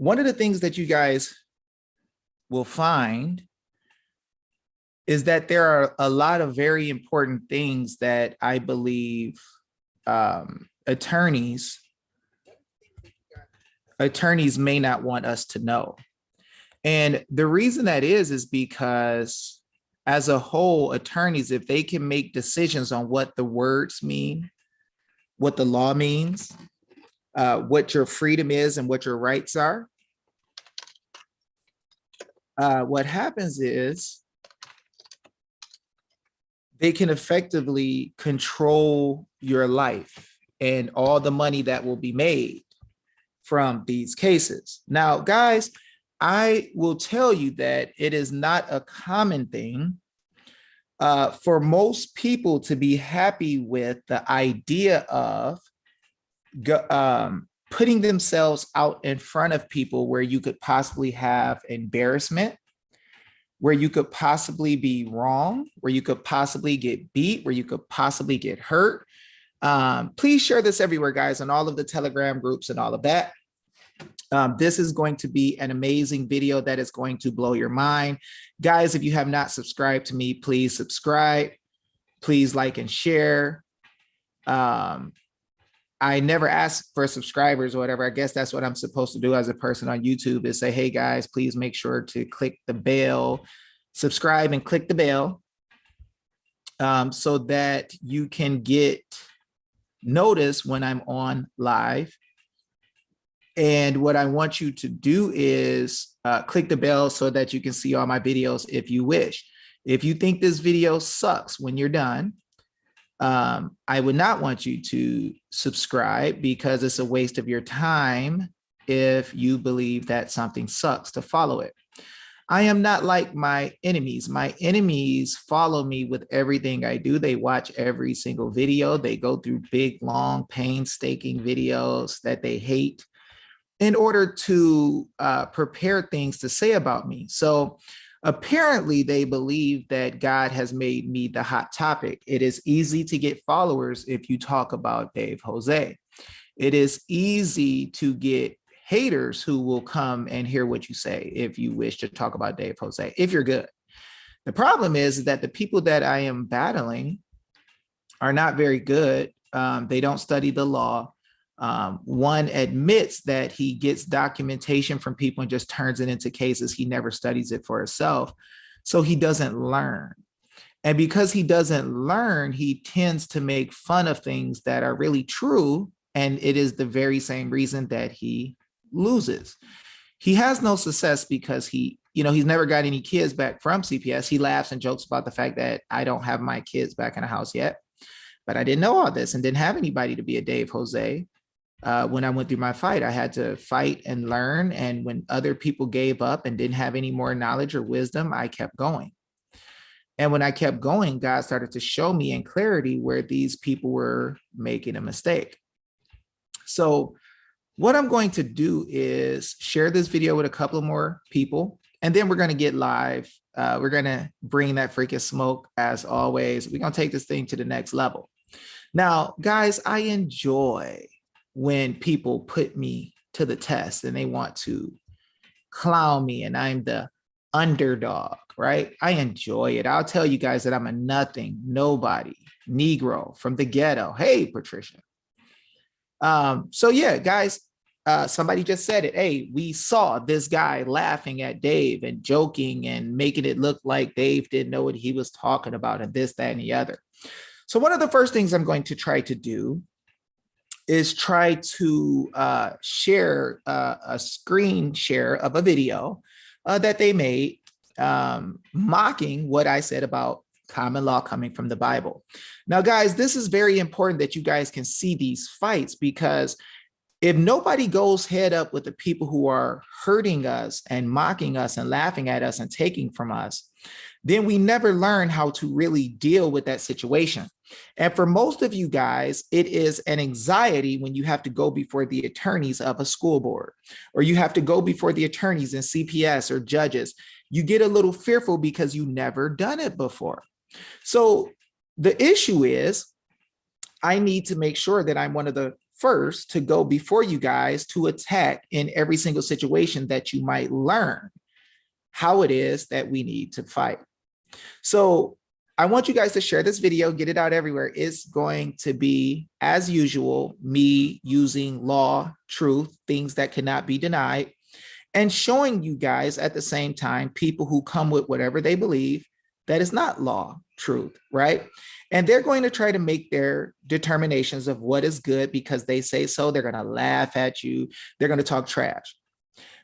one of the things that you guys will find is that there are a lot of very important things that I believe attorneys may not want us to know. And the reason that is because as a whole, attorneys, if they can make decisions on what the words mean, what the law means, what your freedom is and what your rights are, what happens is they can effectively control your life and all the money that will be made from these cases. Now, guys, I will tell you that it is not a common thing for most people to be happy with the idea of putting themselves out in front of people where you could possibly have embarrassment, where you could possibly be wrong, where you could possibly get beat, where you could possibly get hurt. Please share this everywhere, guys, on all of the Telegram groups and all of that. This is going to be an amazing video that is going to blow your mind. Guys, if you have not subscribed to me, please subscribe. Please like and share. I never ask for subscribers or whatever. I guess that's what I'm supposed to do as a person on YouTube, is say, hey guys, please make sure to click the bell, subscribe and click the bell so that you can get notice when I'm on live. And what I want you to do is click the bell so that you can see all my videos if you wish. If you think this video sucks when you're done, I would not want you to subscribe because it's a waste of your time if you believe that something sucks to follow it. I am not like my enemies. My enemies follow me with everything I do. They watch every single video. They go through big, long, painstaking videos that they hate in order to prepare things to say about me. So apparently they believe that God has made me the hot topic. It is easy to get followers if you talk about Dave Jose. It is easy to get haters who will come and hear what you say if you wish to talk about Dave Jose, if you're good. The problem is that the people that I am battling are not very good. They don't study the law. One admits that he gets documentation from people and just turns it into cases. He never studies it for himself. So he doesn't learn. And because he doesn't learn, he tends to make fun of things that are really true. And it is the very same reason that he loses. He has no success because he's never got any kids back from CPS. He laughs and jokes about the fact that I don't have my kids back in the house yet. But I didn't know all this and didn't have anybody to be a Dave Jose. When I went through my fight, I had to fight and learn. And when other people gave up and didn't have any more knowledge or wisdom, I kept going. And when I kept going, God started to show me in clarity where these people were making a mistake. So what I'm going to do is share this video with a couple of more people, and then we're going to get live. We're going to bring that freaking smoke as always. We're going to take this thing to the next level. Now, guys, I enjoy when people put me to the test and they want to clown me and I'm the underdog, right? I enjoy it. I'll tell you guys that I'm a nothing, nobody, Negro from the ghetto. Hey, Patricia. So yeah, guys, somebody just said it. Hey, we saw this guy laughing at Dave and joking and making it look like Dave didn't know what he was talking about and this, that, and the other. So one of the first things I'm going to try to do is try to share a screen share of a video that they made mocking what I said about common law coming from the Bible. Now, guys, this is very important that you guys can see these fights, because if nobody goes head up with the people who are hurting us and mocking us and laughing at us and taking from us, then we never learn how to really deal with that situation. And for most of you guys, it is an anxiety when you have to go before the attorneys of a school board, or you have to go before the attorneys in CPS or judges. You get a little fearful because you never done it before. So the issue is, I need to make sure that I'm one of the first to go before you guys to attack in every single situation that you might learn how it is that we need to fight. So I want you guys to share this video, get it out everywhere. It's going to be, as usual, me using law, truth, things that cannot be denied, and showing you guys at the same time people who come with whatever they believe that is not law, truth, right? And they're going to try to make their determinations of what is good because they say so. They're going to laugh at you. They're going to talk trash.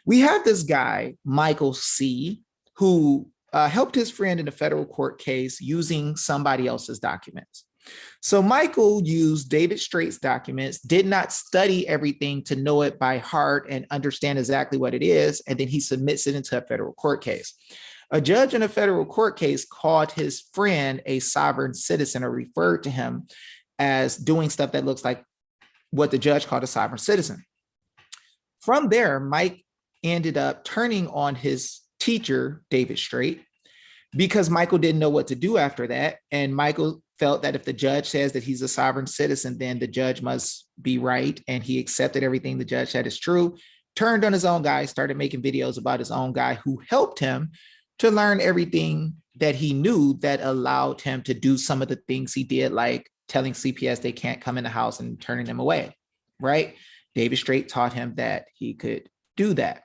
We have this guy, Michael C., who helped his friend in a federal court case using somebody else's documents. So Michael used David Straight's documents, did not study everything to know it by heart and understand exactly what it is, and then he submits it into a federal court case. A judge in a federal court case called his friend a sovereign citizen, or referred to him as doing stuff that looks like what the judge called a sovereign citizen. From there, Mike ended up turning on his teacher, David Straight, because Michael didn't know what to do after that. And Michael felt that if the judge says that he's a sovereign citizen, then the judge must be right. And he accepted everything the judge said is true, turned on his own guy, started making videos about his own guy who helped him to learn everything that he knew that allowed him to do some of the things he did, like telling CPS they can't come in the house and turning them away, right? David Straight taught him that he could do that.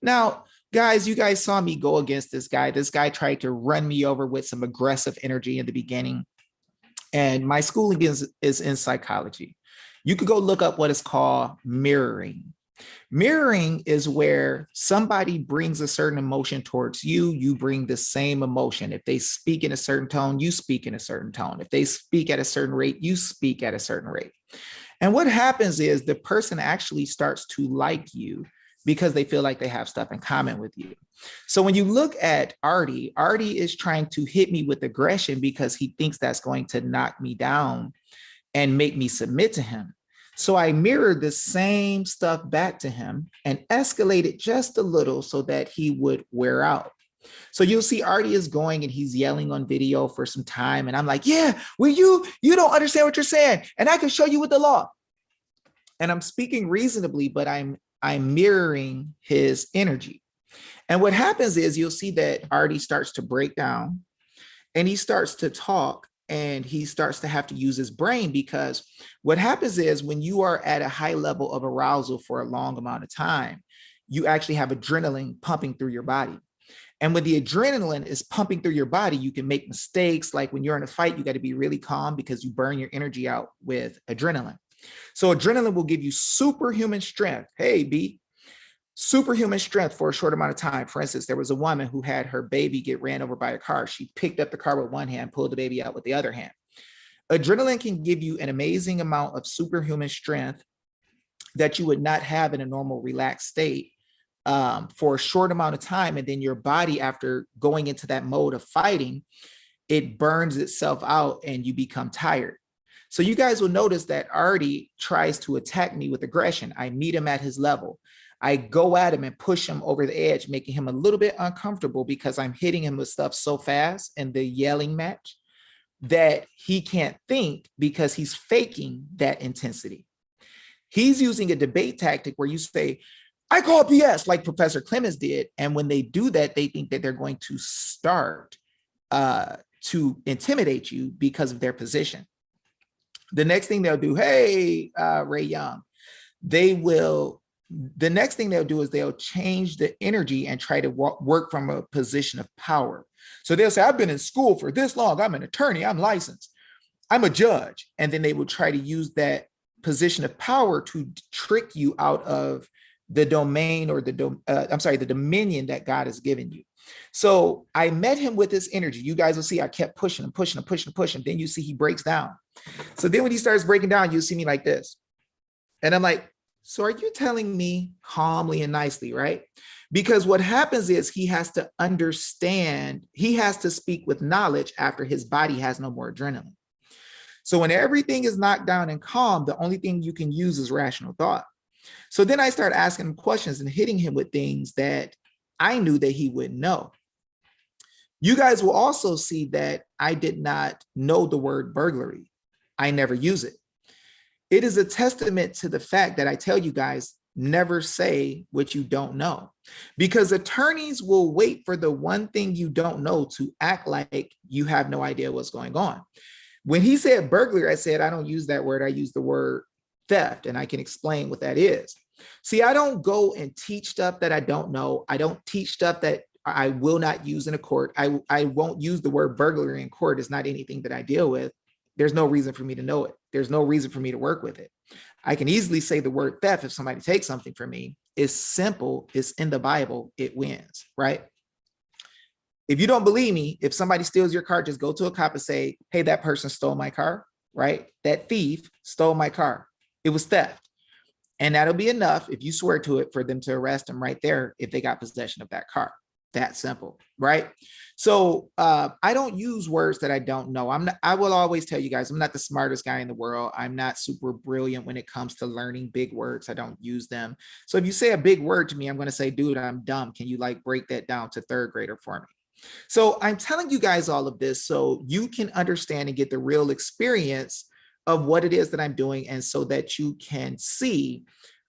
Now, guys, you guys saw me go against this guy. This guy tried to run me over with some aggressive energy in the beginning. And my schooling is in psychology. You could go look up what is called mirroring. Mirroring is where somebody brings a certain emotion towards you, you bring the same emotion. If they speak in a certain tone, you speak in a certain tone. If they speak at a certain rate, you speak at a certain rate. And what happens is the person actually starts to like you because they feel like they have stuff in common with you. So when you look at Artie, Artie is trying to hit me with aggression because he thinks that's going to knock me down and make me submit to him. So I mirrored the same stuff back to him and escalated just a little so that he would wear out. So you'll see Artie is going and he's yelling on video for some time. And I'm like, yeah, well, you don't understand what you're saying. And I can show you with the law. And I'm speaking reasonably, but I'm mirroring his energy. And what happens is you'll see that Artie starts to break down and he starts to talk and he starts to have to use his brain, because what happens is when you are at a high level of arousal for a long amount of time, you actually have adrenaline pumping through your body. And when the adrenaline is pumping through your body, you can make mistakes. Like when you're in a fight, you got to be really calm because you burn your energy out with adrenaline. So adrenaline will give you superhuman strength. Hey, B, superhuman strength for a short amount of time. For instance, there was a woman who had her baby get ran over by a car. She picked up the car with one hand, pulled the baby out with the other hand. Adrenaline can give you an amazing amount of superhuman strength that you would not have in a normal relaxed state for a short amount of time. And then your body, after going into that mode of fighting, it burns itself out and you become tired. So you guys will notice that Artie tries to attack me with aggression. I meet him at his level. I go at him and push him over the edge, making him a little bit uncomfortable because I'm hitting him with stuff so fast in the yelling match that he can't think because he's faking that intensity. He's using a debate tactic where you say, I call BS, like Professor Clemens did. And when they do that, they think that they're going to start to intimidate you because of their position. The next thing they'll do, hey, Ray Young, the next thing they'll do is they'll change the energy and try to work from a position of power. So they'll say, I've been in school for this long. I'm an attorney. I'm licensed. I'm a judge. And then they will try to use that position of power to trick you out of the domain or the dominion that God has given you. So I met him with this energy. You guys will see I kept pushing him, pushing him, pushing him, pushing him. Then you see he breaks down. So then when he starts breaking down, you'll see me like this. And I'm like, so are you telling me calmly and nicely, right? Because what happens is he has to understand, he has to speak with knowledge after his body has no more adrenaline. So when everything is knocked down and calm, the only thing you can use is rational thought. So then I start asking him questions and hitting him with things that I knew that he wouldn't know. You guys will also see that I did not know the word burglary. I never use it. It is a testament to the fact that I tell you guys, never say what you don't know, because attorneys will wait for the one thing you don't know to act like you have no idea what's going on. When he said burglary, I said, I don't use that word. I use the word theft, and I can explain what that is. See, I don't go and teach stuff that I don't know. I don't teach stuff that I will not use in a court. I won't use the word burglary in court. It's not anything that I deal with. There's no reason for me to know it. There's no reason for me to work with it. I can easily say the word theft if somebody takes something from me. It's simple. It's in the Bible. It wins, right? If you don't believe me, if somebody steals your car, just go to a cop and say, hey, that person stole my car, right? That thief stole my car. It was theft. And that'll be enough, if you swear to it, for them to arrest them right there if they got possession of that car. That simple, right? So I don't use words that I don't know. I will always tell you guys, I'm not the smartest guy in the world. I'm not super brilliant when it comes to learning big words. I don't use them. So if you say a big word to me, I'm going to say, dude, I'm dumb. Can you like break that down to third grader for me? So I'm telling you guys all of this so you can understand and get the real experience of what it is that I'm doing, and so that you can see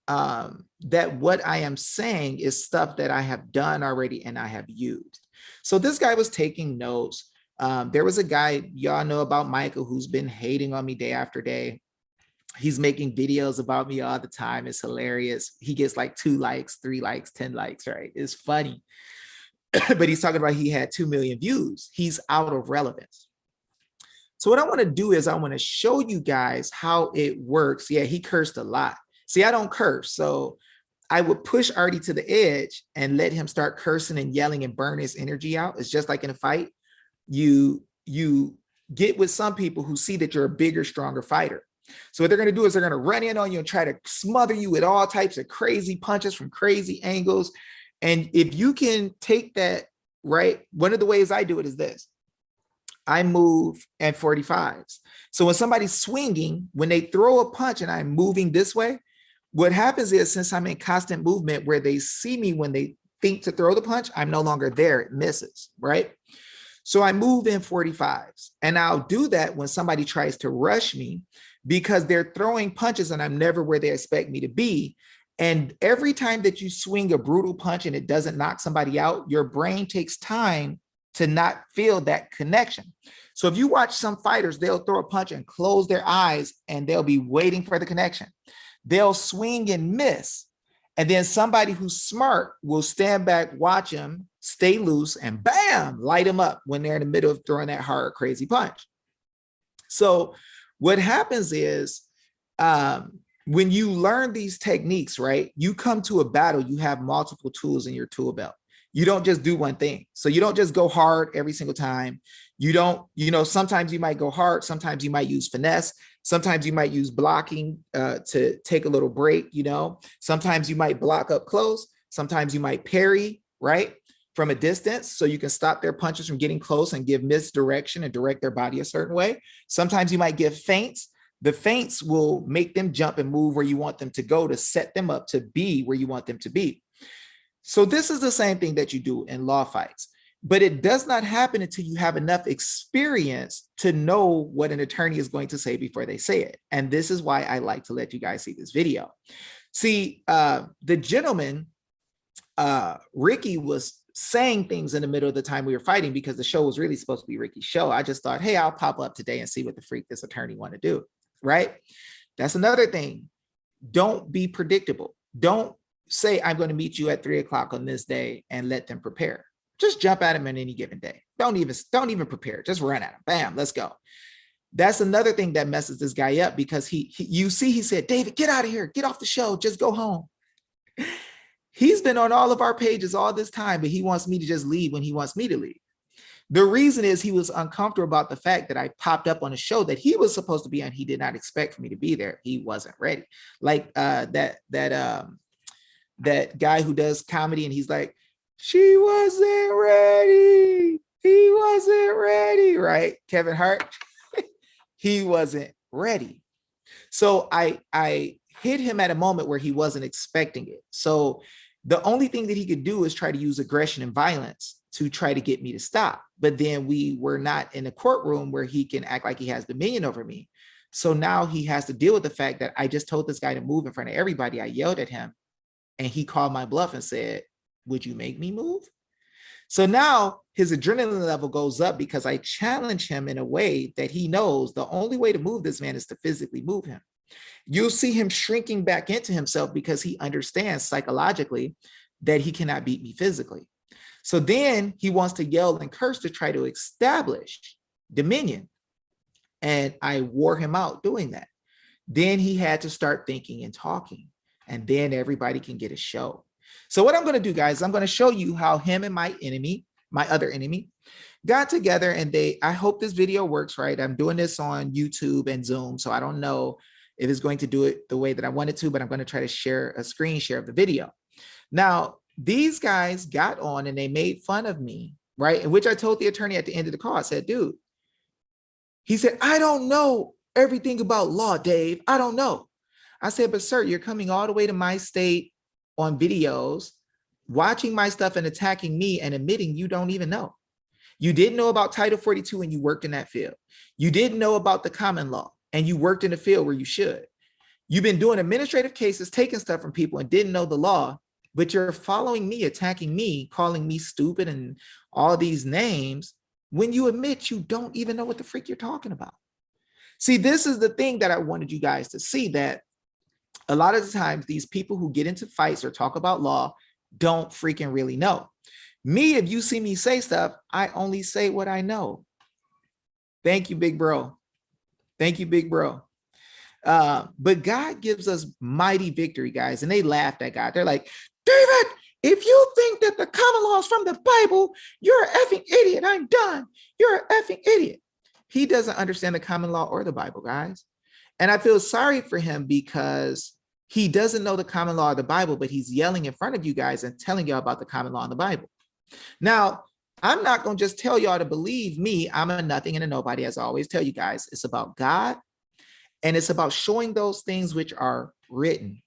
that what I am saying is stuff that I have done already and I have used. So this guy was taking notes. There was a guy, y'all know about Michael, who's been hating on me day after day. He's making videos about me all the time. It's hilarious. He gets like 2 likes, 3 likes, 10 likes, right? It's funny. But he's talking about he had 2 million views. He's out of relevance. So what I want to do is I want to show you guys how it works. Yeah, he cursed a lot. See, I don't curse. So I would push Artie to the edge and let him start cursing and yelling and burn his energy out. It's just like in a fight. You get with some people who see that you're a bigger, stronger fighter. So what they're going to do is they're going to run in on you and try to smother you with all types of crazy punches from crazy angles. And if you can take that, right, one of the ways I do it is this. I move at 45s. So when somebody's swinging, when they throw a punch and I'm moving this way, what happens is, since I'm in constant movement where they see me when they think to throw the punch, I'm no longer there. It misses, right? So I move in 45s, and I'll do that when somebody tries to rush me because they're throwing punches and I'm never where they expect me to be. And every time that you swing a brutal punch and it doesn't knock somebody out, your brain takes time to not feel that connection. So if you watch some fighters, they'll throw a punch and close their eyes and they'll be waiting for the connection. They'll swing and miss. And then somebody who's smart will stand back, watch them, stay loose, and bam, light them up when they're in the middle of throwing that hard, crazy punch. So what happens is, when you learn these techniques, right, you come to a battle, you have multiple tools in your tool belt. You don't just do one thing. So you don't just go hard every single time. You don't, sometimes you might go hard. Sometimes you might use finesse. Sometimes you might use blocking to take a little break, Sometimes you might block up close. Sometimes you might parry, right, from a distance, so you can stop their punches from getting close and give misdirection and direct their body a certain way. Sometimes you might give feints. The feints will make them jump and move where you want them to go to set them up to be where you want them to be. So this is the same thing that you do in law fights, but it does not happen until you have enough experience to know what an attorney is going to say before they say it. And this is why I like to let you guys see this video. See, the gentleman, Ricky, was saying things in the middle of the time we were fighting because the show was really supposed to be Ricky's show. I just thought, hey, I'll pop up today and see what the freak this attorney want to do, right? That's another thing. Don't be predictable. Don't say, I'm going to meet you at 3 o'clock on this day and let them prepare. Just jump at them on any given day. Don't even prepare. Just run at them. Bam, let's go. That's another thing that messes this guy up, because he said, David, get out of here. Get off the show. Just go home. He's been on all of our pages all this time, but he wants me to just leave when he wants me to leave. The reason is he was uncomfortable about the fact that I popped up on a show that he was supposed to be on. He did not expect for me to be there. He wasn't ready. Like that guy who does comedy, and he's like, she wasn't ready. He wasn't ready, right? Kevin Hart, he wasn't ready. So I hit him at a moment where he wasn't expecting it. So the only thing that he could do is try to use aggression and violence to try to get me to stop. But then we were not in a courtroom where he can act like he has dominion over me. So now he has to deal with the fact that I just told this guy to move in front of everybody. I yelled at him and he called my bluff and said, would you make me move? So now his adrenaline level goes up because I challenge him in a way that he knows the only way to move this man is to physically move him. You'll see him shrinking back into himself because he understands psychologically that he cannot beat me physically. So then he wants to yell and curse to try to establish dominion. And I wore him out doing that. Then he had to start thinking and talking, and then everybody can get a show. So what I'm going to do, guys, I'm going to show you how him and my enemy, my other enemy, got together, and I hope this video works, right? I'm doing this on YouTube and Zoom, so I don't know if it's going to do it the way that I want it to, but I'm going to try to share a screen share of the video. Now, these guys got on and they made fun of me, right? In which I told the attorney at the end of the call, I said, dude, he said, I don't know everything about law, Dave. I don't know. I said, but sir, you're coming all the way to my state on videos, watching my stuff and attacking me and admitting you don't even know. You didn't know about Title 42 and you worked in that field. You didn't know about the common law and you worked in a field where you should. You've been doing administrative cases, taking stuff from people and didn't know the law, but you're following me, attacking me, calling me stupid and all these names when you admit you don't even know what the freak you're talking about. See, this is the thing that I wanted you guys to see, that a lot of the times these people who get into fights or talk about law don't freaking really know. Me, if you see me say stuff, I only say what I know. Thank you, big bro. Thank you, big bro. But God gives us mighty victory, guys. And they laughed at God. They're like, David, if you think that the common law is from the Bible, you're an effing idiot. I'm done. You're an effing idiot. He doesn't understand the common law or the Bible, guys. And I feel sorry for him because he doesn't know the common law or the Bible, but he's yelling in front of you guys and telling y'all about the common law and the Bible. Now, I'm not going to just tell y'all to believe me. I'm a nothing and a nobody, as I always tell you guys. It's about God, and it's about showing those things which are written.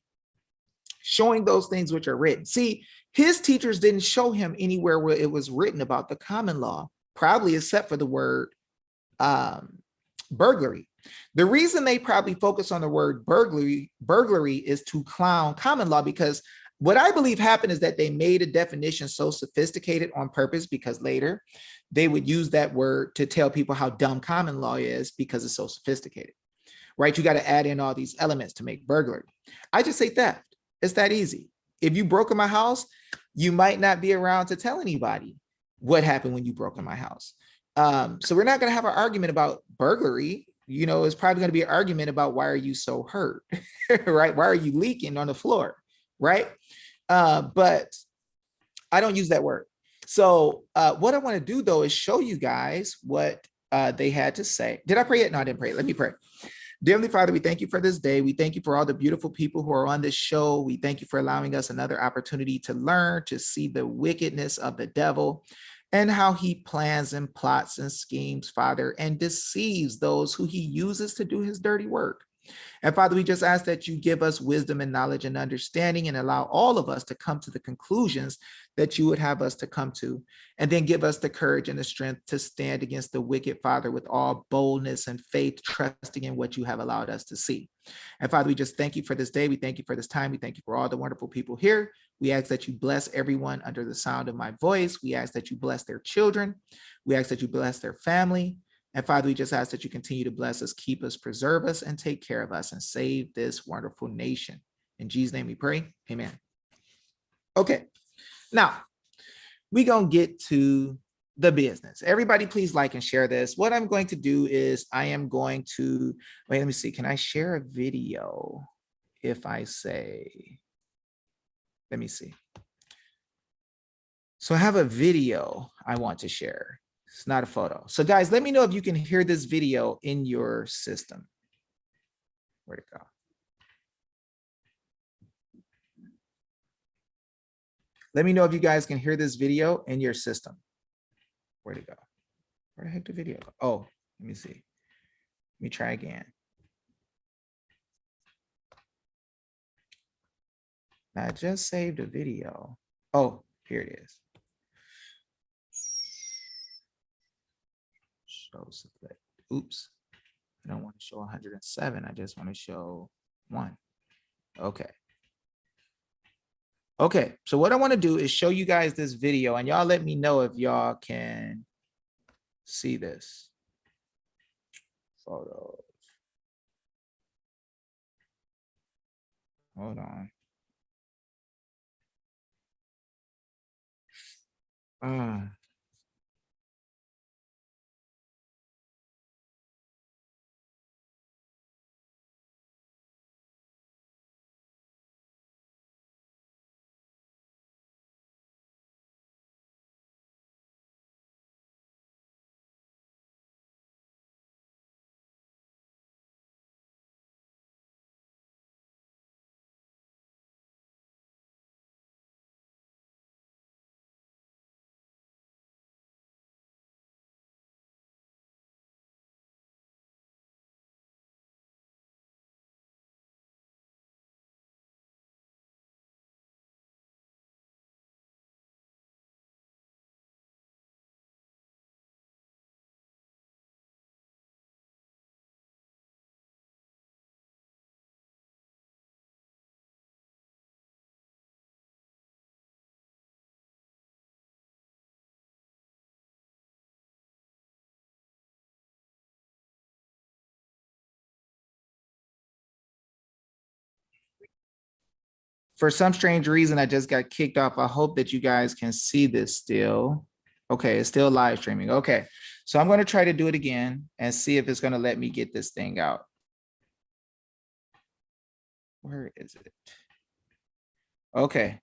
Showing those things which are written. See, his teachers didn't show him anywhere where it was written about the common law, probably except for the word burglary. The reason they probably focus on the word burglary is to clown common law, because what I believe happened is that they made a definition so sophisticated on purpose because later they would use that word to tell people how dumb common law is because it's so sophisticated, right? You got to add in all these elements to make burglary. I just say theft. It's that easy. If you broke in my house, you might not be around to tell anybody what happened when you broke in my house. So we're not going to have an argument about burglary. You know, it's probably going to be an argument about why are you so hurt, right? Why are you leaking on the floor, right? But I don't use that word. So what I want to do, though, is show you guys what they had to say. Did I pray yet? No, I didn't pray. Let me pray. Dear Heavenly Father, we thank you for this day. We thank you for all the beautiful people who are on this show. We thank you for allowing us another opportunity to learn, to see the wickedness of the devil and how he plans and plots and schemes, Father, and deceives those who he uses to do his dirty work. And Father, we just ask that you give us wisdom and knowledge and understanding and allow all of us to come to the conclusions that you would have us to come to, and then give us the courage and the strength to stand against the wicked, Father, with all boldness and faith, trusting in what you have allowed us to see. And Father, we just thank you for this day. We thank you for this time. We thank you for all the wonderful people here. We ask that you bless everyone under the sound of my voice. We ask that you bless their children. We ask that you bless their family. And Father, we just ask that you continue to bless us, keep us, preserve us, and take care of us and save this wonderful nation. In Jesus' name we pray. Amen. Okay. Now, we're going to get to the business. Everybody, please like and share this. What I'm going to do is I am going to, wait, let me see. Can I share a video if I say, let me see. So I have a video I want to share. It's not a photo. So guys, let me know if you can hear this video in your system. Where'd it go? Let me know if you guys can hear this video in your system. Where'd it go? Where the heck did the video go? Oh, let me see. Let me try again. I just saved a video. Oh, here it is. Show select. Oops. I don't want to show 107. I just want to show 1. Okay. Okay, so what I want to do is show you guys this video, and y'all let me know if y'all can see this. Photos. Hold on. For some strange reason, I just got kicked off. I hope that you guys can see this still. Okay, it's still live streaming. Okay, so I'm going to try to do it again and see if it's going to let me get this thing out. Where is it? Okay,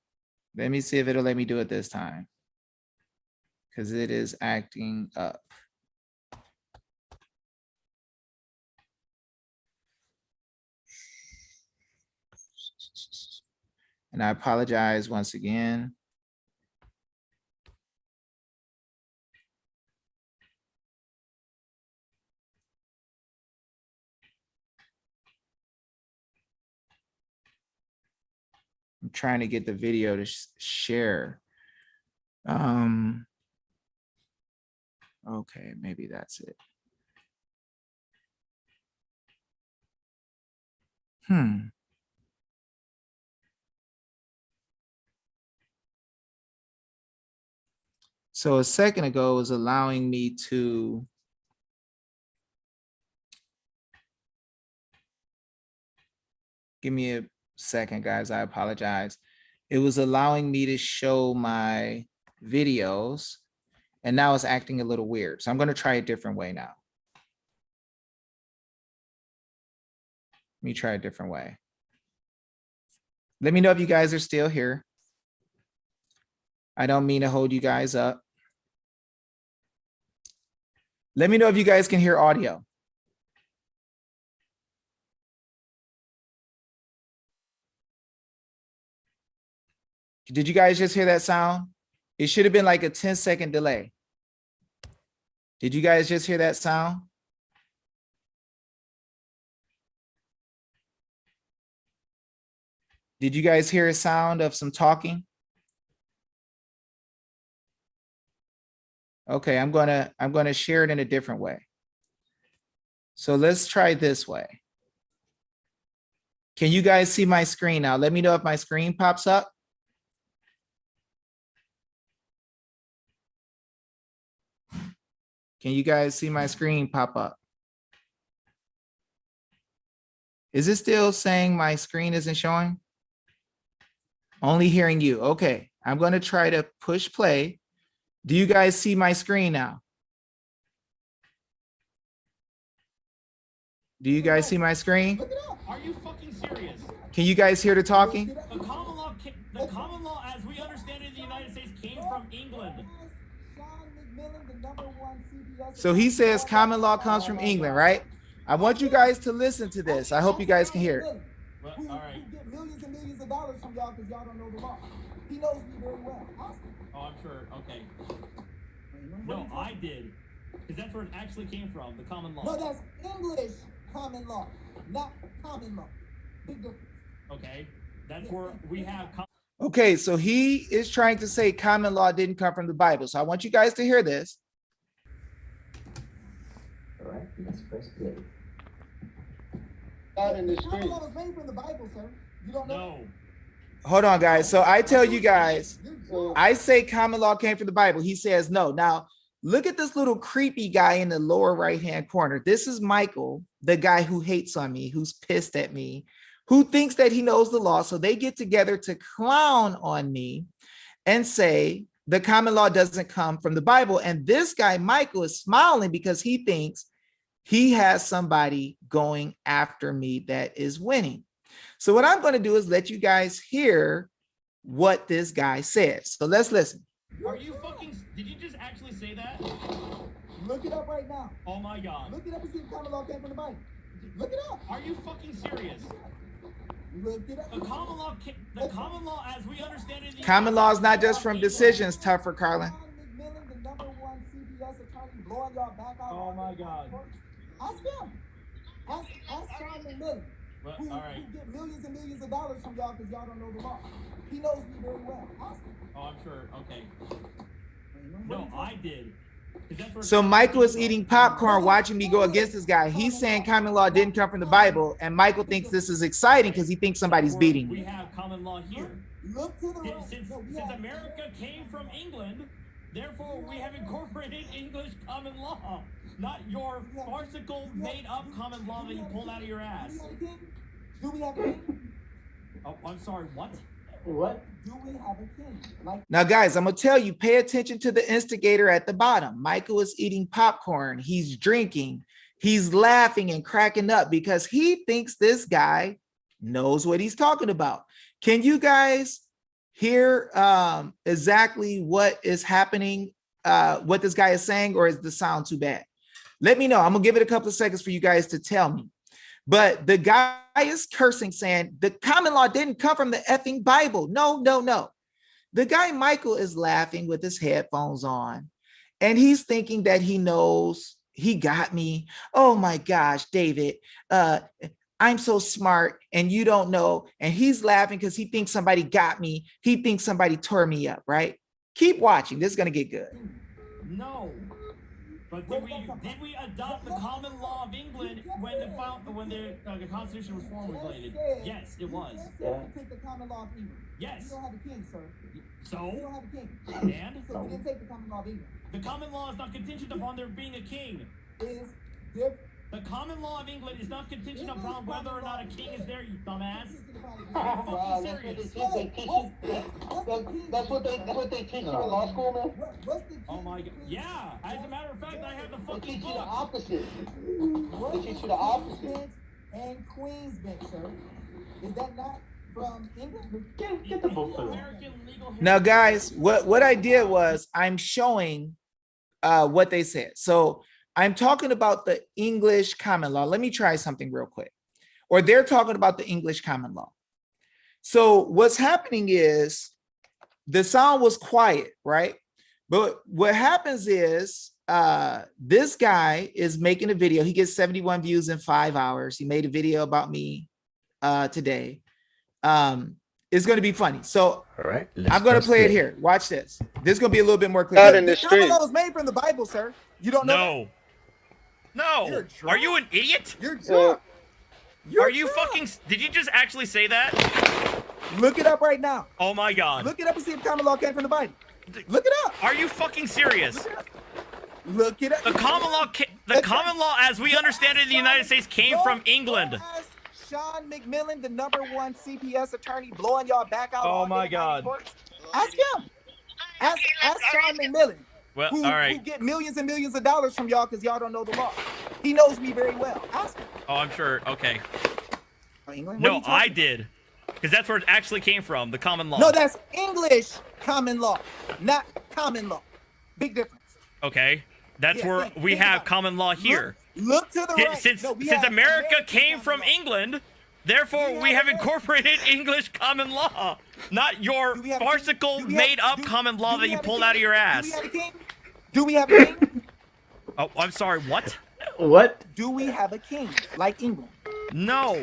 let me see if it'll let me do it this time, because it is acting up. And I apologize once again. I'm trying to get the video to share. Okay, maybe that's it. So a second ago it was allowing me to give me a second, guys. I apologize. It was allowing me to show my videos, and now it's acting a little weird. So I'm going to try a different way now. Let me try a different way. Let me know if you guys are still here. I don't mean to hold you guys up. Let me know if you guys can hear audio. Did you guys just hear that sound? It should have been like a 10-second delay. Did you guys just hear that sound? Did you guys hear a sound of some talking? Okay, I'm gonna share it in a different way. So let's try this way. Can you guys see my screen now? Let me know if my screen pops up. Can you guys see my screen pop up? Is it still saying my screen isn't showing? Only hearing you. Okay, I'm going to try to push play. Do you guys see my screen now? Do you guys see my screen? Are you fucking serious? Can you guys hear the talking? The common law, as we understand it in the United States, came from England. So he says common law comes from England, right? I want you guys to listen to this. I hope you guys can hear it. Well, all right. Who get millions and millions of dollars from y'all because y'all don't know the law. He knows me very well. Ask him. Oh, I'm sure. Okay. No, I did. Because that's where it actually came from, the common law. No, that's English common law, not common law. Big difference. Okay. That's where we have... Okay, so he is trying to say common law didn't come from the Bible. So I want you guys to hear this. All right, let's press play. Out in the Common street. law was made from the Bible, sir. You don't know? No. Hold on, guys. So I tell you guys, You're drunk. I say common law came from the Bible. He says no. Now, look at this little creepy guy in the lower right-hand corner. This is Michael, the guy who hates on me, who's pissed at me, who thinks that he knows the law. So they get together to clown on me and say the common law doesn't come from the Bible. And this guy, Michael, is smiling because he thinks he has somebody going after me that is winning. So what I'm going to do is let you guys hear what this guy says. So let's listen. Are you fucking? Did you just actually say that? Look it up right now. Oh my god. Look it up and see if common law came from the Bible. Look it up. Are you fucking serious? Look it up. The common law, the common law, as we understand it. Common law is not just from decisions, Tougher Carlin. Sean McMillan, the #1 CPS attorney, blowing y'all back out. Oh my God. Ask him. Ask Sean McMillan, Well, who all right. get millions and millions of dollars from y'all because y'all don't know the law. He knows me very well. Ask him. Oh, I'm sure. Okay. No, I did. 'Cause that's where- So Michael is eating popcorn watching me go against this guy. He's saying common law didn't come from the Bible, and Michael thinks this is exciting because he thinks somebody's beating We me. have common law here. Look to the right. Since No, we since have- America came from England, therefore we have incorporated English common law, not your farcical made-up common law that you pulled out of your ass. Do we have a king? Oh, I'm sorry. What? What? Do we have a king? Like Now, guys, I'm going to tell you, pay attention to the instigator at the bottom. Michael is eating popcorn. He's drinking. He's laughing and cracking up because he thinks this guy knows what he's talking about. Can you guys hear exactly what is happening, what this guy is saying, or is the sound too bad? Let me know. I'm going to give it a couple of seconds for you guys to tell me. But the guy is cursing, saying the common law didn't come from the effing Bible. No, no, no. The guy, Michael, is laughing with his headphones on, and he's thinking that he knows. He got me. Oh my gosh, David, I'm so smart and you don't know. And he's laughing because he thinks somebody got me. He thinks somebody tore me up, right? Keep watching. This is going to get good. No. But did we adopt the common law of England when the Constitution was formulated? Yes, it was. You take the common law of England. Yes. You don't have a king, sir. You So, don't have a king. and So we didn't take the common law of England. the common law is not contingent upon there being a king. Is different. The common law of England is not contingent upon whether or not a king is there, you dumbass. Wow, that's what they teach. That's what they teach you in law school, man. What's the Oh my god. Yeah, as a matter of fact, I have the They fucking teach you the book. opposite. What They is teach you the opposite. Bench and Queen's Bench, sir? Is that not from England? Get the book for them. American legal Now, guys, what I did was I'm showing what they said. So I'm talking about the English common law. Let me try something real quick. Or they're talking about the English common law. So what's happening is the sound was quiet, right? But what happens is this guy is making a video. He gets 71 views in 5 hours. He made a video about me today. It's going to be funny. So All right. I'm going to play it here. Watch this. This is going to be a little bit more clear. Out in the Common street. law was made from the Bible, sir. You don't know? No. No. You're Are you drunk. an idiot? You're drunk. Are you fucking? Did you just actually say that? Look it up right now. Oh my god. Look it up and see if common law came from the Bible. Look it up. Are you fucking serious? Look it up. The common law, common law, as we understand it in the United States, came from England. Go ask Sean McMillan, the #1 CPS attorney, blowing y'all back out. Oh all my day behind God. the courts. Ask him. Ask Sean McMillan, Well, who, all who right. get millions and millions of dollars from y'all because y'all don't know the law. He knows me very well. Ask him. Oh, I'm sure. Okay. England? What are No, you talking I about? did, because that's where it actually came from, the common law. No, that's English common law, not common law. Big difference. Okay. That's Yeah, where think we have about it. common law here. Look to the right. Since No, we since have America American came common from law. England, therefore we have incorporated English common law, not your Do we have a king? farcical, Do we have- made-up do- common law do that we you have a pulled king? out of your Do ass. we have a king? Do we have a king? Oh, I'm sorry. What? What? Do we have a king like England? No.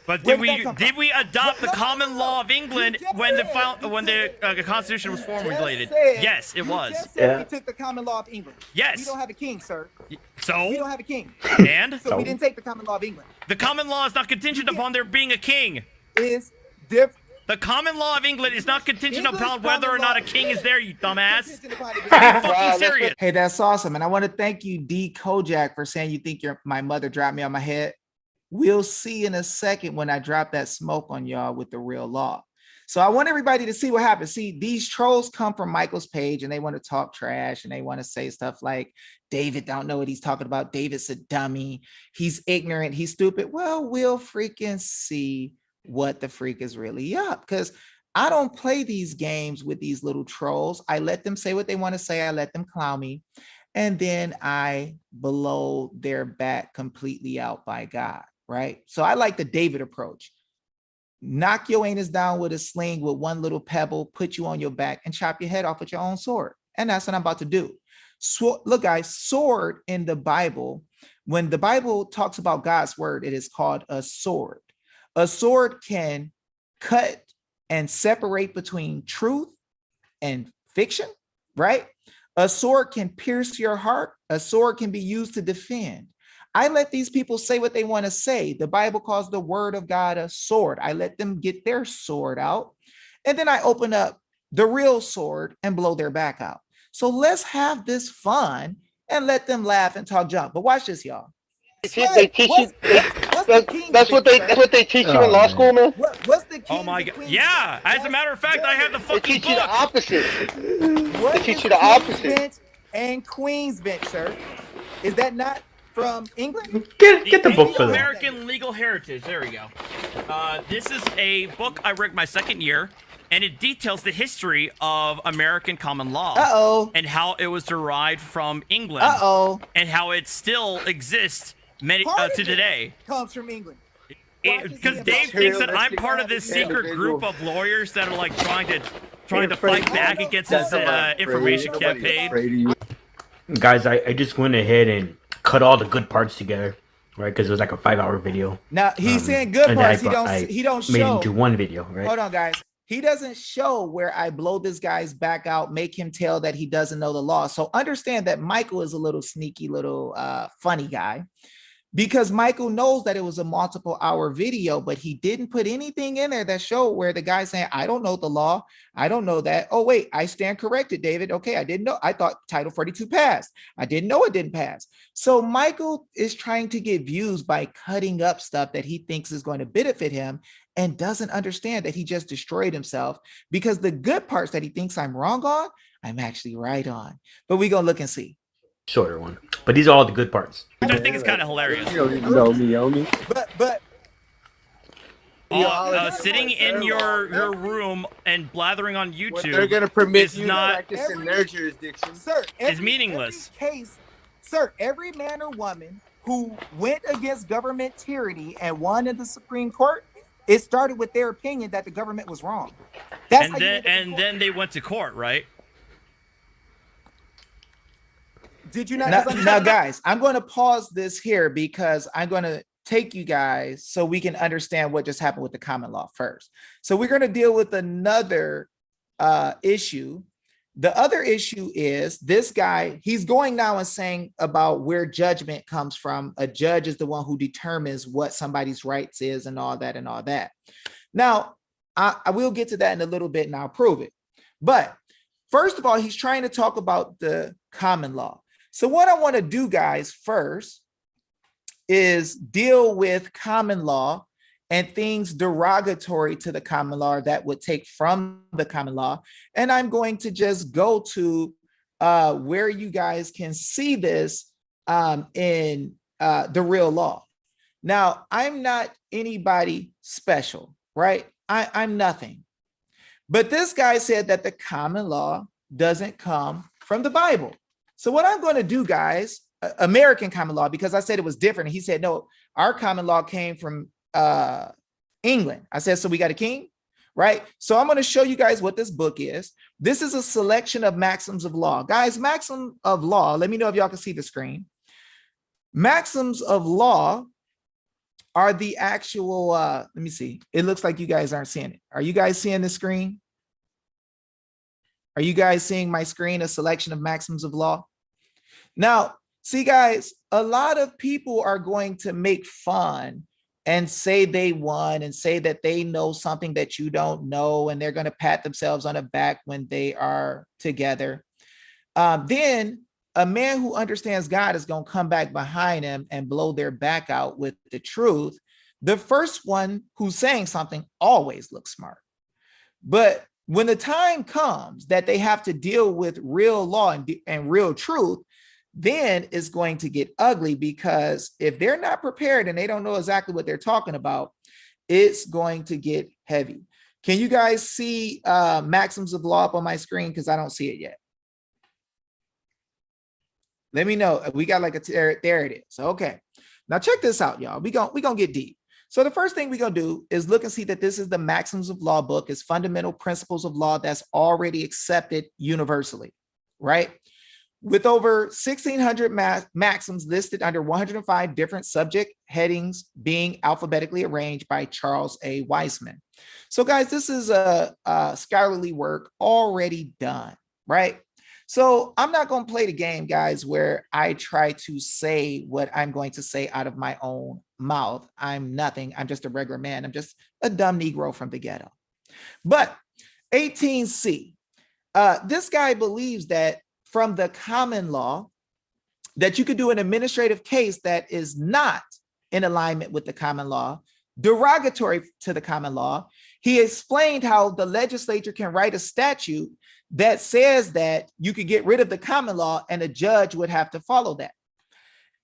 But Where did did that we come did from? we adopt the No, common law of England You just when the said- when the Constitution was You formulated? just said- Yes, it you was. just said Yeah. we took the common law of England. Yes. We don't have a king, sir. We So don't have a king. and So we didn't take the common law of England. the common law is not contingent You can't- upon there being a king. Is different. The common law of England is not contingent English upon whether or common not a law- king is there, you dumbass. Contingent upon it. Are you Wow, fucking that's serious? Hey, that's awesome. And I want to thank you, D Kojak, for saying you think my mother dropped me on my head. We'll see in a second when I drop that smoke on y'all with the real law. So I want everybody to see what happens. See, these trolls come from Michael's page and they want to talk trash and they want to say stuff like, David don't know what he's talking about. David's a dummy. He's ignorant. He's stupid. Well, we'll freaking see what the freak is really up, because I don't play these games with these little trolls. I let them say what they want to say. I let them clown me. And then I blow their back completely out by God, right? So I like the David approach. Knock your anus down with a sling with one little pebble, put you on your back and chop your head off with your own sword. And that's what I'm about to do. So, look, guys, sword in the Bible, when the Bible talks about God's word, it is called a sword. A sword can cut and separate between truth and fiction, right? A sword can pierce your heart. A sword can be used to defend. I let these people say what they want to say. The Bible calls the word of God a sword. I let them get their sword out. And then I open up the real sword and blow their back out. So let's have this fun and let them laugh and talk junk. But watch this, y'all. They teach you. What's the king That's what thing, they teach you Oh, in law man. school, man. What's the king? Oh my god. Yeah, as a matter of fact, I have the They fucking teach you the book. opposite. What They teach is you the King's opposite. Bench and Queen's Bench, sir? Is that not from England? Get the book for them. American Legal Heritage. There we go. This is a book I read my second year, and it details the history of American common law Uh-oh. and how it was derived from England Uh-oh. and how it still exists many Part of to it today. Comes from England. Because Dave thinks that I'm part of this secret group of lawyers that are like trying to fight back against his information campaign. Guys, I just went ahead and cut all the good parts together, right? Because it was like a 5-hour video. Now he's saying good and then parts. I He don't made it show. into one video, right? Hold on, guys. He doesn't show where I blow this guy's back out, make him tell that he doesn't know the law. So understand that Michael is a little sneaky, little funny guy, because Michael knows that it was a multiple hour video, but he didn't put anything in there that showed where the guy's saying, I don't know the law. I don't know that. Oh, wait, I stand corrected, David. Okay, I didn't know. I thought Title 42 passed. I didn't know it didn't pass. So Michael is trying to get views by cutting up stuff that he thinks is going to benefit him and doesn't understand that he just destroyed himself, because the good parts that he thinks I'm wrong on, I'm actually right on. But we're going to look and see. Shorter one. But these are all the good parts. Which I think is kind of hilarious. You don't even know me, Omi. But Sitting in your room and blathering on What they're YouTube gonna permit is you not- to practice in their jurisdiction. sir, meaningless. Every case, sir, every man or woman who went against government tyranny and won in the Supreme Court, it started with their opinion that the government was wrong. That's how and you then make it to and court. then they went to court, right? Did you not? Now, just understand? guys, I'm going to pause this here because I'm going to take you guys so we can understand what just happened with the common law first. So we're going to deal with another issue. The other issue is this guy, he's going now and saying about where judgment comes from. A judge is the one who determines what somebody's rights is and all that and all that. Now, I will get to that in a little bit and I'll prove it. But first of all, he's trying to talk about the common law. So what I want to do, guys, first is deal with common law and things derogatory to the common law that would take from the common law. And I'm going to just go to where you guys can see this in the real law. Now, I'm not anybody special, right? I'm nothing. But this guy said that the common law doesn't come from the Bible. So what I'm going to do, guys, American common law, because I said it was different. He said, no, our common law came from England. I said, so we got a king, right? So I'm going to show you guys what this book is. This is a selection of maxims of law. Guys, maxim of law, let me know if y'all can see the screen. Maxims of law are the actual, let me see. It looks like you guys aren't seeing it. Are you guys seeing the screen? Are you guys seeing my screen, a selection of maxims of law? Now, see guys, a lot of people are going to make fun and say they won and say that they know something that you don't know, and they're going to pat themselves on the back when they are together. Then a man who understands God is going to come back behind him and blow their back out with the truth. The first one who's saying something always looks smart. But when the time comes that they have to deal with real law and real truth, then it's going to get ugly, because if they're not prepared and they don't know exactly what they're talking about, it's going to get heavy. Can you guys see maxims of law up on my screen? Because I don't see it yet. Let me know. We got like there it is. Okay. Now check this out, y'all. We gonna get deep. So the first thing we're going to do is look and see that this is the Maxims of Law book. It's fundamental principles of law that's already accepted universally, right? With over 1,600 maxims listed under 105 different subject headings being alphabetically arranged by Charles A. Weissman. So guys, this is a scholarly work already done, right? So I'm not going to play the game, guys, where I try to say what I'm going to say out of my own mouth. I'm nothing. I'm just a regular man. I'm just a dumb Negro from the ghetto. But 18C, this guy believes that from the common law, that you could do an administrative case that is not in alignment with the common law, derogatory to the common law. He explained how the legislature can write a statute that says that you could get rid of the common law and a judge would have to follow that.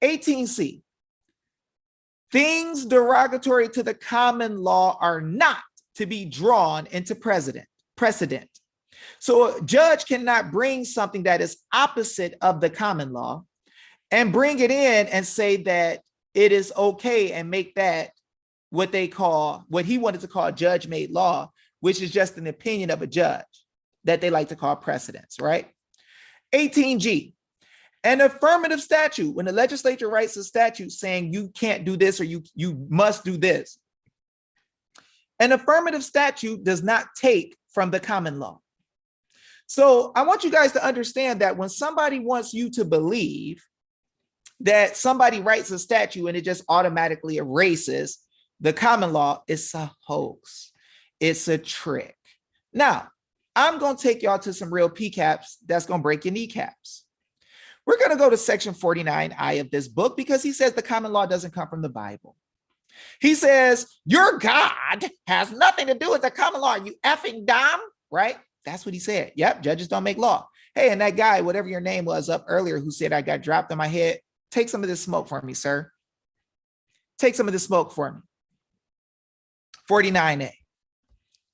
18C, things derogatory to the common law are not to be drawn into precedent. So a judge cannot bring something that is opposite of the common law and bring it in and say that it is okay and make that what he wanted to call judge-made law, which is just an opinion of a judge that they like to call precedents, right? 18G, an affirmative statute. When the legislature writes a statute saying you can't do this or you must do this, an affirmative statute does not take from the common law. So I want you guys to understand that when somebody wants you to believe that somebody writes a statute and it just automatically erases the common law, it's a hoax. It's a trick. Now, I'm going to take y'all to some real PCAPs that's going to break your kneecaps. We're going to go to section 49I of this book because he says the common law doesn't come from the Bible. He says, your God has nothing to do with the common law, you effing dumb, right? That's what he said. Yep, judges don't make law. Hey, and that guy, whatever your name was up earlier, who said I got dropped on my head, take some of this smoke for me, sir. Take some of this smoke for me. 49A.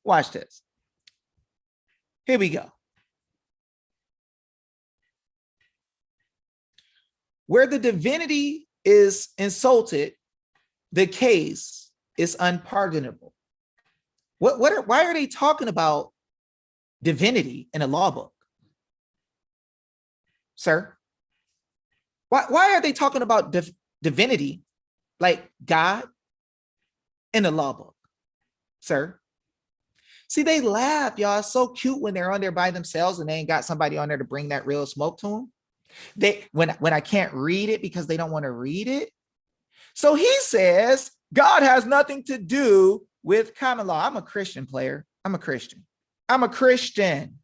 Watch this. Here we go. Where the divinity is insulted, the case is unpardonable. Why are they talking about divinity in a law book? Sir? Why are they talking about divinity, like God, in a law book? Sir? See, they laugh, y'all. It's so cute when they're on there by themselves and they ain't got somebody on there to bring that real smoke to them. When I can't read it because they don't want to read it. So he says God has nothing to do with common law. I'm a Christian, player. I'm a Christian. I'm a Christian.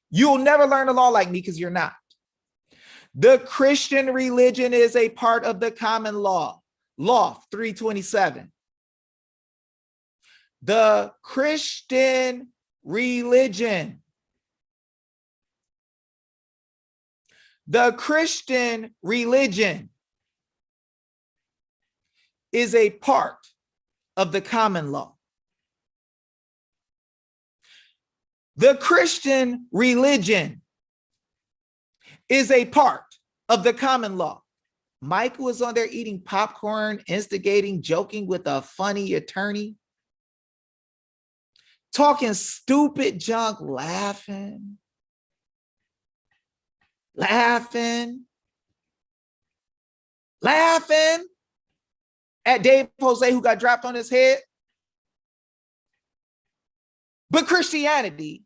You'll never learn the law like me because you're not. The Christian religion is a part of the common law. Law 327. The Christian religion. The Christian religion is a part of the common law. The Christian religion is a part of the common law. Michael was on there eating popcorn, instigating, joking with a funny attorney, talking stupid junk, laughing. at Dave Jose who got dropped on his head. But Christianity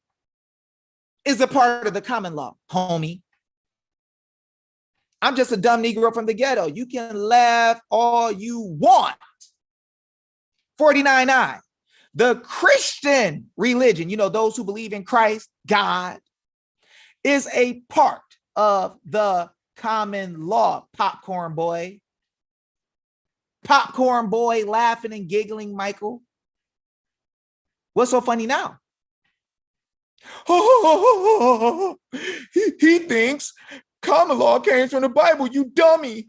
is a part of the common law, homie. I'm just a dumb Negro from the ghetto. You can laugh all you want. 49.9. The Christian religion, you know, those who believe in Christ, God, is a part of the common law. Popcorn boy. Popcorn boy laughing and giggling, Michael. What's so funny now? He thinks common law came from the Bible, you dummy.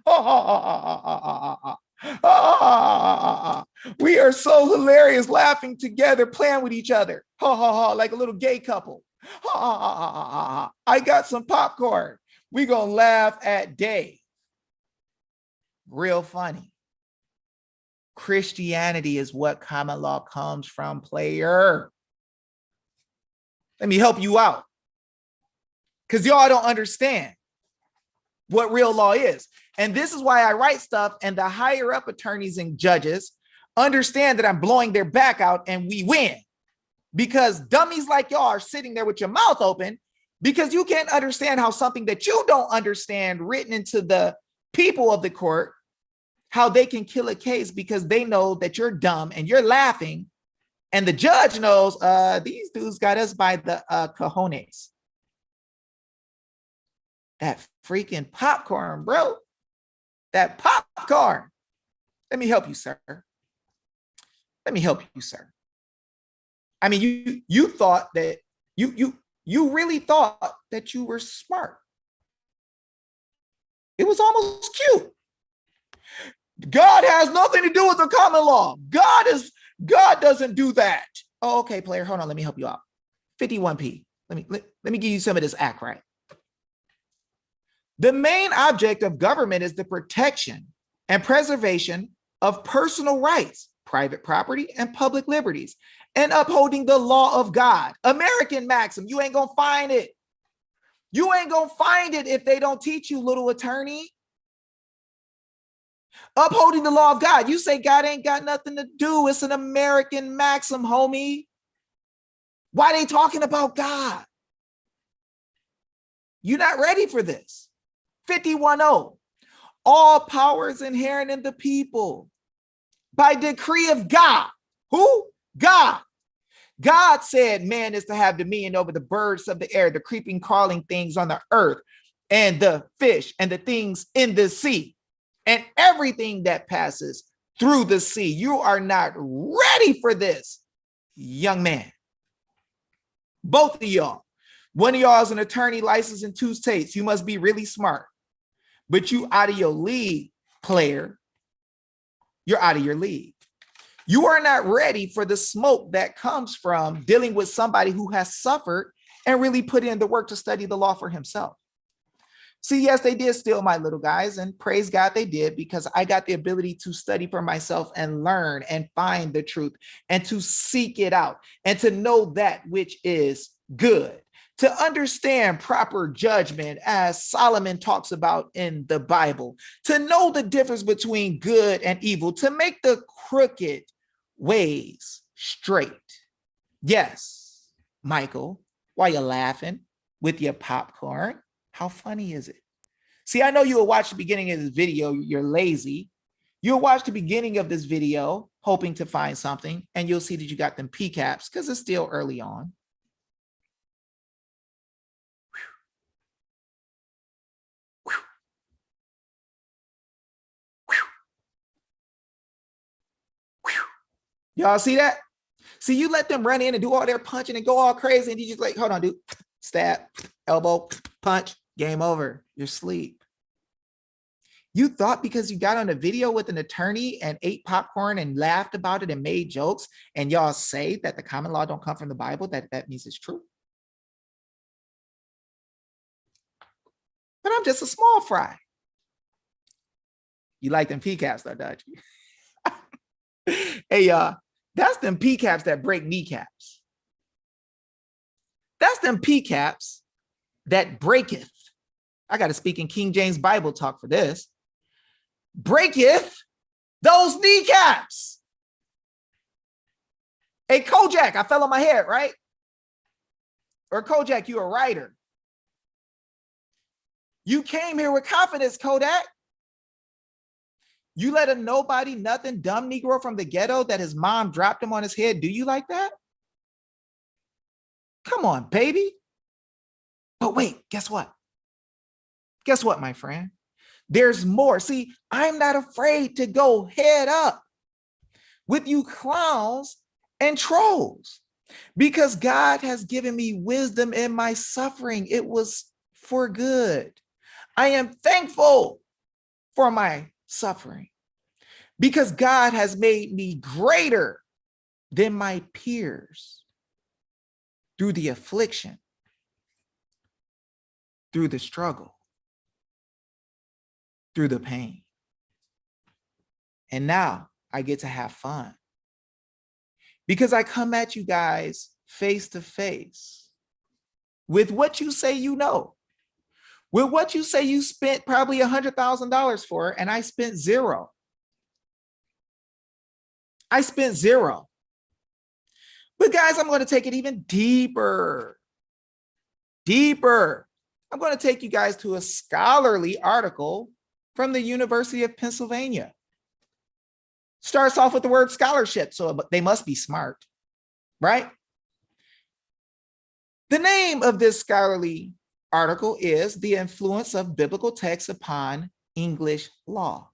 We are so hilarious laughing together, playing with each other. Like a little gay couple. I got some popcorn. We gonna laugh at Dave. Real funny. Christianity is what common law comes from, player. Let me help you out. Because y'all don't understand what real law is. And this is why I write stuff, and the higher up attorneys and judges understand that I'm blowing their back out and we win. Because dummies like y'all are sitting there with your mouth open because you can't understand how something that you don't understand written into the people of the court, how they can kill a case because they know that you're dumb and you're laughing. And the judge knows these dudes got us by the cojones. That freaking popcorn, bro. That popcorn. Let me help you, sir. Let me help you, sir. I mean, you thought that you really thought that you were smart. It was almost cute. God has nothing to do with the common law. God doesn't do that. Oh, okay, player. Hold on. Let me help you out. 51p. Let me give you some of this act right. The main object of government is the protection and preservation of personal rights, private property, and public liberties, and upholding the law of God. American maxim. You ain't gonna find it. You ain't gonna find it if they don't teach you, little attorney. Upholding the law of God. You say God ain't got nothing to do. It's an American maxim, homie. Why they talking about God? You're not ready for this. 51-0. All power is inherent in the people by decree of God. Who? God. God said man is to have dominion over the birds of the air, the creeping, crawling things on the earth, and the fish and the things in the sea, and everything that passes through the sea. You are not ready for this, young man. Both of y'all. One of y'all is an attorney licensed in 2 states. You must be really smart. But you out of your league, player. You're out of your league. You are not ready for the smoke that comes from dealing with somebody who has suffered and really put in the work to study the law for himself. See, yes, they did steal my little guys, and praise God they did, because I got the ability to study for myself and learn and find the truth and to seek it out and to know that which is good, to understand proper judgment as Solomon talks about in the Bible, to know the difference between good and evil, to make the crooked ways straight. Yes, Michael, why you laughing with your popcorn? How funny is it? See, I know you'll watch the beginning of this video. You're lazy. You'll watch the beginning of this video hoping to find something, and you'll see that you got them PCAPs because it's still early on. Y'all see that? See, you let them run in and do all their punching and go all crazy, and you just like, hold on, dude. Stab, elbow, punch, game over. You're asleep. You thought because you got on a video with an attorney and ate popcorn and laughed about it and made jokes, and y'all say that the common law don't come from the Bible, that means it's true. But I'm just a small fry. You like them PCAPs though, don't you? Hey, that's them PCAPs that break kneecaps. That's them PCAPs that breaketh. I got to speak in King James Bible talk for this. Breaketh Those kneecaps. Hey, Kojak, I fell on my head, right? Or Kojak, you a writer. You came here with confidence, Kodak. You let a nobody, nothing, dumb Negro from the ghetto that his mom dropped him on his head. Do you like that? Come on, baby. But wait, guess what? Guess what, my friend? There's more. See, I'm not afraid to go head up with you clowns and trolls because God has given me wisdom in my suffering. It was for good. I am thankful for my suffering because God has made me greater than my peers through the affliction, through the struggle, through the pain. And now I get to have fun because I come at you guys face to face with what you say you know, with what you say you spent probably $100,000 for, and I spent zero. I spent zero. But guys, I'm going to take it even deeper. Deeper. I'm going to take you guys to a scholarly article from the University of Pennsylvania. Starts off with the word scholarship, so they must be smart, right? The name of this scholarly article is The Influence of Biblical Texts Upon English Law.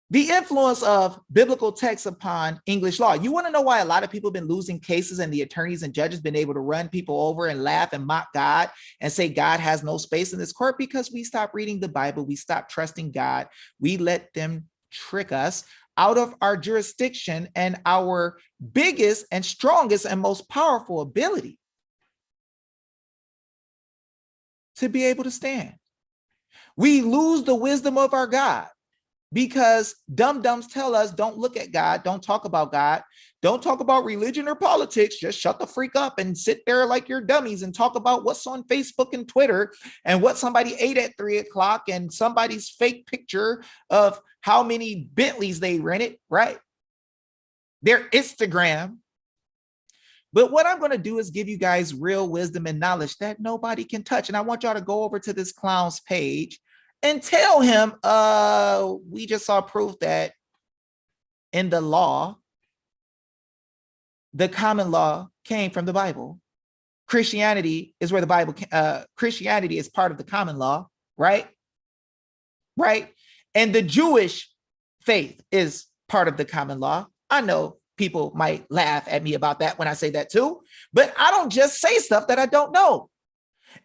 The influence of biblical texts upon English law. You want to know why a lot of people have been losing cases and the attorneys and judges been able to run people over and laugh and mock God and say God has no space in this court? Because we stopped reading the Bible. We stopped trusting God. We let them trick us out of our jurisdiction and our biggest and strongest and most powerful ability to be able to stand. We lose the wisdom of our God because dum-dums tell us don't look at God, don't talk about God, don't talk about religion or politics, just shut the freak up and sit there like you're dummies and talk about what's on Facebook and Twitter and what somebody ate at 3 o'clock and somebody's fake picture of how many Bentleys they rented, right? Their Instagram. But what I'm going to do is give you guys real wisdom and knowledge that nobody can touch. And I want y'all to go over to this clown's page and tell him, we just saw proof that in the law, the common law came from the Bible. Christianity is where the Bible, Christianity is part of the common law, right? Right? And the Jewish faith is part of the common law. I know people might laugh at me about that when I say that too, but I don't just say stuff that I don't know.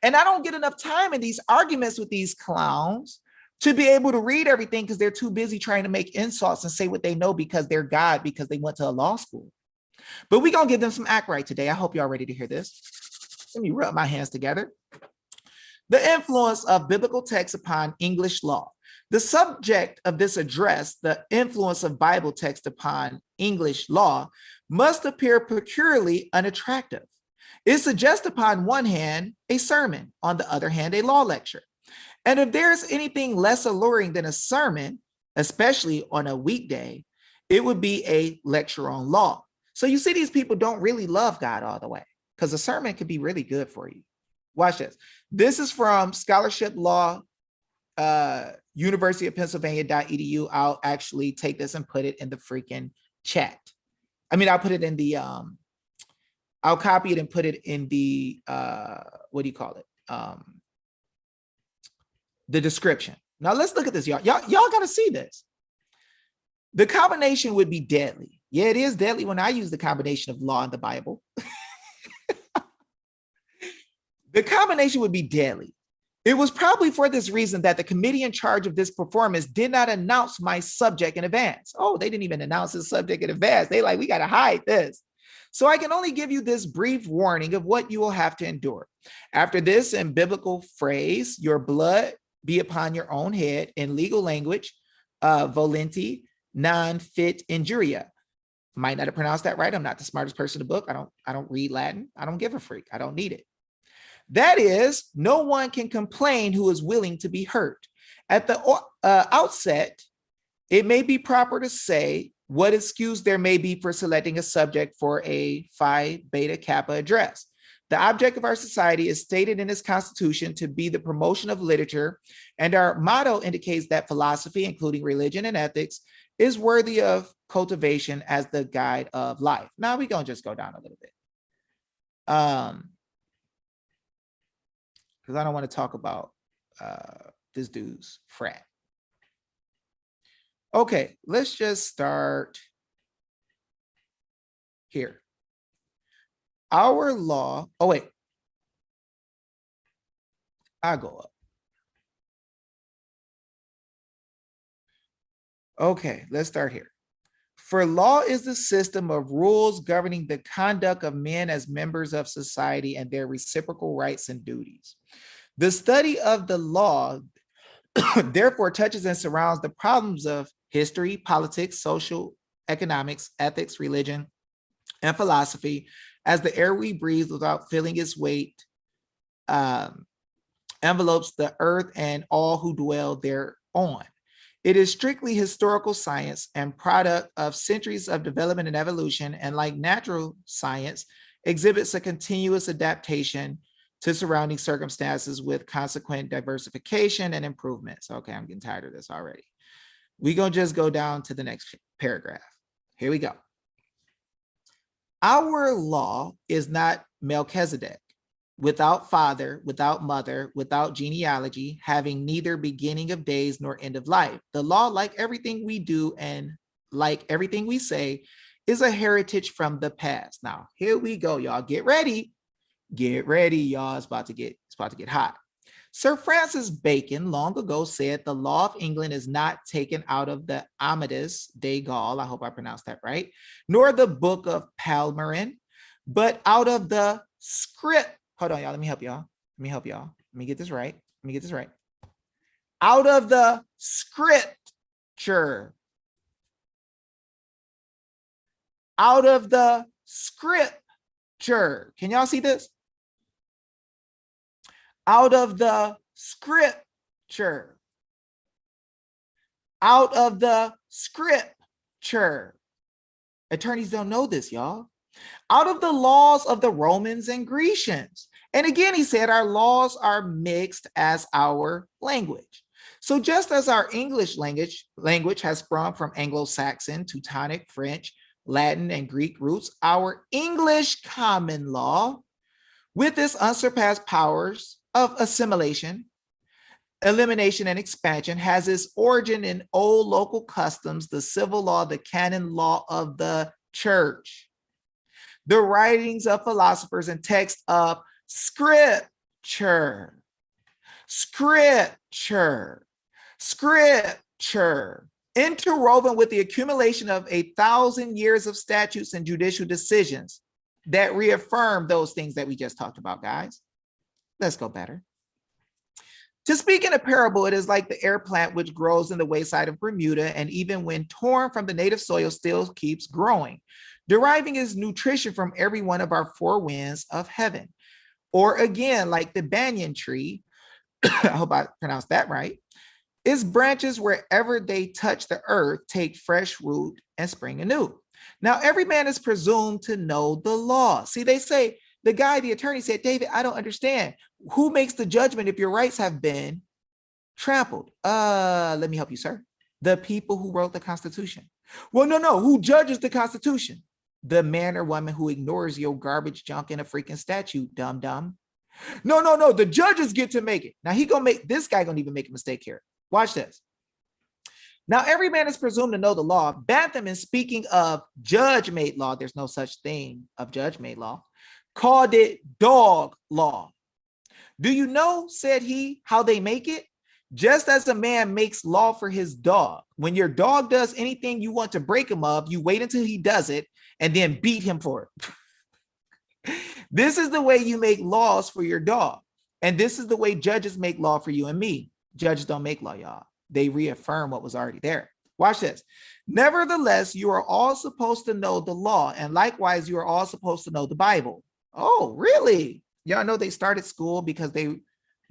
And I don't get enough time in these arguments with these clowns to be able to read everything because they're too busy trying to make insults and say what they know because they're God, because they went to a law school. But we're going to give them some act right today. I hope y'all ready to hear this. Let me rub my hands together. The influence of biblical texts upon English law. The subject of this address, the influence of Bible text upon English law, must appear peculiarly unattractive. It suggests upon one hand a sermon, on the other hand a law lecture. And if there's anything less alluring than a sermon, especially on a weekday, it would be a lecture on law. So you see, these people don't really love God all the way because a sermon could be really good for you. Watch this. This is from Scholarship Law, University of Pennsylvania.edu. I'll actually take this and put it in the freaking chat. I mean, I'll put it in the, I'll copy it and put it in the, what do you call it? The description. Now let's look at this, y'all. Y'all got to see this. The combination would be deadly. Yeah, it is deadly when I use the combination of law and the Bible. The combination would be deadly. It was probably for this reason that the committee in charge of this performance did not announce my subject in advance. Oh, they didn't even announce the subject in advance. They like, we got to hide this. So I can only give you this brief warning of what you will have to endure. After this, in biblical phrase, your blood be upon your own head, in legal language, volenti non fit injuria. Might not have pronounced that right. I'm not the smartest person in the book. I don't read Latin. I don't give a freak. I don't need it. That is, no one can complain who is willing to be hurt. At the outset, it may be proper to say what excuse there may be for selecting a subject for a Phi Beta Kappa address. The object of our society is stated in its constitution to be the promotion of literature, and our motto indicates that philosophy, including religion and ethics, is worthy of cultivation as the guide of life. Now we're gonna just go down a little bit. Because I don't want to talk about this dude's frat. Okay, let's just start here. Our law, oh wait, I'll go up. Okay, let's start here. For law is the system of rules governing the conduct of men as members of society and their reciprocal rights and duties. The study of the law therefore touches and surrounds the problems of history, politics, social, economics, ethics, religion, and philosophy as the air we breathe without feeling its weight envelopes the earth and all who dwell thereon. It is strictly historical science and product of centuries of development and evolution, and like natural science, exhibits a continuous adaptation to surrounding circumstances with consequent diversification and improvements. Okay, I'm getting tired of this already. We're gonna just go down to the next paragraph. Here we go. Our law is not Melchizedek, without father, without mother, without genealogy, having neither beginning of days nor end of life. The law, like everything we do and like everything we say, is a heritage from the past. Now, here we go, y'all. Get ready. Get ready, y'all. It's about to get hot. Sir Francis Bacon long ago said the law of England is not taken out of the Amadis de Gaul, I hope I pronounced that right, nor the book of Palmerin, but out of the script. Hold on, y'all. Let me help y'all. Let me get this right. Out of the scripture. Out of the scripture. Can y'all see this? Out of the scripture. Out of the scripture. Attorneys don't know this, y'all. Out of the laws of the Romans and Grecians. And again, he said our laws are mixed as our language. So just as our English language has sprung from Anglo-Saxon, Teutonic, French, Latin, and Greek roots, our English common law, with its unsurpassed powers of assimilation, elimination, and expansion, has its origin in old local customs, the civil law, the canon law of the church, the writings of philosophers, and texts of scripture, interwoven with the accumulation of 1,000 years of statutes and judicial decisions that reaffirm those things that we just talked about, guys. Let's go better. To speak in a parable, it is like the air plant which grows in the wayside of Bermuda, and even when torn from the native soil, still keeps growing, deriving its nutrition from every one of our four winds of heaven. Or again, like the banyan tree, I hope I pronounced that right, its branches, wherever they touch the earth, take fresh root and spring anew. Now, every man is presumed to know the law. See, they say, the attorney said, David, I don't understand. Who makes the judgment if your rights have been trampled? Let me help you, sir. The people who wrote the Constitution. Well, no. Who judges the Constitution? The man or woman who ignores your garbage junk in a freaking statute, dumb. No. The judges get to make it. Now this guy gonna even make a mistake here. Watch this. Now, every man is presumed to know the law. Bantham, in speaking of judge-made law, there's no such thing of judge-made law, called it dog law. Do you know, said he, how they make it? Just as a man makes law for his dog. When your dog does anything you want to break him of, you wait until he does it and then beat him for it. This is the way you make laws for your dog. And this is the way judges make law for you and me. Judges don't make law, y'all. They reaffirm what was already there. Watch this. Nevertheless, you are all supposed to know the law, and likewise, you are all supposed to know the Bible. Oh, really? Y'all know they started school because they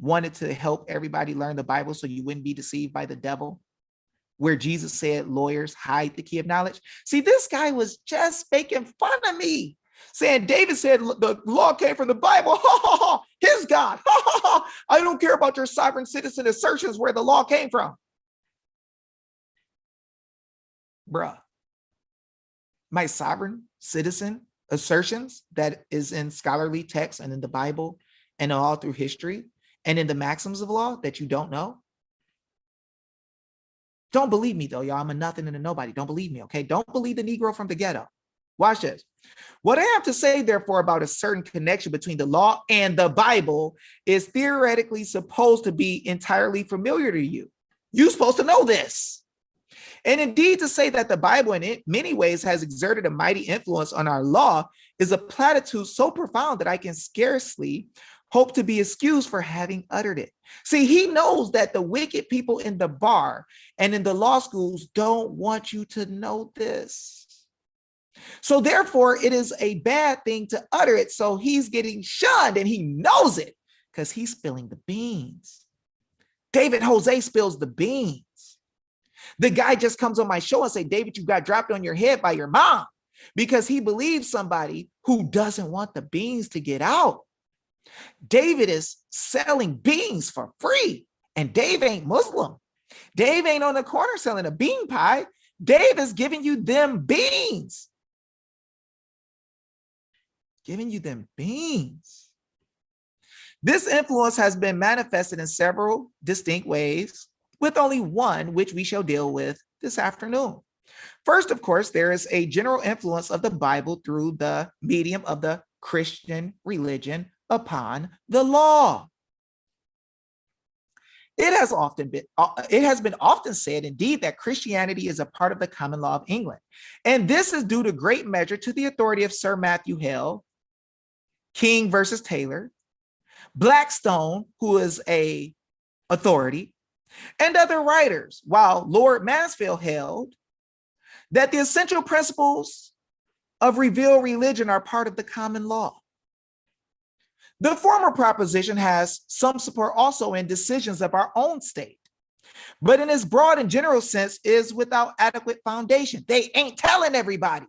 wanted to help everybody learn the Bible so you wouldn't be deceived by the devil, where Jesus said lawyers hide the key of knowledge. See, this guy was just making fun of me, saying David said the law came from the Bible. His God. I don't care about your sovereign citizen assertions where the law came from. Bruh, my sovereign citizen assertions that is in scholarly texts and in the Bible and all through history and in the maxims of law that you don't know. Don't believe me though, y'all. I'm a nothing and a nobody. Don't believe me, okay? Don't believe the Negro from the ghetto. Watch this. What I have to say, therefore, about a certain connection between the law and the Bible is theoretically supposed to be entirely familiar to you. You're supposed to know this. And indeed, to say that the Bible in many ways has exerted a mighty influence on our law is a platitude so profound that I can scarcely hope to be excused for having uttered it. See, he knows that the wicked people in the bar and in the law schools don't want you to know this. So therefore, it is a bad thing to utter it. So he's getting shunned and he knows it because he's spilling the beans. David Jose spills the beans. The guy just comes on my show and say, David, you got dropped on your head by your mom, because he believes somebody who doesn't want the beans to get out. David is selling beans for free, and Dave ain't Muslim. Dave ain't on the corner selling a bean pie. Dave is giving you them beans. Giving you them beans. This influence has been manifested in several distinct ways, with only one which we shall deal with this afternoon. First, of course, there is a general influence of the Bible through the medium of the Christian religion upon the law. It has been often said, indeed, that Christianity is a part of the common law of England. And this is due to great measure to the authority of Sir Matthew Hale, King versus Taylor, Blackstone, who is a authority, and other writers, while Lord Mansfield held that the essential principles of revealed religion are part of the common law. The former proposition has some support also in decisions of our own state, but in its broad and general sense is without adequate foundation. They ain't telling everybody,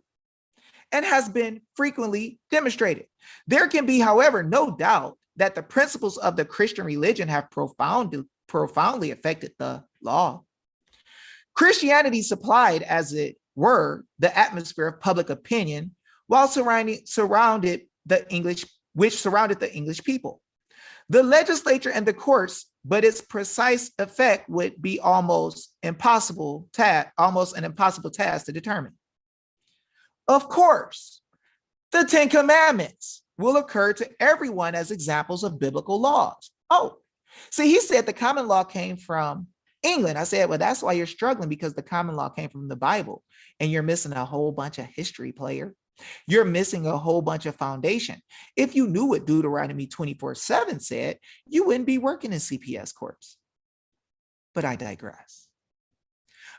and has been frequently demonstrated. There can be, however, no doubt that the principles of the Christian religion have profoundly affected the law. Christianity supplied, as it were, the atmosphere of public opinion while surrounded the English people. The legislature and the courts, but its precise effect would be almost an impossible task to determine. Of course, the Ten Commandments will occur to everyone as examples of biblical laws. Oh, see, he said the common law came from England. I said, well, that's why you're struggling, because the common law came from the Bible, and you're missing a whole bunch of history, player. You're missing a whole bunch of foundation. If you knew what Deuteronomy 24:7 said, you wouldn't be working in CPS courts. But I digress.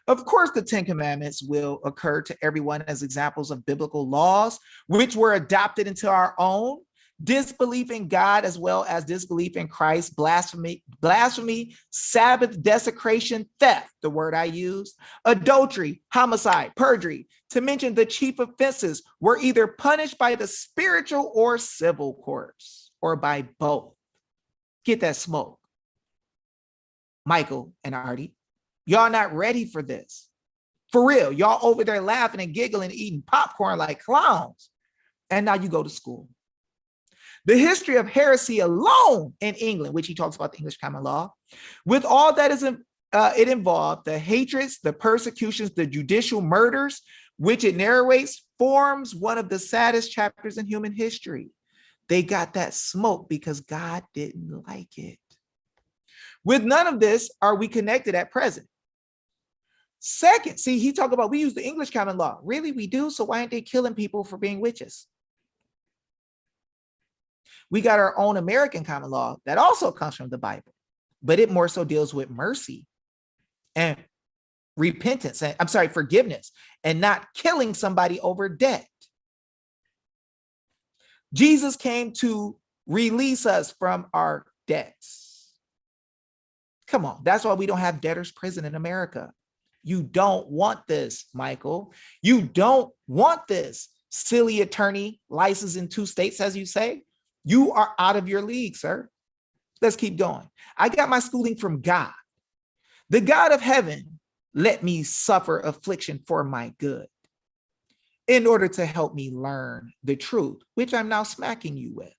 Of course, the Ten Commandments will occur to everyone as examples of biblical laws, which were adopted into our own. Disbelief in God as well as disbelief in Christ, blasphemy, Sabbath desecration, theft, the word I used, adultery, homicide, perjury, to mention the chief offenses, were either punished by the spiritual or civil courts, or by both. Get that smoke. Michael and Artie, y'all not ready for this. For real, y'all over there laughing and giggling and eating popcorn like clowns. And now you go to school. The history of heresy alone in England, which he talks about the English common law, with all that is it involved, the hatreds, the persecutions, the judicial murders, which it narrates, forms one of the saddest chapters in human history. They got that smoke because God didn't like it. With none of this are we connected at present. Second, see, he talked about we use the English common law. Really, we do? So why aren't they killing people for being witches? We got our own American common law that also comes from the Bible, but it more so deals with mercy and repentance, and forgiveness, and not killing somebody over debt. Jesus came to release us from our debts. Come on. That's why we don't have debtor's prison in America. You don't want this, Michael. You don't want this, silly attorney licensed in 2 states, as you say. You are out of your league, sir. Let's keep going. I got my schooling from God. The God of heaven let me suffer affliction for my good in order to help me learn the truth, which I'm now smacking you with.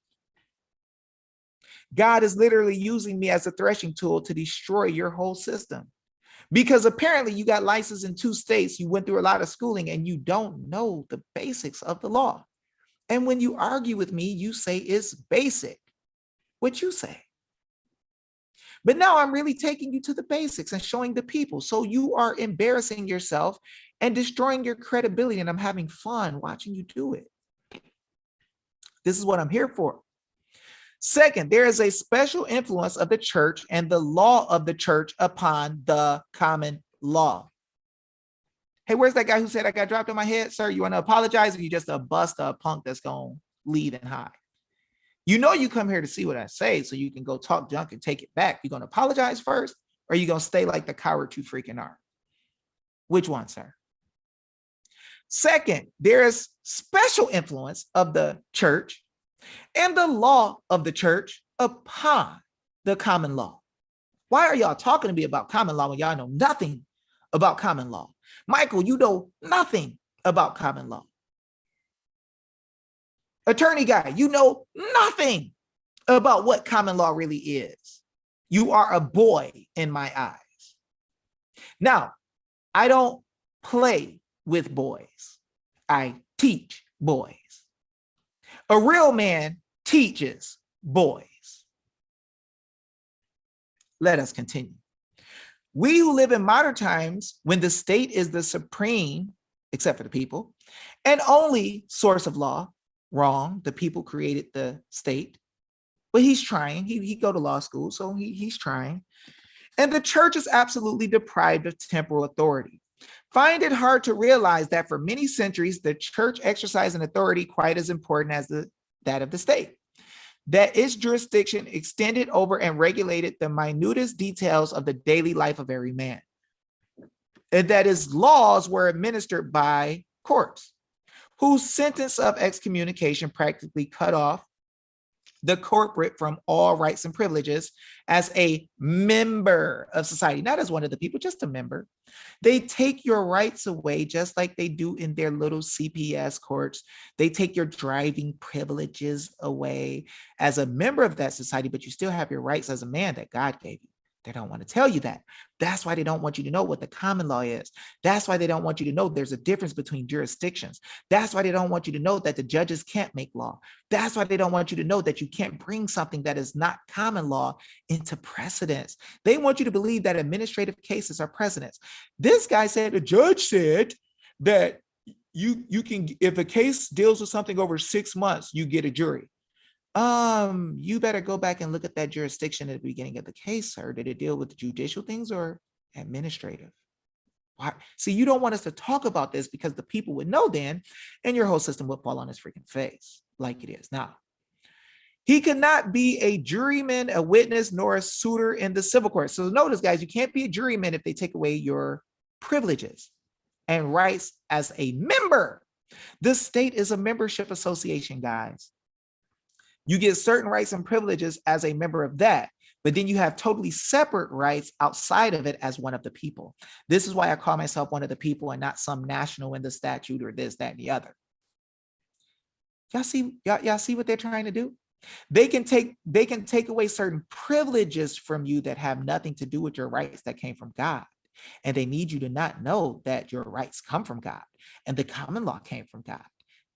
God is literally using me as a threshing tool to destroy your whole system. Because apparently you got licensed in 2 states, you went through a lot of schooling, and you don't know the basics of the law. And when you argue with me, you say it's basic. What you say. But now I'm really taking you to the basics and showing the people. So you are embarrassing yourself and destroying your credibility, and I'm having fun watching you do it. This is what I'm here for. Second, there is a special influence of the church and the law of the church upon the common law. Hey, where's that guy who said I got dropped on my head? Sir, you want to apologize, or you just a bust, a punk that's going to leave and hide? You know you come here to see what I say so you can go talk junk and take it back. You going to apologize first, or are you going to stay like the coward you freaking are? Which one, sir? Second, there is special influence of the church and the law of the church upon the common law. Why are y'all talking to me about common law when y'all know nothing about common law? Michael, you know nothing about common law. Attorney guy, you know nothing about what common law really is. You are a boy in my eyes. Now, I don't play with boys. I teach boys. A real man teaches boys. Let us continue. We who live in modern times, when the state is the supreme, except for the people, and only source of law, wrong, the people created the state, but he's trying. He go to law school, so he's trying. And the church is absolutely deprived of temporal authority. Find it hard to realize that for many centuries, the church exercised an authority quite as important as that of the state, that its jurisdiction extended over and regulated the minutest details of the daily life of every man, and that its laws were administered by courts, whose sentence of excommunication practically cut off the corporate from all rights and privileges as a member of society, not as one of the people, just a member. They take your rights away just like they do in their little CPS courts. They take your driving privileges away as a member of that society, but you still have your rights as a man that God gave you. They don't want to tell you that. That's why they don't want you to know what the common law is. That's why they don't want you to know there's a difference between jurisdictions. That's why they don't want you to know that the judges can't make law. That's why they don't want you to know that you can't bring something that is not common law into precedence. They want you to believe that administrative cases are precedents. This guy said, the judge said that you can, if a case deals with something over 6 months, you get a jury. You better go back and look at that jurisdiction at the beginning of the case, sir. Did it deal with judicial things or administrative? Why? See, you don't want us to talk about this because the people would know then, and your whole system would fall on his freaking face like it is now. He could not be a juryman, a witness, nor a suitor in the civil court. So notice, guys, you can't be a juryman if they take away your privileges and rights as a member. The state is a membership association, guys. You get certain rights and privileges as a member of that, but then you have totally separate rights outside of it as one of the people. This is why I call myself one of the people and not some national in the statute or this, that, and the other. Y'all see what they're trying to do? They can take away certain privileges from you that have nothing to do with your rights that came from God. And they need you to not know that your rights come from God and the common law came from God.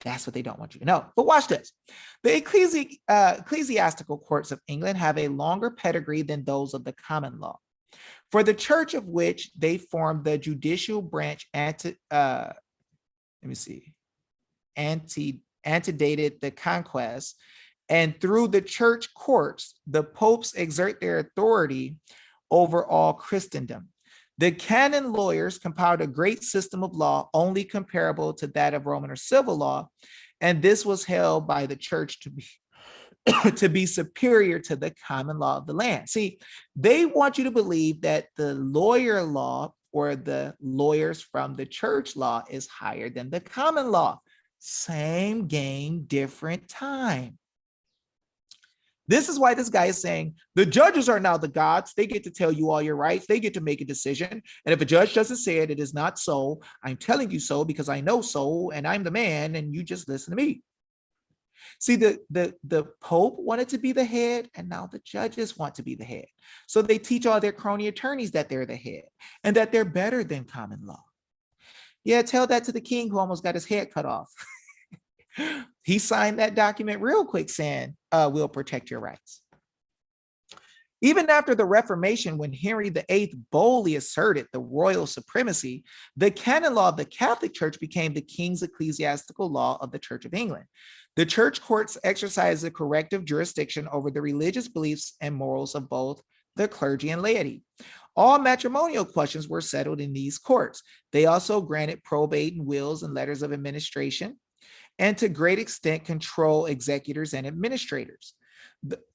That's what they don't want you to know. But watch this. The ecclesiastical courts of England have a longer pedigree than those of the common law. For the church of which they formed the judicial branch antedated the conquest, and through the church courts, the popes exert their authority over all Christendom. The canon lawyers compiled a great system of law only comparable to that of Roman or civil law, and this was held by the church to be to be superior to the common law of the land. See, they want you to believe that the lawyer law or the lawyers from the church law is higher than the common law. Same game, different time. This is why this guy is saying the judges are now the gods. They get to tell you all your rights. They get to make a decision. And if a judge doesn't say it, it is not so. I'm telling you so because I know so, and I'm the man, and you just listen to me. See, the Pope wanted to be the head, and now the judges want to be the head. So they teach all their crony attorneys that they're the head and that they're better than common law. Yeah, tell that to the king who almost got his head cut off. He signed that document real quick saying, we'll protect your rights. Even after the Reformation, when Henry VIII boldly asserted the royal supremacy, the canon law of the Catholic Church became the king's ecclesiastical law of the Church of England. The church courts exercised a corrective jurisdiction over the religious beliefs and morals of both the clergy and laity. All matrimonial questions were settled in these courts. They also granted probate and wills and letters of administration, and to great extent control executors and administrators.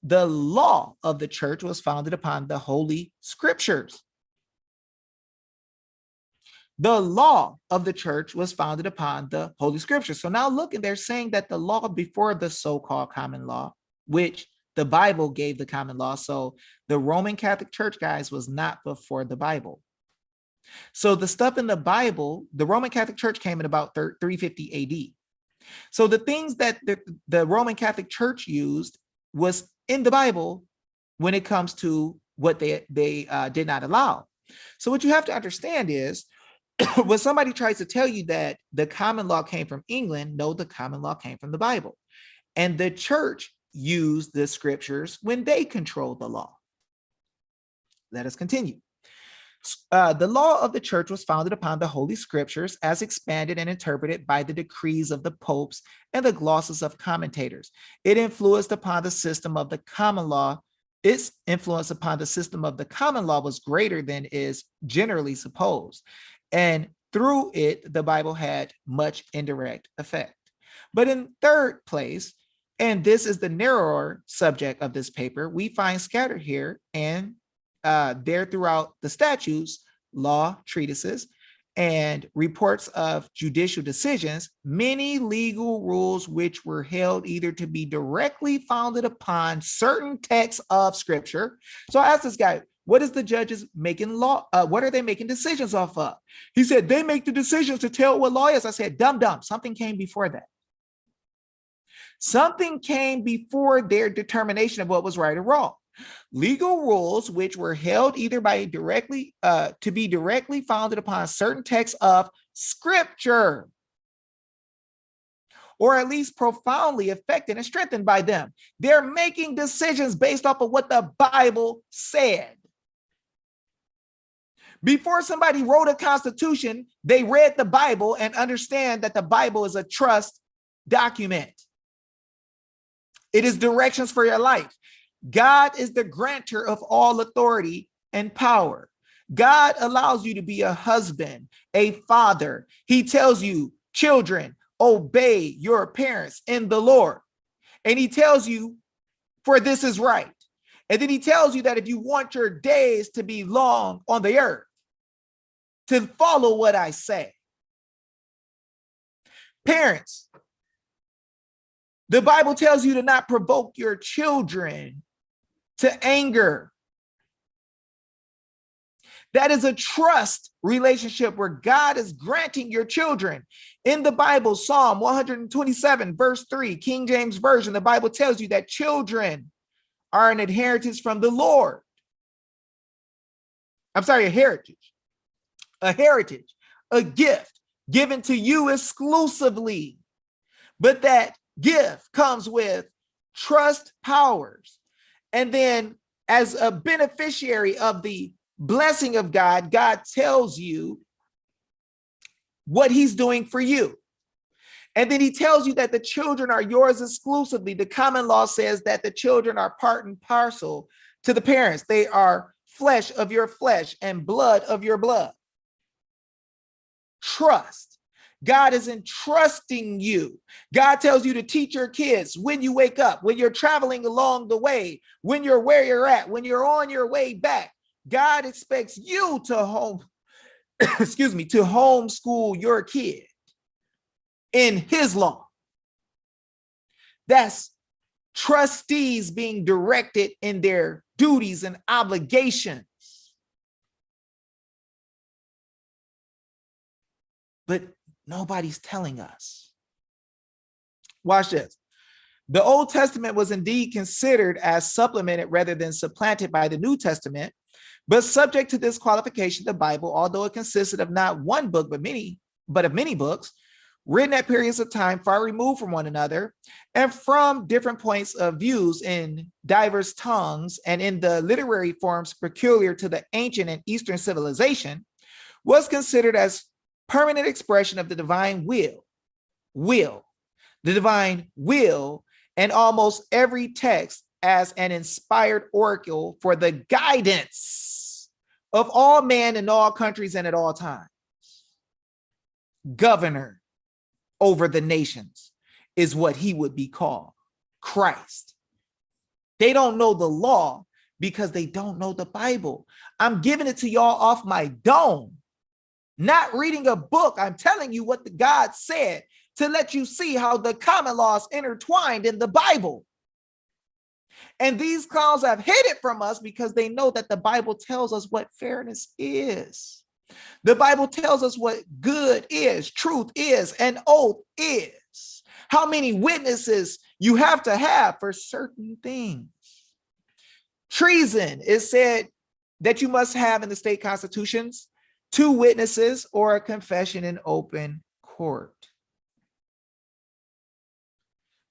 The law of the church was founded upon the Holy Scriptures. The law of the church was founded upon the Holy Scriptures. So now look, they're saying that the law before the so-called common law, which the Bible gave the common law. So the Roman Catholic Church, guys, was not before the Bible. So the stuff in the Bible, the Roman Catholic Church came in about 350 AD. So the things that the Roman Catholic Church used was in the Bible when it comes to what they did not allow. So what you have to understand is when somebody tries to tell you that the common law came from England, no, the common law came from the Bible. And the church used the scriptures when they controlled the law. Let us continue. The law of the church was founded upon the Holy Scriptures as expanded and interpreted by the decrees of the popes and the glosses of commentators. It influenced upon the system of the common law. Its influence upon the system of the common law was greater than is generally supposed. And through it, the Bible had much indirect effect. But in third place, and this is the narrower subject of this paper, we find scattered here and there throughout the statutes, law treatises, and reports of judicial decisions, many legal rules which were held either to be directly founded upon certain texts of scripture. So I asked this guy, what is the judges making law? What are they making decisions off of? He said, they make the decisions to tell what law is. I said, dumb. Something came before that. Something came before their determination of what was right or wrong. Legal rules which were held either by to be directly founded upon certain texts of scripture, or at least profoundly affected and strengthened by them. They're making decisions based off of what the Bible said. Before somebody wrote a constitution, they read the Bible and understand that the Bible is a trust document. It is directions for your life. God is the grantor of all authority and power. God allows you to be a husband, a father. He tells you, children, obey your parents in the Lord. And he tells you, for this is right. And then he tells you that if you want your days to be long on the earth, to follow what I say. Parents, the Bible tells you to not provoke your children to anger. That is a trust relationship where God is granting your children. In the Bible, Psalm 127, verse 3, King James Version, the Bible tells you that children are an inheritance from the Lord. I'm sorry, a heritage, a gift given to you exclusively. But that gift comes with trust powers. And then as a beneficiary of the blessing of God, God tells you what he's doing for you. And then he tells you that the children are yours exclusively. The common law says that the children are part and parcel to the parents. They are flesh of your flesh and blood of your blood. Trust. God is entrusting you. God tells you to teach your kids when you wake up, when you're traveling along the way, when you're where you're at, when you're on your way back. God expects you to excuse me, to homeschool your kid in his law. That's trustees being directed in their duties and obligations. But nobody's telling us. Watch this. The Old Testament was indeed considered as supplemented rather than supplanted by the New Testament, but subject to this qualification, the Bible, although it consisted of not one book, but of many books, written at periods of time far removed from one another, and from different points of views in diverse tongues and in the literary forms peculiar to the ancient and Eastern civilization, was considered as permanent expression of the divine the divine will, and almost every text as an inspired oracle for the guidance of all men in all countries and at all times. Governor over the nations is what he would be called, Christ. They don't know the law because they don't know the Bible. I'm giving it to y'all off my dome. Not reading a book. I'm telling you what the God said to let you see how the common law is intertwined in the Bible. And these clowns have hid it from us because they know that the Bible tells us what fairness is. The Bible tells us what good is, truth is, and oath is. How many witnesses you have to have for certain things. Treason is said that you must have in the state constitutions 2 witnesses or a confession in open court.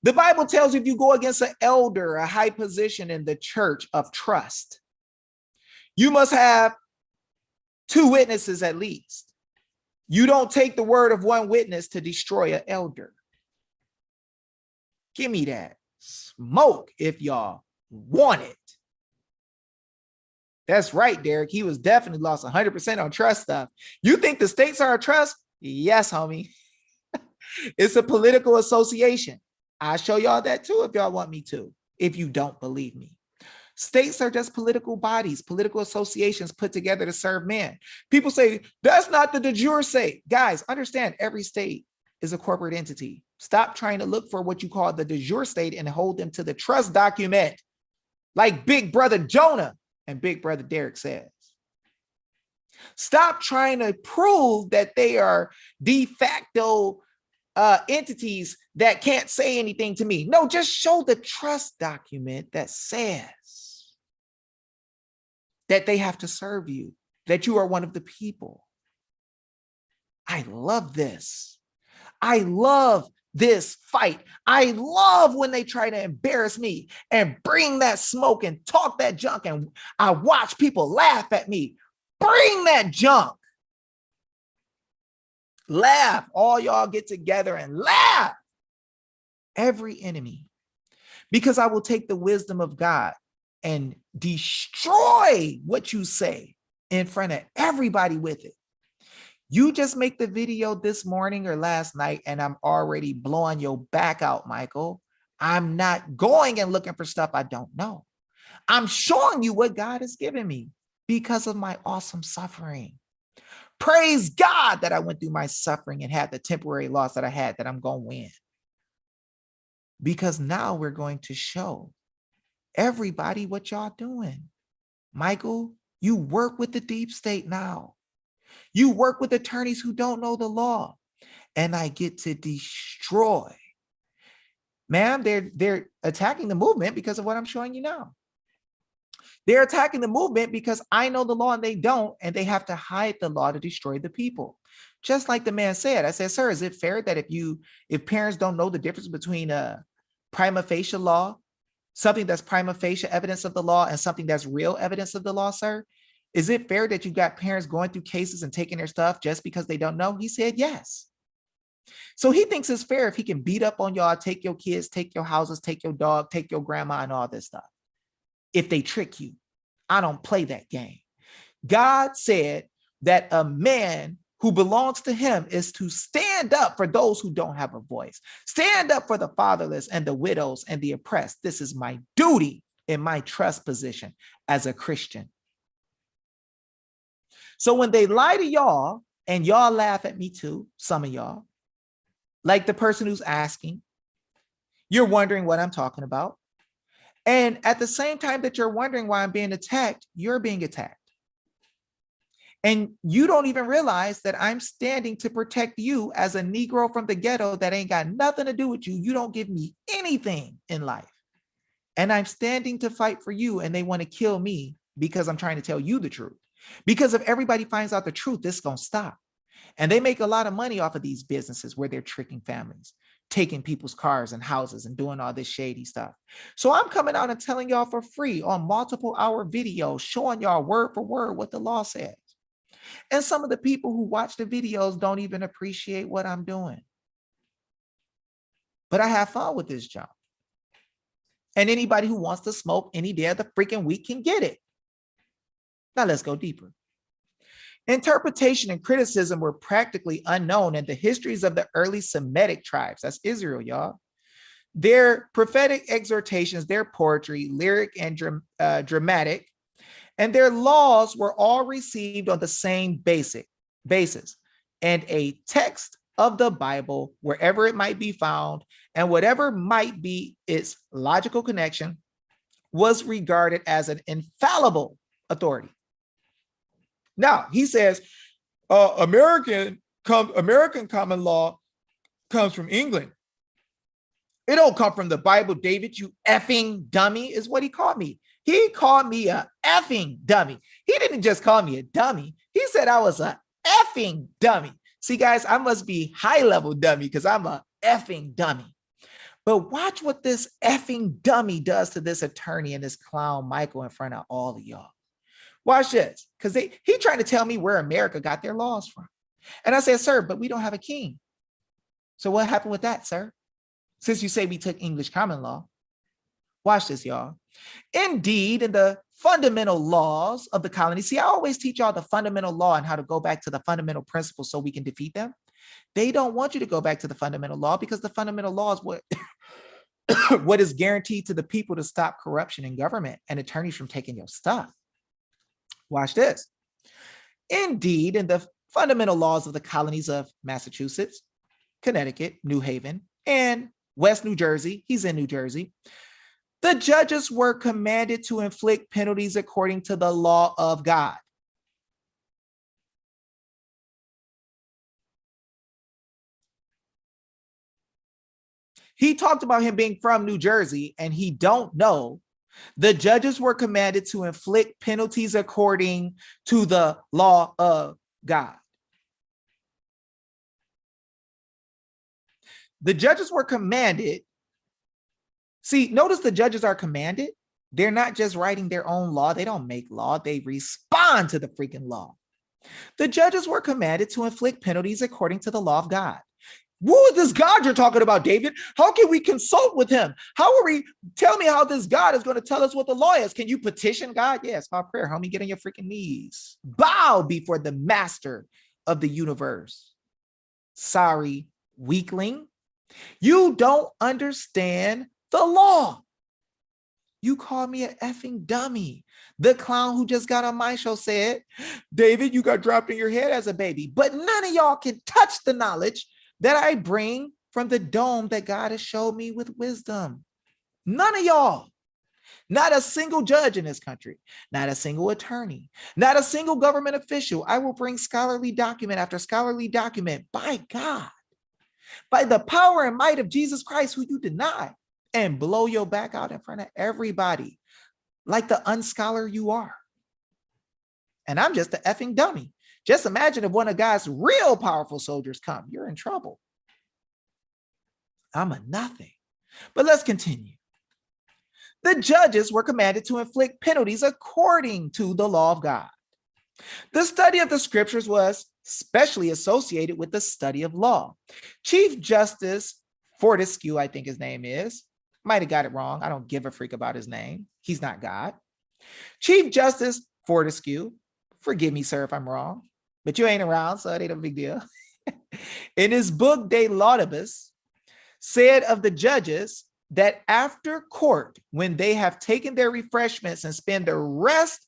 The Bible tells you if you go against an elder, a high position in the church of trust, you must have 2 witnesses at least. You don't take the word of one witness to destroy an elder. Give me that smoke if y'all want it. That's right, Derek. He was definitely lost 100% on trust stuff. You think the states are a trust? Yes, homie. It's a political association. I'll show y'all that too if y'all want me to, if you don't believe me. States are just political bodies, political associations put together to serve men. People say, that's not the de jure state. Guys, understand every state is a corporate entity. Stop trying to look for what you call the de jure state and hold them to the trust document like Big Brother Jonah and Big Brother Derek says. Stop trying to prove that they are de facto entities that can't say anything to me. No, just show the trust document that says that they have to serve you, that you are one of the people. I love this. I love this fight. I love when they try to embarrass me and bring that smoke and talk that junk, and I watch people laugh at me. Bring that junk. Laugh. All y'all get together and laugh. Every enemy. Because I will take the wisdom of God and destroy what you say in front of everybody with it. You just make the video this morning or last night and I'm already blowing your back out, Michael. I'm not going and looking for stuff I don't know. I'm showing you what God has given me because of my awesome suffering. Praise God that I went through my suffering and had the temporary loss that I had, that I'm going to win. Because now we're going to show everybody what y'all doing. Michael, you work with the deep state now. You work with attorneys who don't know the law, and I get to destroy. Ma'am, they're attacking the movement because of what I'm showing you now. They're attacking the movement because I know the law and they don't, and they have to hide the law to destroy the people. Just like the man said, I said, sir, is it fair that if parents don't know the difference between a prima facie law, something that's prima facie evidence of the law, and something that's real evidence of the law, sir? Is it fair that you've got parents going through cases and taking their stuff just because they don't know? He said, yes. So he thinks it's fair if he can beat up on y'all, take your kids, take your houses, take your dog, take your grandma, and all this stuff. If they trick you, I don't play that game. God said that a man who belongs to him is to stand up for those who don't have a voice. Stand up for the fatherless and the widows and the oppressed. This is my duty in my trust position as a Christian. So when they lie to y'all and y'all laugh at me too, some of y'all, like the person who's asking, you're wondering what I'm talking about. And at the same time that you're wondering why I'm being attacked, you're being attacked. And you don't even realize that I'm standing to protect you as a Negro from the ghetto that ain't got nothing to do with you. You don't give me anything in life. And I'm standing to fight for you, and they want to kill me because I'm trying to tell you the truth. Because if everybody finds out the truth, this is going to stop. And they make a lot of money off of these businesses where they're tricking families, taking people's cars and houses and doing all this shady stuff. So I'm coming out and telling y'all for free on multiple hour videos, showing y'all word for word what the law says. And some of the people who watch the videos don't even appreciate what I'm doing. But I have fun with this job. And anybody who wants to smoke any day of the freaking week can get it. Now let's go deeper. Interpretation and criticism were practically unknown in the histories of the early Semitic tribes. That's Israel, y'all. Their prophetic exhortations, their poetry, lyric and dramatic, and their laws were all received on the same basis. And a text of the Bible, wherever it might be found, and whatever might be its logical connection, was regarded as an infallible authority. Now, he says, American common law comes from England. It don't come from the Bible, David, you effing dummy, is what he called me. He called me a effing dummy. He didn't just call me a dummy. He said I was a effing dummy. See, guys, I must be high-level dummy because I'm a effing dummy. But watch what this effing dummy does to this attorney and this clown Michael in front of all of y'all. Watch this, because he trying to tell me where America got their laws from. And I said, sir, but we don't have a king. So what happened with that, sir? Since you say we took English common law. Watch this, y'all. Indeed, in the fundamental laws of the colony, see, I always teach y'all the fundamental law and how to go back to the fundamental principles so we can defeat them. They don't want you to go back to the fundamental law because the fundamental law is what, what is guaranteed to the people to stop corruption in government and attorneys from taking your stuff. Watch this. Indeed, in the fundamental laws of the colonies of Massachusetts, Connecticut, New Haven, and West New Jersey, he's in New Jersey, the judges were commanded to inflict penalties according to the law of God. He talked about him being from New Jersey, and he don't know. The judges were commanded to inflict penalties according to the law of God. The judges were commanded. See, notice the judges are commanded. They're not just writing their own law. They don't make law. They respond to the freaking law. The judges were commanded to inflict penalties according to the law of God. Who is this God you're talking about, David? How can we consult with him? Tell me how this God is going to tell us what the law is. Can you petition God? Yeah, it's called prayer, homie. Get on your freaking knees. Bow before the master of the universe. Sorry, weakling. You don't understand the law. You call me an effing dummy. The clown who just got on my show said, David, you got dropped in your head as a baby, but none of y'all can touch the knowledge that I bring from the dome that God has showed me with wisdom. None of y'all. Not a single judge in this country, not a single attorney, not a single government official. I will bring scholarly document after scholarly document by God, by the power and might of Jesus Christ, who you deny, and blow your back out in front of everybody like the unscholar you are. And I'm just the effing dummy. Just imagine if one of God's real powerful soldiers come, you're in trouble. I'm a nothing. But let's continue. The judges were commanded to inflict penalties according to the law of God. The study of the scriptures was especially associated with the study of law. Chief Justice Fortescue, I think his name is, might have got it wrong. I don't give a freak about his name. He's not God. Chief Justice Fortescue, forgive me, sir, if I'm wrong. but you ain't around, so it ain't a big deal. In his book, De Laudibus, said of the judges that after court, when they have taken their refreshments and spend the rest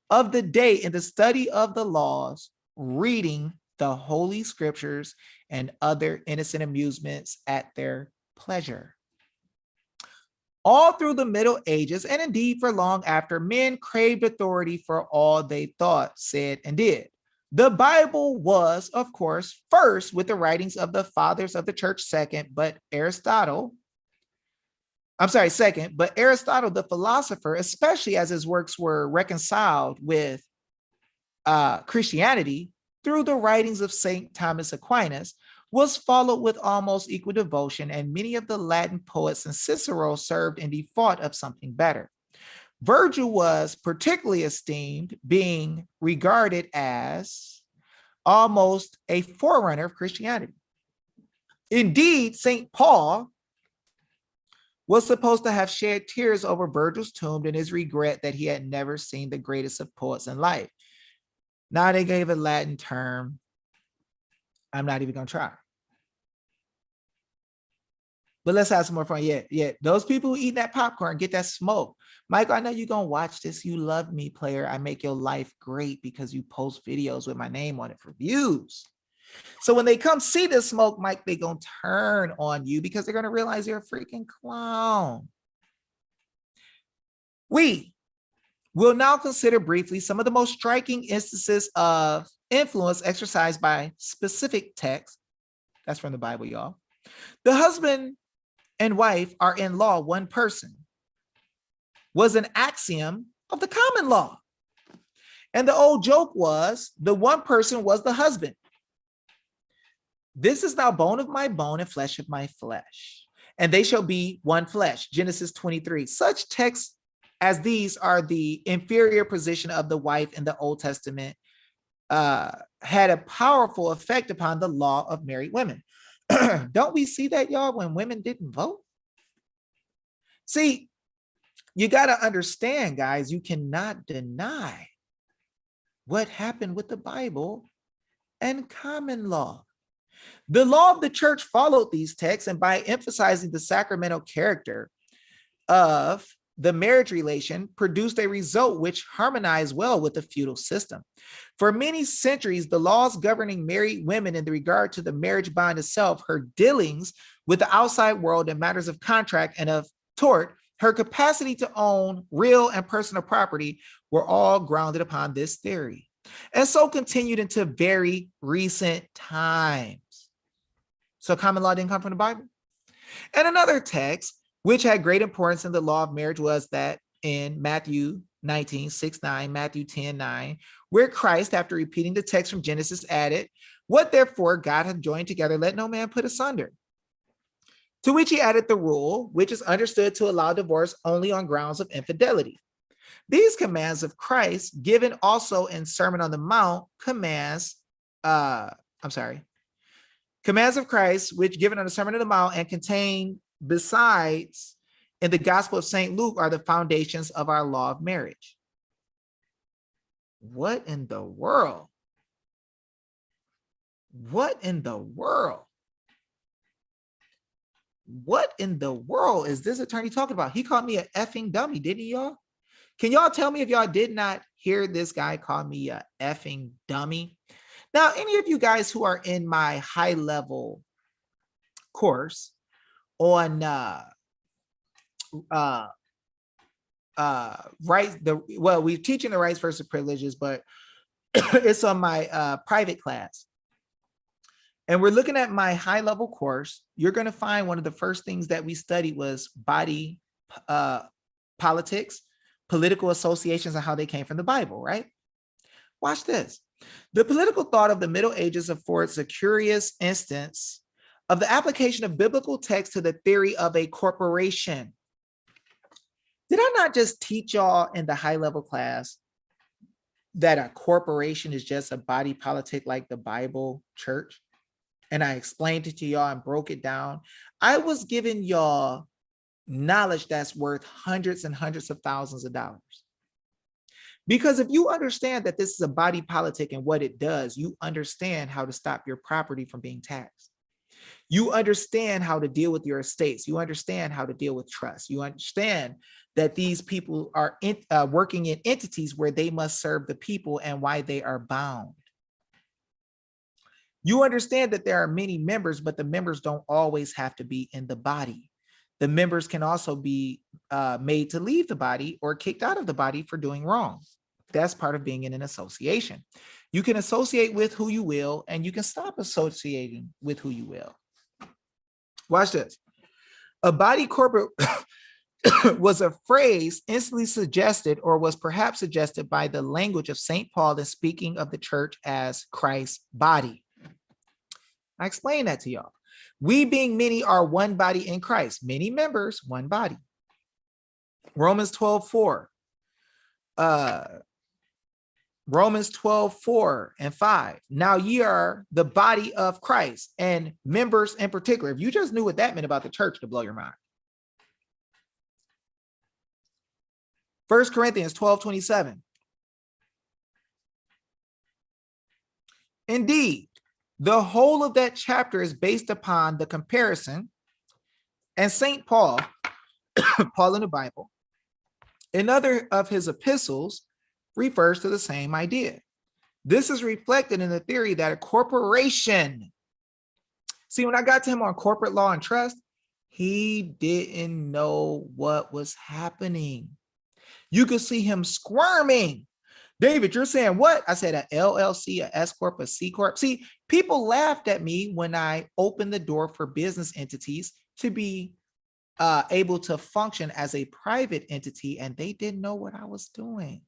of the day in the study of the laws, reading the holy scriptures and other innocent amusements at their pleasure. All through the Middle Ages, and indeed for long after, men craved authority for all they thought, said, and did. The Bible was, of course, first with the writings of the fathers of the church, second, but Aristotle, the philosopher, especially as his works were reconciled with Christianity through the writings of St. Thomas Aquinas, was followed with almost equal devotion, and many of the Latin poets and Cicero served in default of something better. Virgil was particularly esteemed, being regarded as almost a forerunner of Christianity. Indeed, St. Paul was supposed to have shed tears over Virgil's tomb in his regret that he had never seen the greatest of poets in life. Now they gave a Latin term. I'm not even going to try. But let's have some more fun. Yeah. Those people who eat that popcorn, get that smoke. Michael, I know you're going to watch this. You love me, player. I make your life great because you post videos with my name on it for views. So when they come see the smoke, Mike, they're going to turn on you because they're going to realize you're a freaking clown. We will now consider briefly some of the most striking instances of influence exercised by specific texts. That's from the Bible, y'all. The husband and wife are in law one person was an axiom of the common law. And the old joke was the one person was the husband. This is now bone of my bone and flesh of my flesh, and they shall be one flesh. Genesis 23. Such texts as these are the inferior position of the wife in the Old Testament had a powerful effect upon the law of married women. Don't we see that, y'all, when women didn't vote? See, you got to understand, guys, you cannot deny what happened with the Bible and common law. The law of the church followed these texts, and by emphasizing the sacramental character of the marriage relation, produced a result which harmonized well with the feudal system. For many centuries, the laws governing married women in regard to the marriage bond itself, her dealings with the outside world in matters of contract and of tort, her capacity to own real and personal property, were all grounded upon this theory, and so continued into very recent times. So common law didn't come from the Bible. And another text which had great importance in the law of marriage was that in Matthew 19:6-9, Matthew 10:9, where Christ, after repeating the text from Genesis, added, "What therefore God hath joined together, let no man put asunder." To which he added the rule, which is understood to allow divorce only on grounds of infidelity. These commands of Christ, given also in Sermon on the Mount, commands of Christ, which given on the Sermon on the Mount and contained besides in the Gospel of St. Luke, are the foundations of our law of marriage. What in the world? What in the world? What in the world is this attorney talking about? He called me an effing dummy, didn't he, y'all? Can y'all tell me if y'all did not hear this guy call me a effing dummy? Now, any of you guys who are in my high level course on we're teaching the rights versus privileges, but it's on my private class. And we're looking at my high level course. You're going to find one of the first things that we studied was body politics, political associations, and how they came from the Bible, right? Watch this. The political thought of the Middle Ages affords a curious instance of the application of biblical text to the theory of a corporation. Did I not just teach y'all in the high level class that a corporation is just a body politic like the Bible church? And I explained it to y'all and broke it down. I was giving y'all knowledge that's worth hundreds and hundreds of thousands of dollars. Because if you understand that this is a body politic and what it does, you understand how to stop your property from being taxed. You understand how to deal with your estates. You understand how to deal with trust. You understand that these people are working in entities where they must serve the people and why they are bound. You understand that there are many members, but the members don't always have to be in the body. The members can also be made to leave the body or kicked out of the body for doing wrong. That's part of being in an association. You can associate with who you will, and you can stop associating with who you will. Watch this. A body corporate was a phrase instantly suggested or was perhaps suggested by the language of St. Paul in speaking of the church as Christ's body. I explained that to y'all. We being many are one body in Christ. Many members, one body. Romans 12:4. Romans 12:4 and 5. Now ye are the body of Christ and members in particular. If you just knew what that meant about the church, to blow your mind. 1 Corinthians 12:27. Indeed, the whole of that chapter is based upon the comparison, and St. Paul, Paul in the Bible, in other of his epistles, refers to the same idea. This is reflected in the theory that a corporation, see, when I got to him on corporate law and trust, he didn't know what was happening. You could see him squirming. David, you're saying what? I said a LLC, a S Corp, a C Corp. See, people laughed at me when I opened the door for business entities to be able to function as a private entity, and they didn't know what I was doing.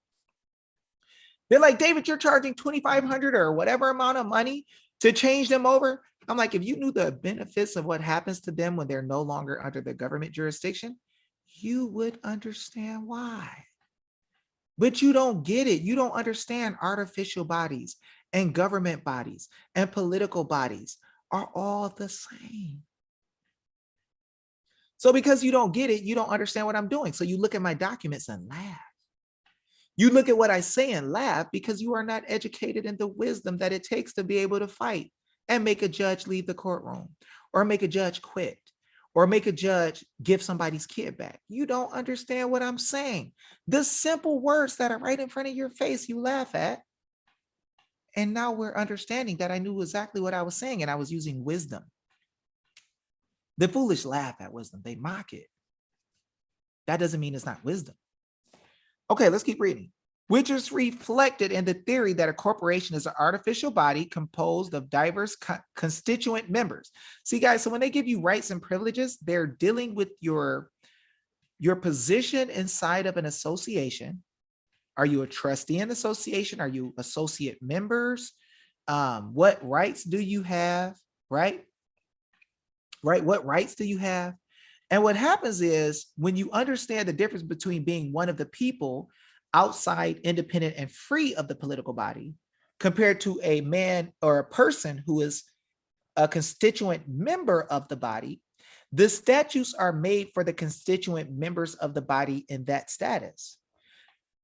They're like, David, you're charging $2,500 or whatever amount of money to change them over. I'm like, if you knew the benefits of what happens to them when they're no longer under the government jurisdiction, you would understand why. But you don't get it. You don't understand artificial bodies and government bodies and political bodies are all the same. So because you don't get it, you don't understand what I'm doing. So you look at my documents and laugh. You look at what I say and laugh because you are not educated in the wisdom that it takes to be able to fight and make a judge leave the courtroom or make a judge quit or make a judge give somebody's kid back. You don't understand what I'm saying. The simple words that are right in front of your face, you laugh at. And now we're understanding that I knew exactly what I was saying and I was using wisdom. The foolish laugh at wisdom. They mock it. That doesn't mean it's not wisdom. Okay, let's keep reading. Which is reflected in the theory that a corporation is an artificial body composed of diverse constituent members. See, guys, so when they give you rights and privileges, they're dealing with your position inside of an association. Are you a trustee in the association? Are you associate members? What rights do you have, right? Right, what rights do you have? And what happens is when you understand the difference between being one of the people outside, independent, and free of the political body, compared to a man or a person who is a constituent member of the body, the statutes are made for the constituent members of the body in that status.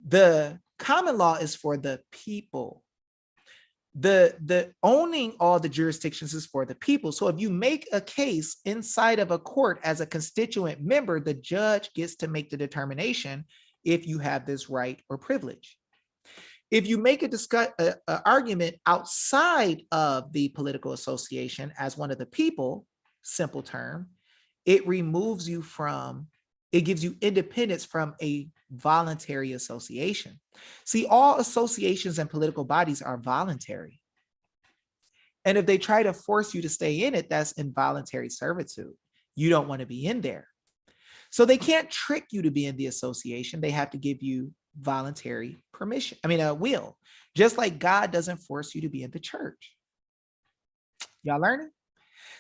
The common law is for the people. The owning all the jurisdictions is for the people. So if you make a case inside of a court as a constituent member, the judge gets to make the determination if you have this right or privilege. If you make a argument outside of the political association as one of the people, simple term, it removes you from, it gives you independence from a voluntary association. See, all associations and political bodies are voluntary. And if they try to force you to stay in it, that's involuntary servitude. You don't want to be in there. So they can't trick you to be in the association. They have to give you voluntary permission. A will. Just like God doesn't force you to be in the church. Y'all learning?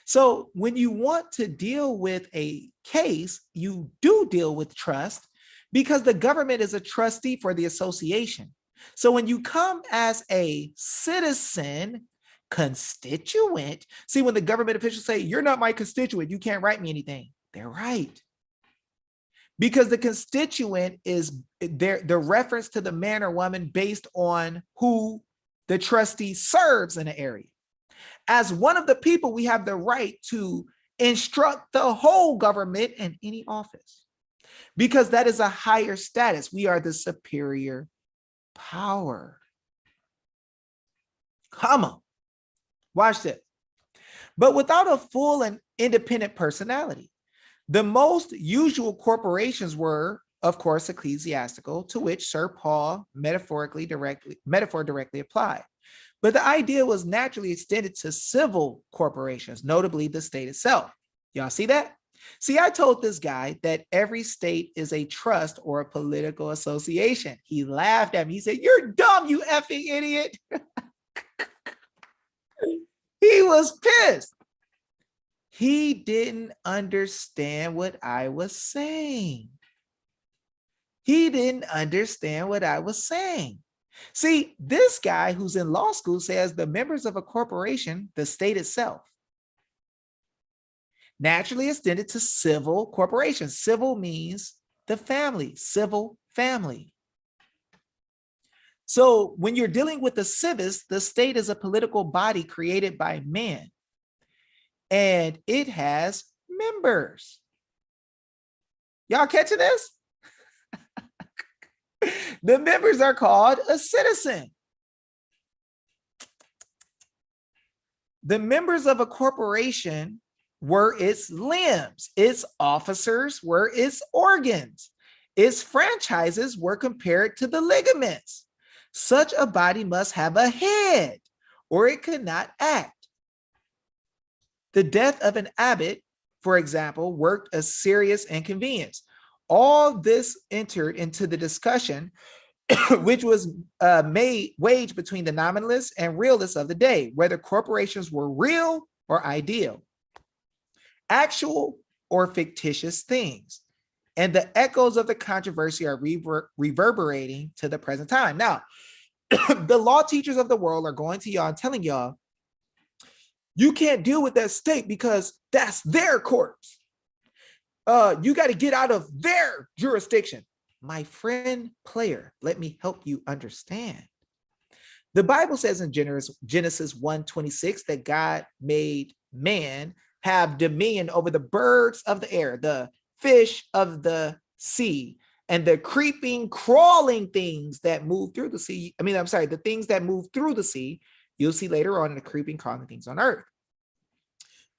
So when you want to deal with a case, you do deal with trust because the government is a trustee for the association. So when you come as a citizen, constituent, see, when the government officials say, you're not my constituent, you can't write me anything, they're right. because the constituent is the reference to the man or woman based on who the trustee serves in the area. As one of the people, we have the right to instruct the whole government in any office, because that is a higher status. We are the superior power. Come on, watch this. But without a full and independent personality, the most usual corporations were, of course, ecclesiastical, to which Sir Paul metaphor directly applied. But the idea was naturally extended to civil corporations, notably the state itself. Y'all see that? See, I told this guy that every state is a trust or a political association. He laughed at me. He said, "You're dumb, you effing idiot." He was pissed. He didn't understand what I was saying. He didn't understand what I was saying. See, this guy who's in law school says the members of a corporation, the state itself, naturally extended to civil corporations. Civil means the family, civil family. So when you're dealing with the civis, the state is a political body created by men, and it has members. Y'all catching this? The members are called a citizen. The members of a corporation were its limbs, its officers were its organs, its franchises were compared to the ligaments. Such a body must have a head, or it could not act. The death of an abbot, for example, worked a serious inconvenience. All this entered into the discussion, which was waged between the nominalists and realists of the day, whether corporations were real or ideal, actual or fictitious things. And the echoes of the controversy are reverberating to the present time. Now, the law teachers of the world are going to y'all and telling y'all, you can't deal with that state because that's their courts. You got to get out of their jurisdiction. My friend player, let me help you understand. The Bible says in Genesis 1:26 that God made man have dominion over the birds of the air, the fish of the sea, and the creeping, crawling things that move through the sea. The things that move through the sea. You'll see later on in the creeping, crawling things on earth.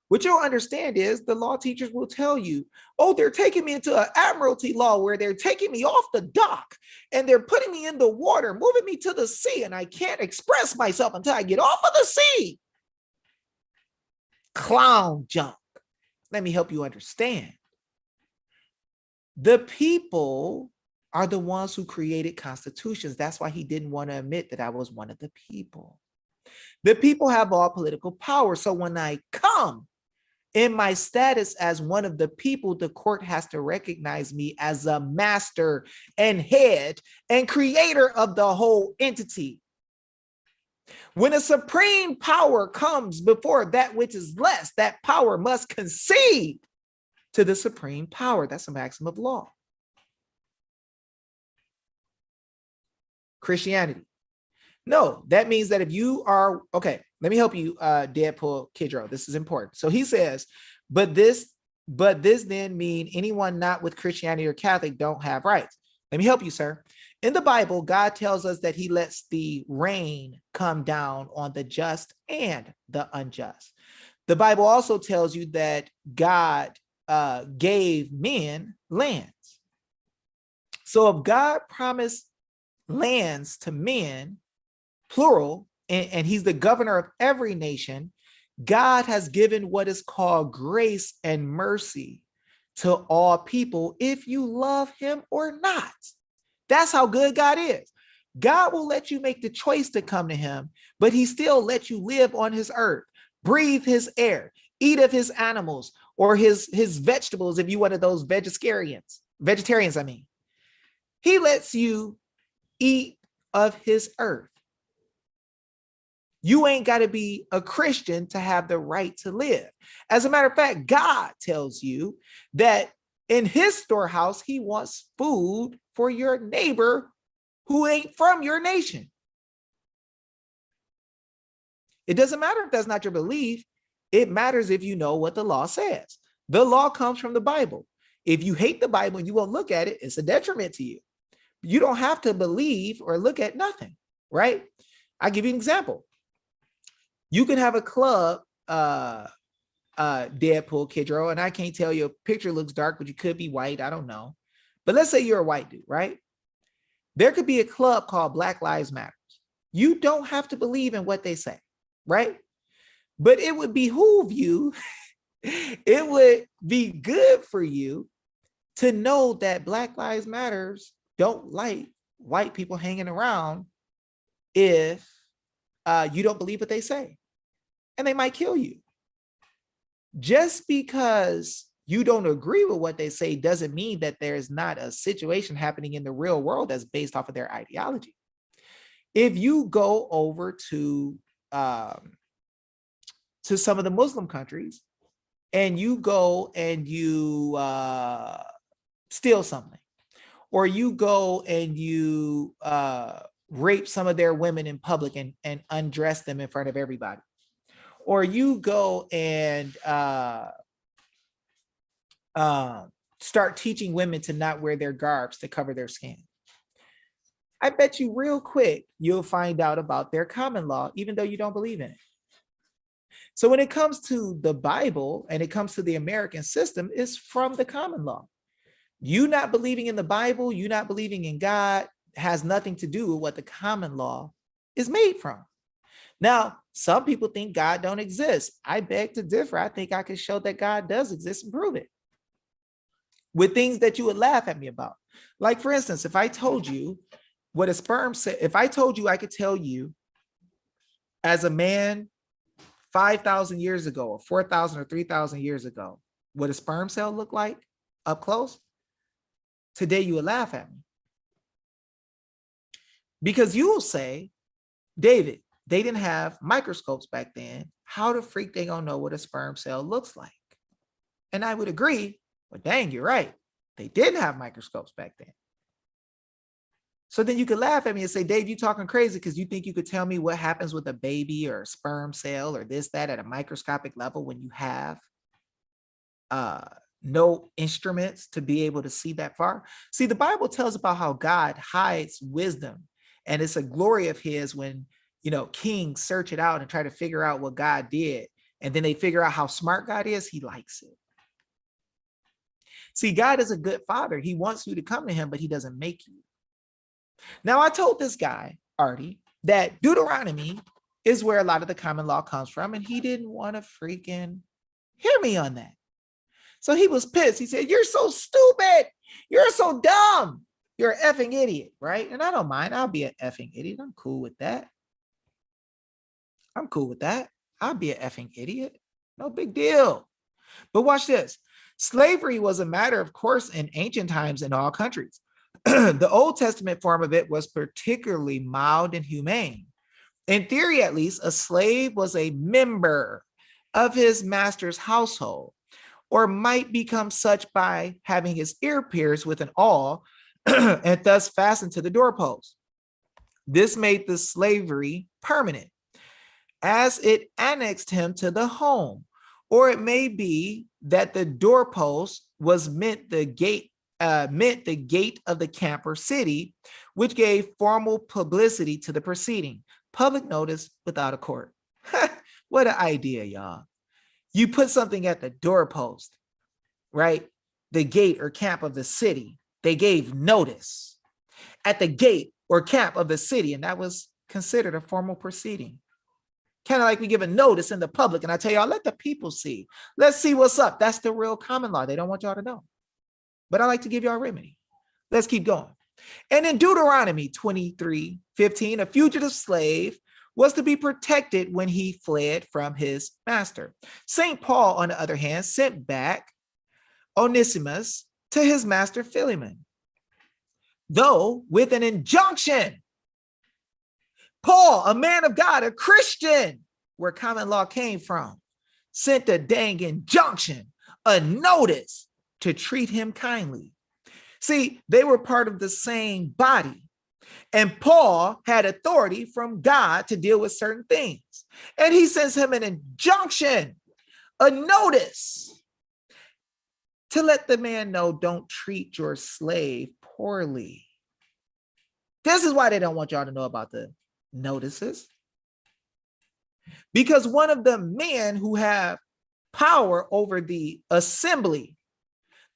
What you'll understand is the law teachers will tell you, oh, they're taking me into an admiralty law where they're taking me off the dock and they're putting me in the water, moving me to the sea, and I can't express myself until I get off of the sea. Clown junk. Let me help you understand. The people are the ones who created constitutions. That's why he didn't want to admit that I was one of the people. The people have all political power. So when I come in my status as one of the people, the court has to recognize me as a master and head and creator of the whole entity. When a supreme power comes before that which is less, that power must concede to the supreme power. That's a maxim of law. Christianity. No, that means that if you are, okay, let me help you, Deadpool Kidro. This is important. So he says, but this then mean anyone not with Christianity or Catholic don't have rights. Let me help you, sir. In the Bible, God tells us that he lets the rain come down on the just and the unjust. The Bible also tells you that God gave men lands. So if God promised lands to men, plural, and he's the governor of every nation, God has given what is called grace and mercy to all people if you love him or not. That's how good God is. God will let you make the choice to come to him, but he still lets you live on his earth, breathe his air, eat of his animals or his vegetables if you're one of those vegetarians. He lets you eat of his earth. You ain't got to be a Christian to have the right to live. As a matter of fact, God tells you that In his storehouse, he wants food for your neighbor who ain't from your nation. It doesn't matter if that's not your belief. It matters if you know what the law says. The law comes from the Bible. If you hate the Bible and you won't look at it, it's a detriment to you. You don't have to believe or look at nothing, right? I'll give you an example. You can have a club, Deadpool, Kidro, and I can't tell you, a picture looks dark, but you could be white. I don't know. But let's say you're a white dude, right? There could be a club called Black Lives Matter. You don't have to believe in what they say, right? But it would behoove you, it would be good for you to know that Black Lives Matters don't like white people hanging around if you don't believe what they say. And they might kill you. Just because you don't agree with what they say doesn't mean that there's not a situation happening in the real world that's based off of their ideology. If you go over to some of the Muslim countries and you go and you steal something, or you go and you rape some of their women in public and undress them in front of everybody, or you go and start teaching women to not wear their garbs to cover their skin, I bet you real quick you'll find out about their common law, even though you don't believe in it. So when it comes to the Bible and it comes to the American system, it's from the common law. You not believing in the Bible, you not believing in God has nothing to do with what the common law is made from. Now, some people think God don't exist. I beg to differ. I think I can show that God does exist and prove it with things that you would laugh at me about. Like, for instance, if I told you what a sperm cell, if I told you I could tell you as a man 5,000 years ago or 4,000 or 3,000 years ago, what a sperm cell looked like up close, today you would laugh at me. Because you will say, David, they didn't have microscopes back then. How the freak they gonna know what a sperm cell looks like? And I would agree, but dang, you're right. They didn't have microscopes back then. So then you could laugh at me and say, Dave, you talking crazy because you think you could tell me what happens with a baby or a sperm cell or this, that at a microscopic level when you have no instruments to be able to see that far. See, the Bible tells about how God hides wisdom, and it's a glory of his when, you know, kings search it out and try to figure out what God did. And then they figure out how smart God is. He likes it. See, God is a good father. He wants you to come to him, but he doesn't make you. Now, I told this guy, Artie, that Deuteronomy is where a lot of the common law comes from, and he didn't want to freaking hear me on that. So he was pissed. He said, you're so stupid. You're so dumb. You're an effing idiot, right? And I don't mind. I'll be an effing idiot. I'm cool with that. I'm cool with that. I'll be an effing idiot. No big deal. But watch this. Slavery was a matter of course in ancient times in all countries. The Old Testament form of it was particularly mild and humane. In theory, at least, a slave was a member of his master's household, or might become such by having his ear pierced with an awl and thus fastened to the doorpost. This made the slavery permanent, as it annexed him to the home. Or it may be that the doorpost was meant the gate of the camp or city, which gave formal publicity to the proceeding. Public notice without a court. What an idea, y'all. You put something at the doorpost, right? The gate or camp of the city. They gave notice at the gate or camp of the city, and that was considered a formal proceeding. Kind of like we give a notice in the public, and I tell y'all, let the people see. Let's see what's up. That's the real common law. They don't want y'all to know. But I like to give y'all a remedy. Let's keep going. And in Deuteronomy 23:15, a fugitive slave was to be protected when he fled from his master. St. Paul, on the other hand, sent back Onesimus to his master Philemon, though with an injunction. Paul, a man of God, a Christian, where common law came from, sent a dang injunction, a notice to treat him kindly. See, they were part of the same body. And Paul had authority from God to deal with certain things. And he sends him an injunction, a notice to let the man know, don't treat your slave poorly. This is why they don't want y'all to know about the notices. Because one of the men who have power over the assembly,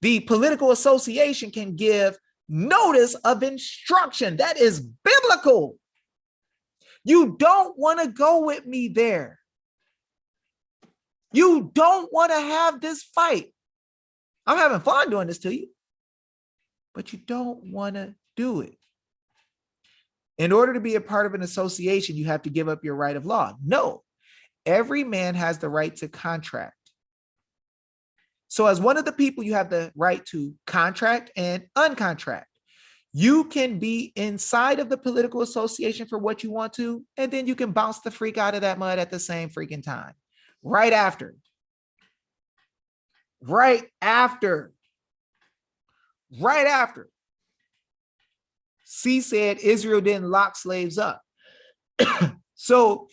the political association, can give notice of instruction. That is biblical. You don't want to go with me there. You don't want to have this fight. I'm having fun doing this to you, but you don't want to do it. In order to be a part of an association, you have to give up your right of law. No, every man has the right to contract. So as one of the people, you have the right to contract and uncontract. You can be inside of the political association for what you want to, and then you can bounce the freak out of that mud at the same freaking time. Right after. Right after. Right after. C said Israel didn't lock slaves up. So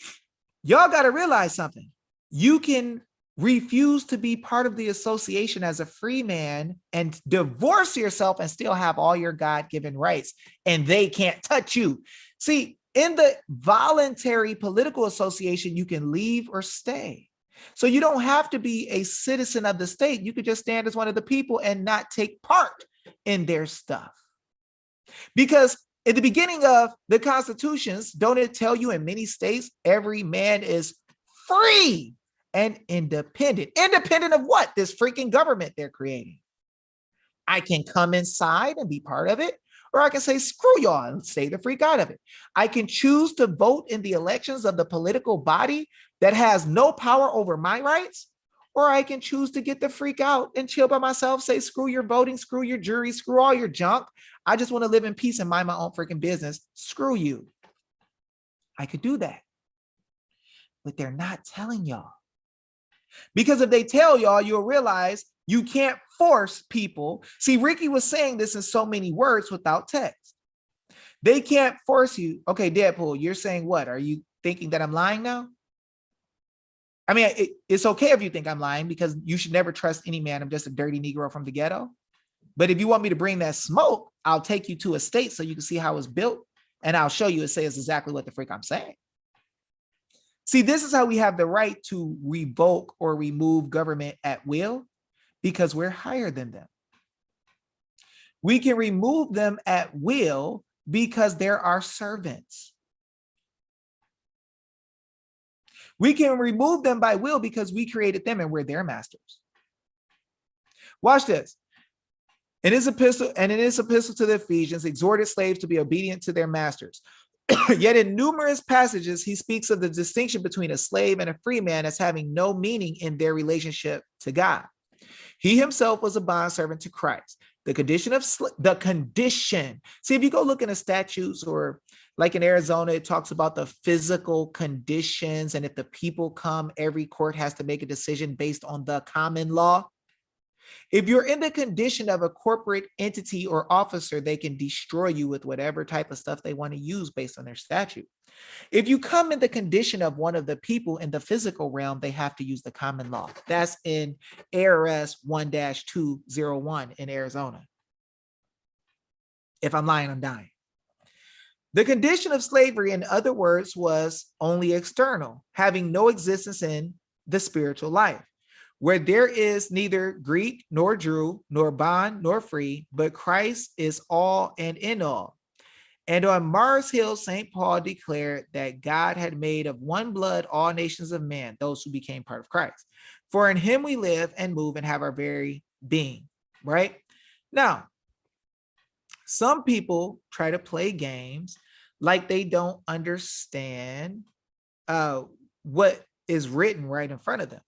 y'all got to realize something. You can refuse to be part of the association as a free man and divorce yourself and still have all your God-given rights, and they can't touch you. See, in the voluntary political association, you can leave or stay. So you don't have to be a citizen of the state. You could just stand as one of the people and not take part in their stuff. Because in the beginning of the constitutions, don't it tell you in many states, every man is free and independent? Independent of what? This freaking government they're creating. I can come inside and be part of it, or I can say, screw y'all and stay the freak out of it. I can choose to vote in the elections of the political body that has no power over my rights, or I can choose to get the freak out and chill by myself, say, screw your voting, screw your jury, screw all your junk. I just want to live in peace and mind my own freaking business. Screw you. I could do that. But they're not telling y'all. Because if they tell y'all, you'll realize you can't force people. See, Ricky was saying this in so many words without text. They can't force you. Okay, Deadpool, you're saying what? Are you thinking that I'm lying now? I mean, it's okay if you think I'm lying, because you should never trust any man. I'm just a dirty Negro from the ghetto. But if you want me to bring that smoke, I'll take you to a state so you can see how it's built, and I'll show you it says exactly what the freak I'm saying. See, this is how we have the right to revoke or remove government at will, because we're higher than them. We can remove them at will because they're our servants. We can remove them by will because we created them and we're their masters. Watch this. In his epistle to the Ephesians, exhorted slaves to be obedient to their masters. Yet in numerous passages, he speaks of the distinction between a slave and a free man as having no meaning in their relationship to God. He himself was a bondservant to Christ. The condition of the condition. See, if you go look in the statutes, or like in Arizona, it talks about the physical conditions. And if the people come, every court has to make a decision based on the common law. If you're in the condition of a corporate entity or officer, they can destroy you with whatever type of stuff they want to use based on their statute. If you come in the condition of one of the people in the physical realm, they have to use the common law. That's in ARS 1-201 in Arizona. If I'm lying, I'm dying. The condition of slavery, in other words, was only external, having no existence in the spiritual life, where there is neither Greek nor Jew, nor bond nor free, but Christ is all and in all. And on Mars Hill, St. Paul declared that God had made of one blood all nations of men, those who became part of Christ. For in him we live and move and have our very being, right? Now, some people try to play games like they don't understand what is written right in front of them.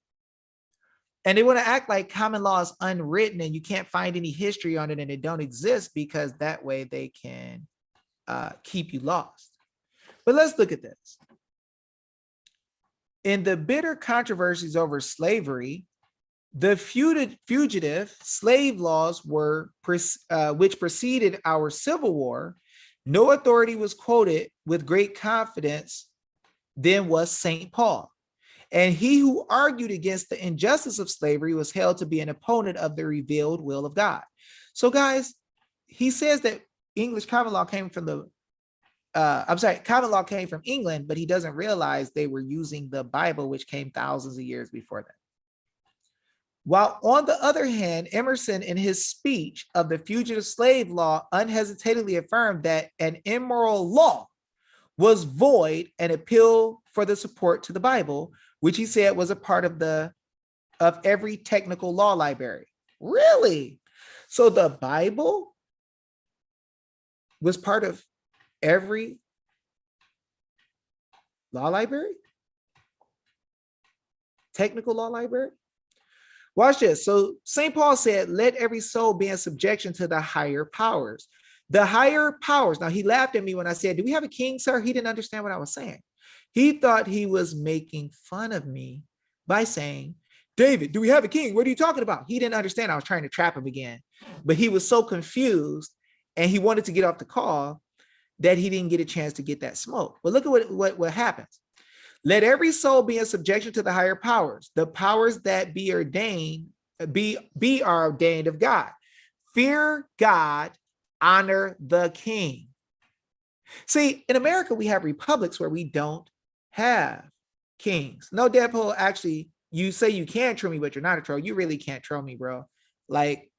And they want to act like common law is unwritten and you can't find any history on it and it don't exist, because that way they can keep you lost. But let's look at this. In the bitter controversies over slavery, The fugitive slave laws were which preceded our Civil War. No authority was quoted with great confidence than was St. Paul. And he who argued against the injustice of slavery was held to be an opponent of the revealed will of God. So, guys, he says that English common law came from common law came from England, but he doesn't realize they were using the Bible, which came thousands of years before that. While on the other hand, Emerson in his speech of the fugitive slave law unhesitatingly affirmed that an immoral law was void and appealed for the support to the Bible, which he said was a part of every technical law library. Really? So the Bible was part of every law library? Technical law library? Watch this. So St. Paul said, let every soul be in subjection to the higher powers. The higher powers. Now, he laughed at me when I said, do we have a king, sir? He didn't understand what I was saying. He thought he was making fun of me by saying, David, do we have a king? What are you talking about? He didn't understand. I was trying to trap him again, but he was so confused and he wanted to get off the call that he didn't get a chance to get that smoke. But look at what happens. Let every soul be in subjection to the higher powers, the powers that be ordained of God. Fear God, honor the king. See, in America, we have republics where we don't have kings. No, Deadpool, actually, you say you can troll me, but you're not a troll. You really can't troll me, bro. Like,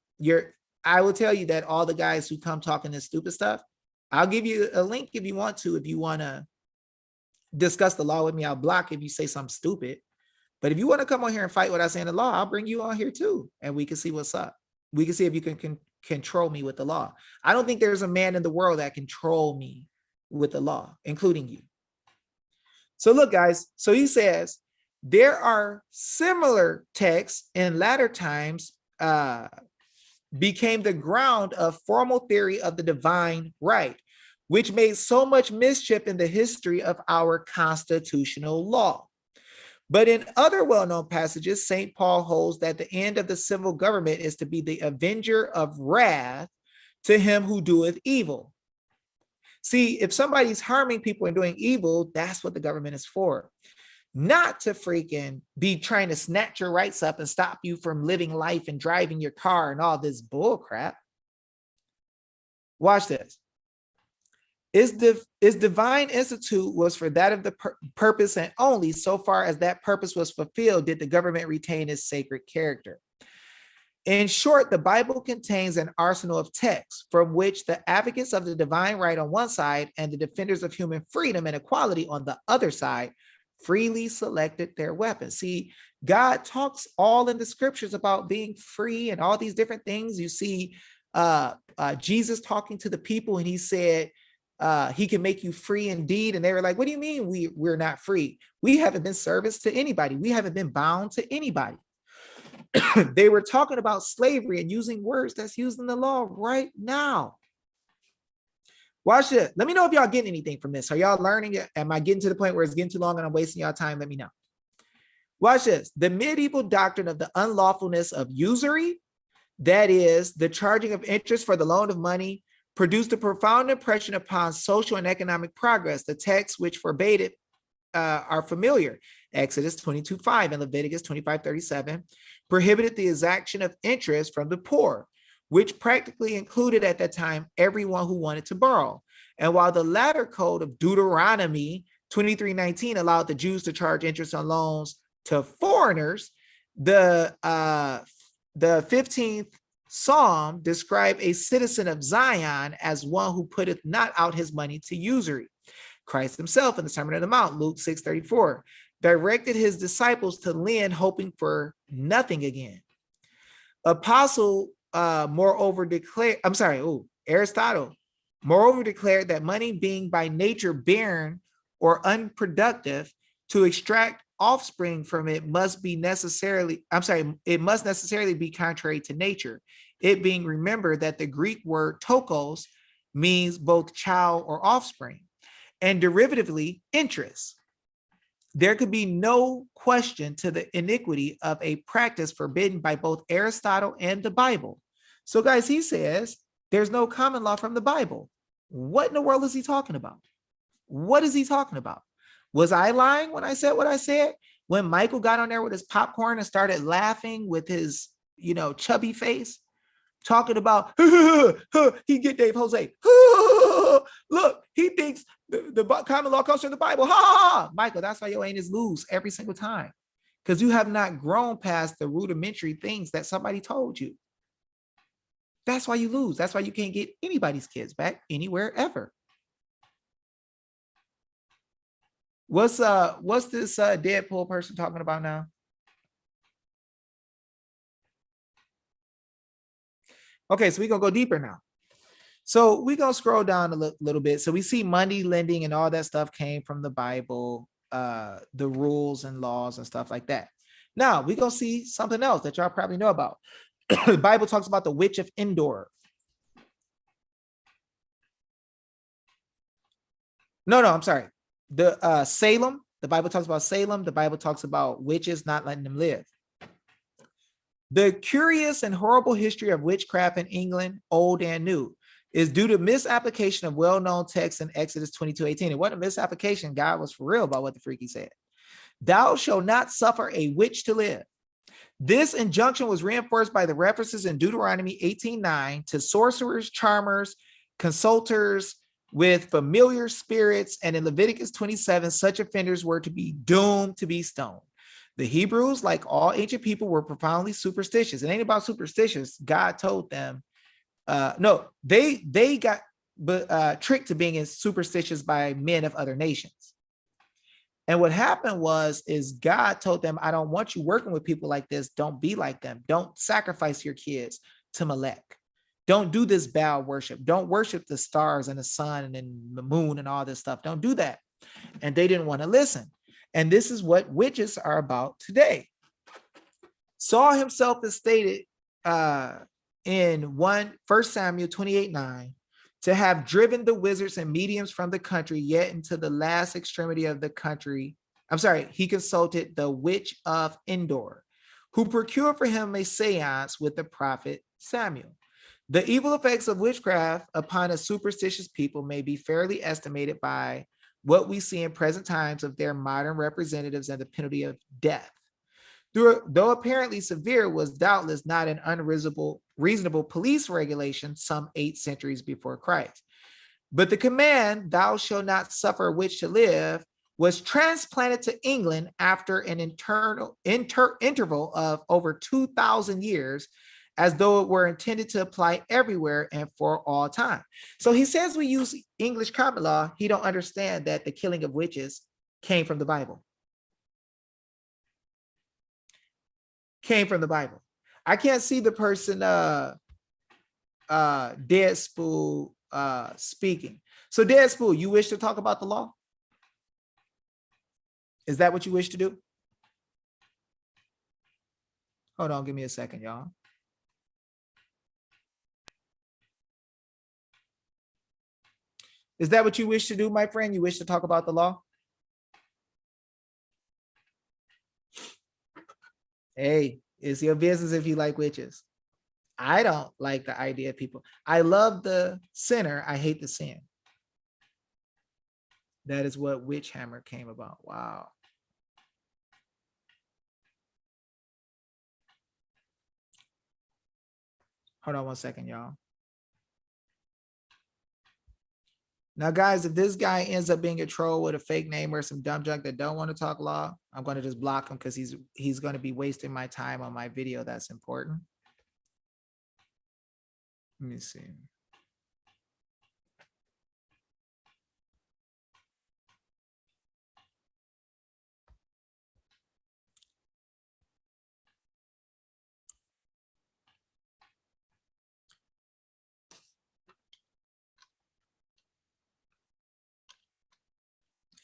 I will tell you that all the guys who come talking this stupid stuff, I'll give you a link if you want to discuss the law with me. I'll block if you say something stupid. But if you want to come on here and fight what I say in the law, I'll bring you on here too. And we can see what's up. We can see if you can control me with the law. I don't think there's a man in the world that can control me with the law, including you. So look, guys. So he says, there are similar texts in latter times became the ground of formal theory of the divine right, which made so much mischief in the history of our constitutional law. But in other well-known passages, St. Paul holds that the end of the civil government is to be the avenger of wrath to him who doeth evil. See, if somebody's harming people and doing evil, that's what the government is for. Not to freaking be trying to snatch your rights up and stop you from living life and driving your car and all this bull crap. Watch this. Is divine institute was for that of the purpose, and only so far as that purpose was fulfilled did the government retain its sacred character. In short, the Bible contains an arsenal of texts from which the advocates of the divine right on one side and the defenders of human freedom and equality on the other side freely selected their weapons. See, God talks all in the scriptures about being free and all these different things. You see Jesus talking to the people, and he said, he can make you free indeed. And they were like, what do you mean we're not free? We haven't been service to anybody. We haven't been bound to anybody. They were talking about slavery and using words that's used in the law right now. Watch it. Let me know if y'all getting anything from this. Are y'all learning it? Am I getting to the point where it's getting too long and I'm wasting y'all time? Let me know. Watch this. The medieval doctrine of the unlawfulness of usury, that is, the charging of interest for the loan of money, produced a profound impression upon social and economic progress. The texts which forbade it are familiar. Exodus 22:5 and Leviticus 25:37 prohibited the exaction of interest from the poor, which practically included at that time everyone who wanted to borrow. And while the latter code of Deuteronomy 23:19 allowed the Jews to charge interest on loans to foreigners, the 15th Psalm described a citizen of Zion as one who putteth not out his money to usury. Christ himself in the Sermon on the Mount, Luke 6:34, directed his disciples to lend, hoping for nothing again. Aristotle moreover declared that money being by nature barren or unproductive, to extract offspring from it must necessarily be contrary to nature. It being remembered that the Greek word tokos means both child or offspring, and derivatively interest. there could be no question to the iniquity of a practice forbidden by both Aristotle and the Bible. So guys, he says there's no common law from the Bible. What in the world is he talking about? What is he talking about? Was I lying when I said what I said? When Michael got on there with his popcorn and started laughing with his, chubby face, talking about, he get Dave Jose. Look, he thinks the common law comes from the Bible. Ha, ha, ha. Michael, that's why your anus lose every single time. Because you have not grown past the rudimentary things that somebody told you. That's why you lose. That's why you can't get anybody's kids back anywhere ever. What's this Deadpool person talking about now? Okay, so we're gonna go deeper now. So we're gonna scroll down a little bit. So we see money lending and all that stuff came from the Bible, the rules and laws and stuff like that. Now we're gonna see something else that y'all probably know about. The Bible talks about the witch of Endor. No, I'm sorry. The Salem, the Bible talks about Salem. The Bible talks about witches not letting them live. The curious and horrible history of witchcraft in England, old and new, is due to misapplication of well-known texts in Exodus 22:18. It wasn't a misapplication. God was for real about what the freak he said. Thou shalt not suffer a witch to live. This injunction was reinforced by the references in Deuteronomy 18:9 to sorcerers, charmers, consulters with familiar spirits, and in Leviticus 27, such offenders were to be doomed to be stoned. The Hebrews, like all ancient people, were profoundly superstitious. It ain't about superstitious. God told them, they got tricked to being superstitious by men of other nations. And what happened is God told them, I don't want you working with people like this. Don't be like them. Don't sacrifice your kids to Molech. Don't do this Baal worship. Don't worship the stars and the sun and the moon and all this stuff. Don't do that. And they didn't want to listen. And this is what witches are about today. Saul himself is stated in 1 Samuel 28:9 to have driven the wizards and mediums from the country, yet into the last extremity of the country. I'm sorry, he consulted the witch of Endor, who procured for him a seance with the prophet Samuel. The evil effects of witchcraft upon a superstitious people may be fairly estimated by what we see in present times of their modern representatives and the penalty of death. Though apparently severe, was doubtless not an unreasonable police regulation some 8 centuries before Christ. But the command, thou shalt not suffer a witch to live, was transplanted to England after an interval of over 2,000 years, as though it were intended to apply everywhere and for all time. So he says we use English common law. He don't understand that the killing of witches came from the Bible. Came from the Bible. I can't see the person Deadspool speaking. So Deadspool, you wish to talk about the law? Is that what you wish to do? Hold on, give me a second, y'all. Is that what you wish to do, my friend? You wish to talk about the law? Hey, it's your business if you like witches. I don't like the idea of people. I love the sinner. I hate the sin. That is what Witch Hammer came about. Wow. Hold on one second, y'all. Now, guys, if this guy ends up being a troll with a fake name or some dumb junk that don't want to talk law, I'm going to just block him because he's going to be wasting my time on my video that's important. Let me see.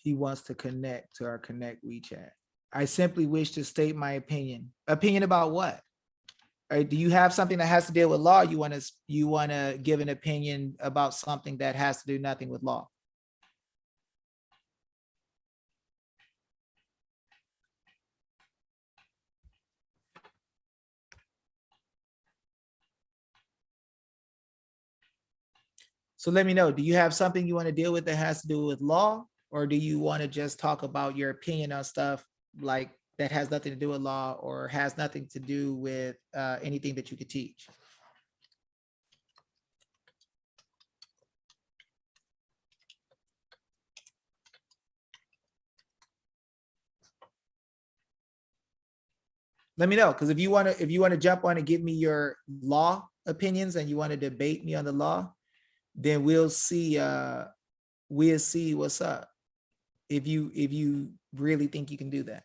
He wants to connect to our Connect WeChat. I simply wish to state my opinion. Opinion about what? Or do you have something that has to deal with law? You want to give an opinion about something that has to do nothing with law? So let me know, do you have something you want to deal with that has to do with law? Or do you want to just talk about your opinion on stuff like that has nothing to do with law or has nothing to do with anything that you could teach? Let me know, because if you want to jump on and give me your law opinions and you want to debate me on the law, then we'll see what's up. If you really think you can do that.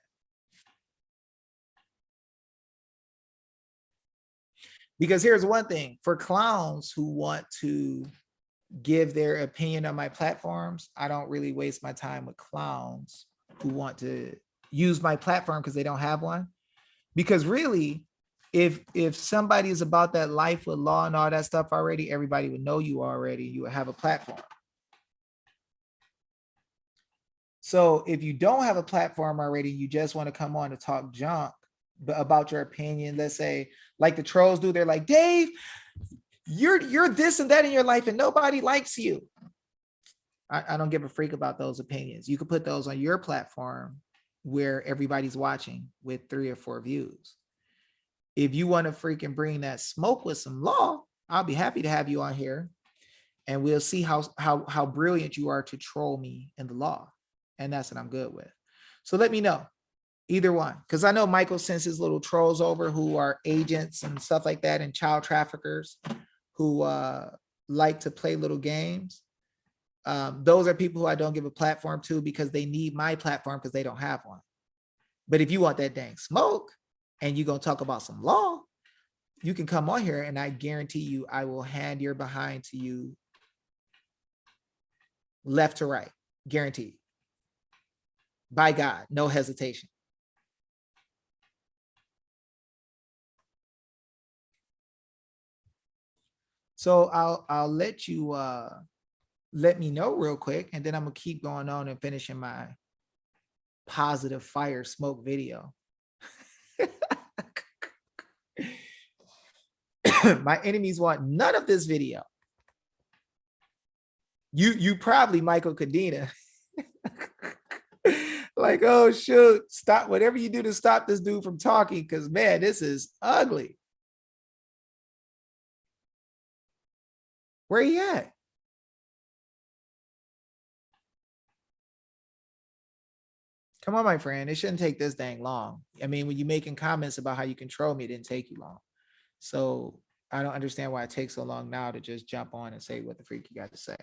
Because here's one thing, for clowns who want to give their opinion on my platforms, I don't really waste my time with clowns who want to use my platform because they don't have one. Because really, if somebody is about that life with law and all that stuff already, everybody would know you already. You would have a platform. So if you don't have a platform already, you just want to come on to talk junk about your opinion. Let's say, like the trolls do, they're like, Dave, you're this and that in your life and nobody likes you. I don't give a freak about those opinions. You can put those on your platform where everybody's watching with 3 or 4 views. If you want to freaking bring that smoke with some law, I'll be happy to have you on here and we'll see how brilliant you are to troll me in the law. And that's what I'm good with. So let me know, either one, because I know Michael sends his little trolls over who are agents and stuff like that and child traffickers who like to play little games. Those are people who I don't give a platform to because they need my platform because they don't have one. But if you want that dang smoke and you're going to talk about some law, you can come on here and I guarantee you I will hand your behind to you left to right. Guaranteed. By God, no hesitation. So I'll let you let me know real quick, and then I'm gonna keep going on and finishing my positive fire smoke video. My enemies want none of this video. You probably Michael Cadena. Like, oh shoot, stop whatever you do to stop this dude from talking, because man, this is ugly. Where he at? Come on, my friend. It shouldn't take this dang long. I mean, when you're making comments about how you control me, it didn't take you long. So I don't understand why it takes so long now to just jump on and say what the freak you got to say.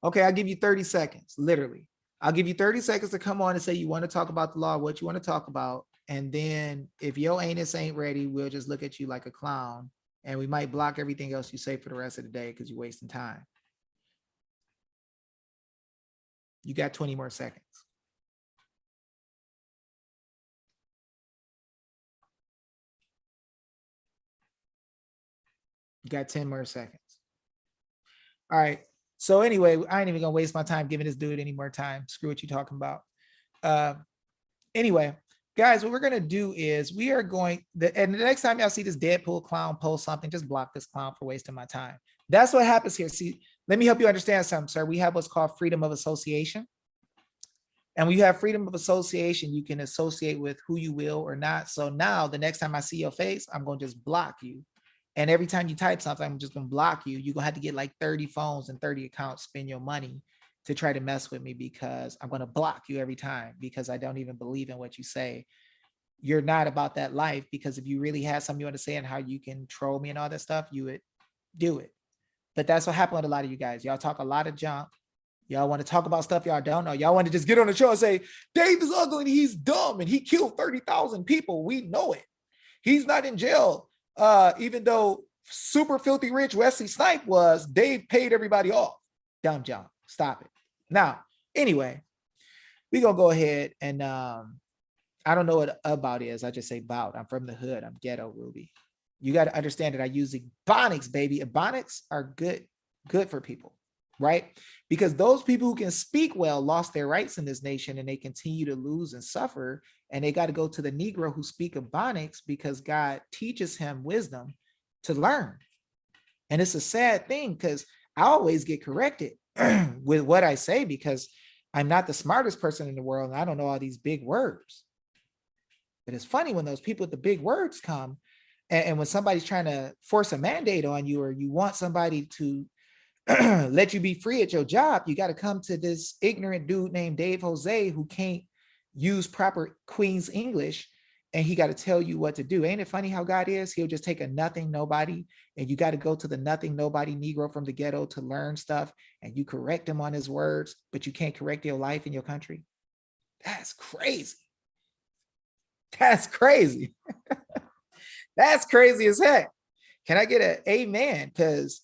Okay, I'll give you 30 seconds, literally. I'll give you 30 seconds to come on and say you want to talk about the law, what you want to talk about. And then if your anus ain't ready, we'll just look at you like a clown. And we might block everything else you say for the rest of the day because you're wasting time. You got 20 more seconds. You got 10 more seconds. All right. So anyway, I ain't even gonna waste my time giving this dude any more time. Screw what you're talking about. Anyway, guys, what we're gonna do is we are going, and the next time y'all see this Deadpool clown post something, just block this clown for wasting my time. That's what happens here. See, let me help you understand something, sir. We have what's called freedom of association. And when you have freedom of association, you can associate with who you will or not. So now the next time I see your face, I'm gonna just block you. And every time you type something, I'm just gonna block you. You're gonna have to get like 30 phones and 30 accounts, spend your money to try to mess with me because I'm gonna block you every time because I don't even believe in what you say. You're not about that life, because if you really had something you want to say and how you can troll me and all that stuff, you would do it. But that's what happened with a lot of you guys. Y'all talk a lot of junk. Y'all want to talk about stuff y'all don't know. Y'all want to just get on the show and say, Dave is ugly and he's dumb and he killed 30,000 people. We know it. He's not in jail. Even though super filthy rich Wesley Snipes was, Dave paid everybody off. Dumb junk. Stop it. Now, anyway, we're going to go ahead and I don't know what about is. I just say bout. I'm from the hood. I'm ghetto Ruby. You got to understand that I use Ebonics, baby. Ebonics are good for people, right? Because those people who can speak well lost their rights in this nation and they continue to lose and suffer. And they got to go to the Negro who speak Ebonics because God teaches him wisdom to learn. And it's a sad thing because I always get corrected with what I say because I'm not the smartest person in the world and I don't know all these big words. But it's funny when those people with the big words come and when somebody's trying to force a mandate on you or you want somebody to let you be free at your job, you got to come to this ignorant dude named Dave Jose who can't use proper Queen's English and he got to tell you what to do. Ain't it funny how God is? He'll just take a nothing nobody and you got to go to the nothing nobody Negro from the ghetto to learn stuff and you correct him on his words, but you can't correct your life in your country. That's crazy. That's crazy. That's crazy as heck. Can I get an amen? Because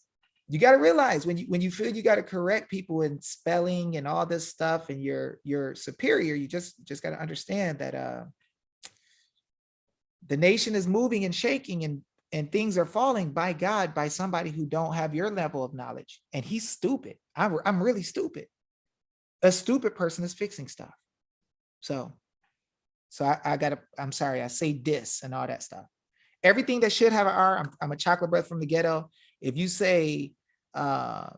you got to realize when you feel you got to correct people in spelling and all this stuff and you're superior, you just got to understand that the nation is moving and shaking and things are falling by God, by somebody who don't have your level of knowledge. And he's stupid. I'm really stupid. A stupid person is fixing stuff. So I'm sorry, I say this and all that stuff. Everything that should have an R, I'm a chocolate breath from the ghetto. If you say, door,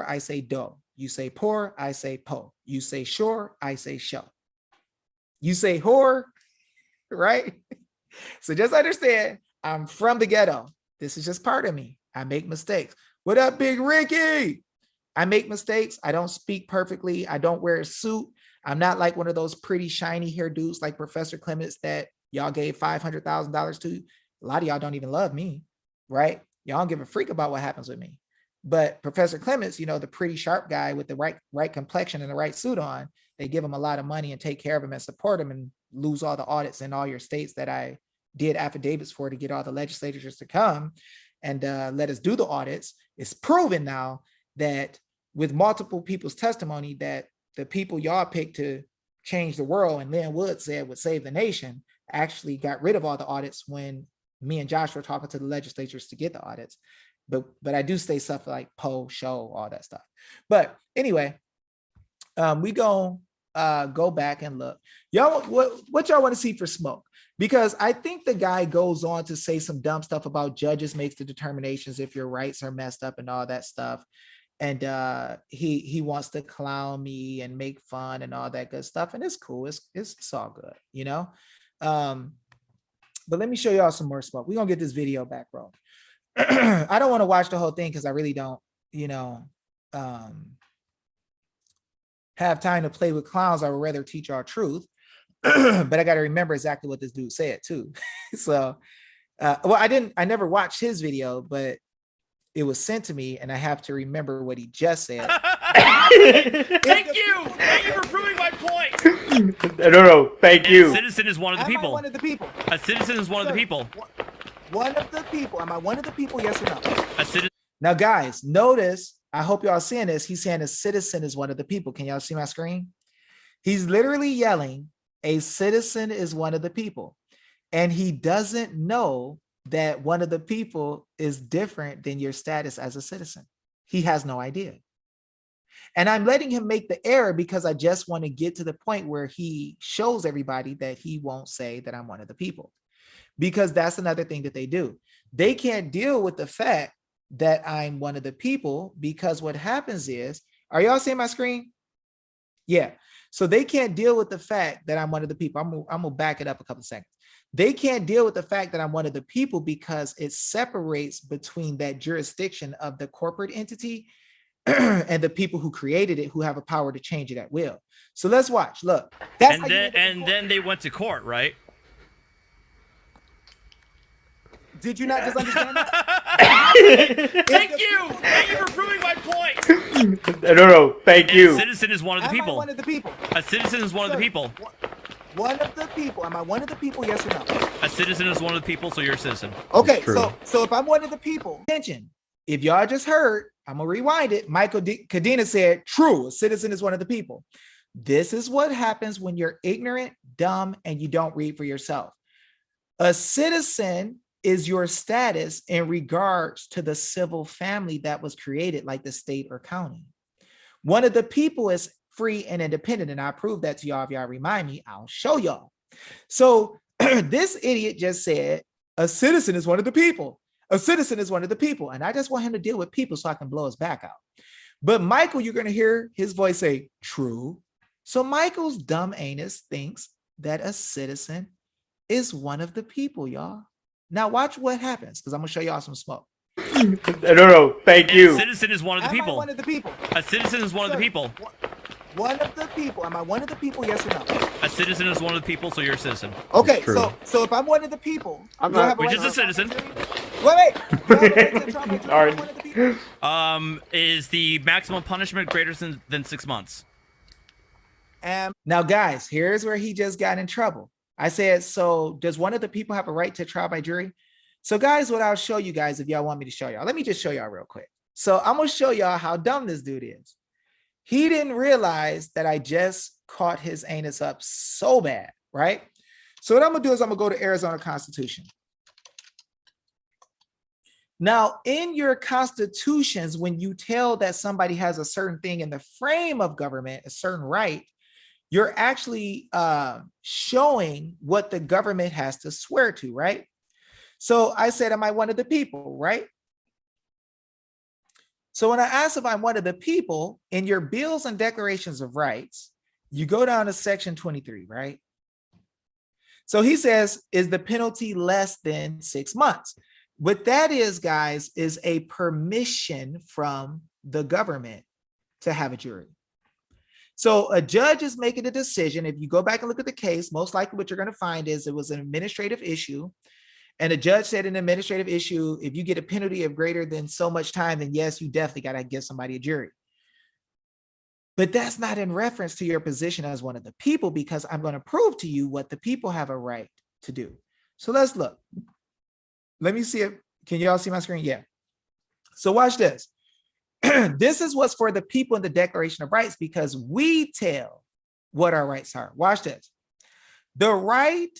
I say do. You say poor, I say po. You say sure, I say show. You say whore, right? So just understand, I'm from the ghetto. This is just part of me. I make mistakes. What up, Big Ricky? I make mistakes. I don't speak perfectly. I don't wear a suit. I'm not like one of those pretty shiny hair dudes like Professor Clements that y'all gave $500,000 to. A lot of y'all don't even love me, right? Y'all don't give a freak about what happens with me. But Professor Clements, the pretty sharp guy with the right complexion and the right suit on, they give him a lot of money and take care of him and support him and lose all the audits in all your states that I did affidavits for to get all the legislators to come and let us do the audits. It's proven now that with multiple people's testimony that the people y'all picked to change the world and Lynn Wood said would save the nation actually got rid of all the audits when me and Josh were talking to the legislatures to get the audits. But I do say stuff like Poe, show, all that stuff. But anyway, we go back and look. Y'all, what y'all want to see for smoke? Because I think the guy goes on to say some dumb stuff about judges makes the determinations if your rights are messed up and all that stuff. And he wants to clown me and make fun and all that good stuff. And it's cool. It's all good, But let me show y'all some more smoke. We're gonna get this video back, bro. I don't want to watch the whole thing because I really don't, have time to play with clowns. I would rather teach y'all truth. But I got to remember exactly what this dude said too. So, I never watched his video, but it was sent to me and I have to remember what he just said. Thank you for proving my point. No, thank you. A citizen is one of the Am I people. one of the people? A citizen is one of the people. One of the people. Am I one of the people? Yes or no? A citizen. Now, guys, notice, I hope y'all seeing this. He's saying a citizen is one of the people. Can y'all see my screen? He's literally yelling, a citizen is one of the people. And he doesn't know that one of the people is different than your status as a citizen. He has no idea. And I'm letting him make the error because I just want to get to the point where he shows everybody that he won't say that I'm one of the people. Because that's another thing that they do. They can't deal with the fact that I'm one of the people because what happens is, are y'all seeing my screen? Yeah. So they can't deal with the fact that I'm one of the people. I'm gonna back it up a couple of seconds. They can't deal with the fact that I'm one of the people because it separates between that jurisdiction of the corporate entity and the people who created it, who have a power to change it at will. So let's watch. Look, That's And then they went to court, right? Did you not just understand that? Thank you for proving my point. No, thank A you. citizen is one of the Am I people. one of the people? A citizen is one of the people. One of the people. Am I one of the people? Yes or no? A citizen is one of the people, so you're a citizen. Okay, true. so if I'm one of the people, attention. If y'all just heard, I'm gonna rewind it. Michael Cadena said, true, a citizen is one of the people. This is what happens when you're ignorant, dumb, and you don't read for yourself. A citizen is your status in regards to the civil family that was created, like the state or county. One of the people is free and independent, and I prove that to y'all. If y'all remind me, I'll show y'all. So this idiot just said, a citizen is one of the people. A citizen is one of the people. And I just want him to deal with people so I can blow his back out. But Michael, you're going to hear his voice say, true. So Michael's dumb anus thinks that a citizen is one of the people, y'all. Now watch what happens, because I'm going to show y'all some smoke. No. Thank A you. citizen is one of the Am I people. one of the people? A citizen is one of the Sir, people. One of the people. Am I one of the people? Yes or no? A citizen is one of the people, so you're a citizen. Okay, true. so if I'm one of the people, I'm do I not- have a Which right is a to try my citizen. jury? Wait. Do I have a right to try my jury if I'm Alright. one of the people? Is the maximum punishment greater than 6 months? Now, guys, here's where he just got in trouble. I said, so does one of the people have a right to trial by jury? So guys, what I'll show you guys if y'all want me to show y'all, let me just show y'all real quick. So I'm going to show y'all how dumb this dude is. He didn't realize that I just caught his anus up so bad, right? So what I'm going to do is I'm going to go to Arizona Constitution. Now, in your constitutions, when you tell that somebody has a certain thing in the frame of government, a certain right, you're actually showing what the government has to swear to, right? So I said, am I one of the people, right? So when I asked if I'm one of the people, in your bills and declarations of rights, you go down to section 23, right? So he says, is the penalty less than 6 months? What that is, guys, is a permission from the government to have a jury. So a judge is making a decision. If you go back and look at the case, most likely what you're going to find is it was an administrative issue. And the judge said in an administrative issue, if you get a penalty of greater than so much time, then yes, you definitely got to give somebody a jury. But that's not in reference to your position as one of the people, because I'm going to prove to you what the people have a right to do. So let's look. Let me see it. Can y'all see my screen? Yeah. So watch this. This is what's for the people in the Declaration of Rights, because we tell what our rights are. Watch this. The right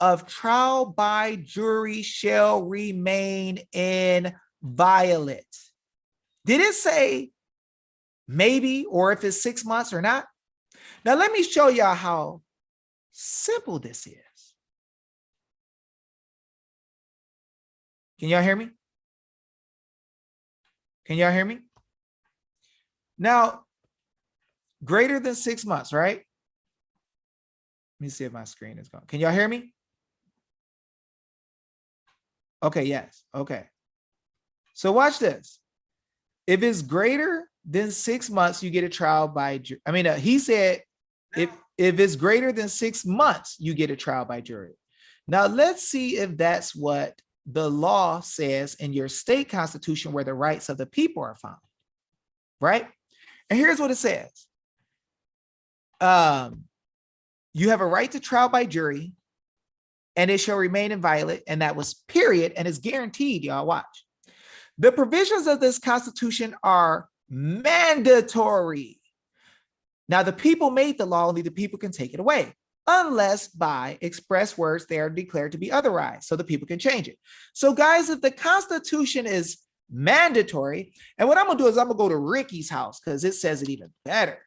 of trial by jury shall remain inviolate. Did it say maybe, or if it's 6 months or not? Now, let me show y'all how simple this is. Can y'all hear me? Can y'all hear me? Now, greater than 6 months, right? Let me see if my screen is gone. Can y'all hear me? Okay, yes. Okay. So watch this. If it's greater than 6 months, you get a trial by jury. He said if it's greater than 6 months, you get a trial by jury. Now, let's see if that's what the law says in your state constitution, where the rights of the people are found, right? And here's what it says. You have a right to trial by jury, and it shall remain inviolate, and that was period, and it's guaranteed, y'all. Watch. The provisions of this constitution are mandatory. Now, the people made the law, only the people can take it away, unless by express words they are declared to be otherwise, so the people can change it. So guys, if the Constitution is mandatory, and what I'm gonna do is I'm gonna go to Ricky's house, because it says it even better.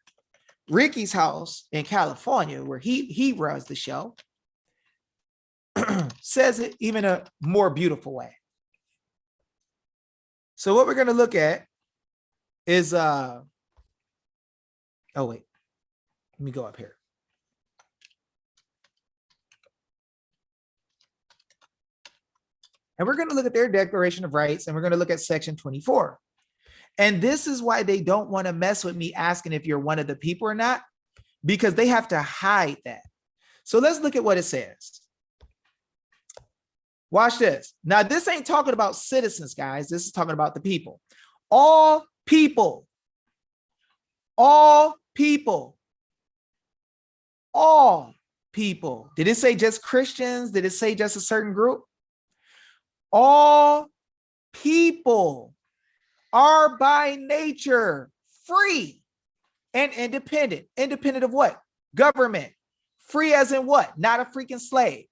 Ricky's house in California, where he runs the show, says it even a more beautiful way. So what we're gonna look at is oh wait, let me go up here. And we're going to look at their Declaration of Rights, and we're going to look at section 24. And this is why they don't want to mess with me asking if you're one of the people or not, because they have to hide that. So let's look at what it says. Watch this. Now, this ain't talking about citizens, guys. This is talking about the people. All people. All people. All people. Did it say just Christians? Did it say just a certain group? All people are by nature free and independent. Independent of what? Government. Free as in what? Not a freaking slave.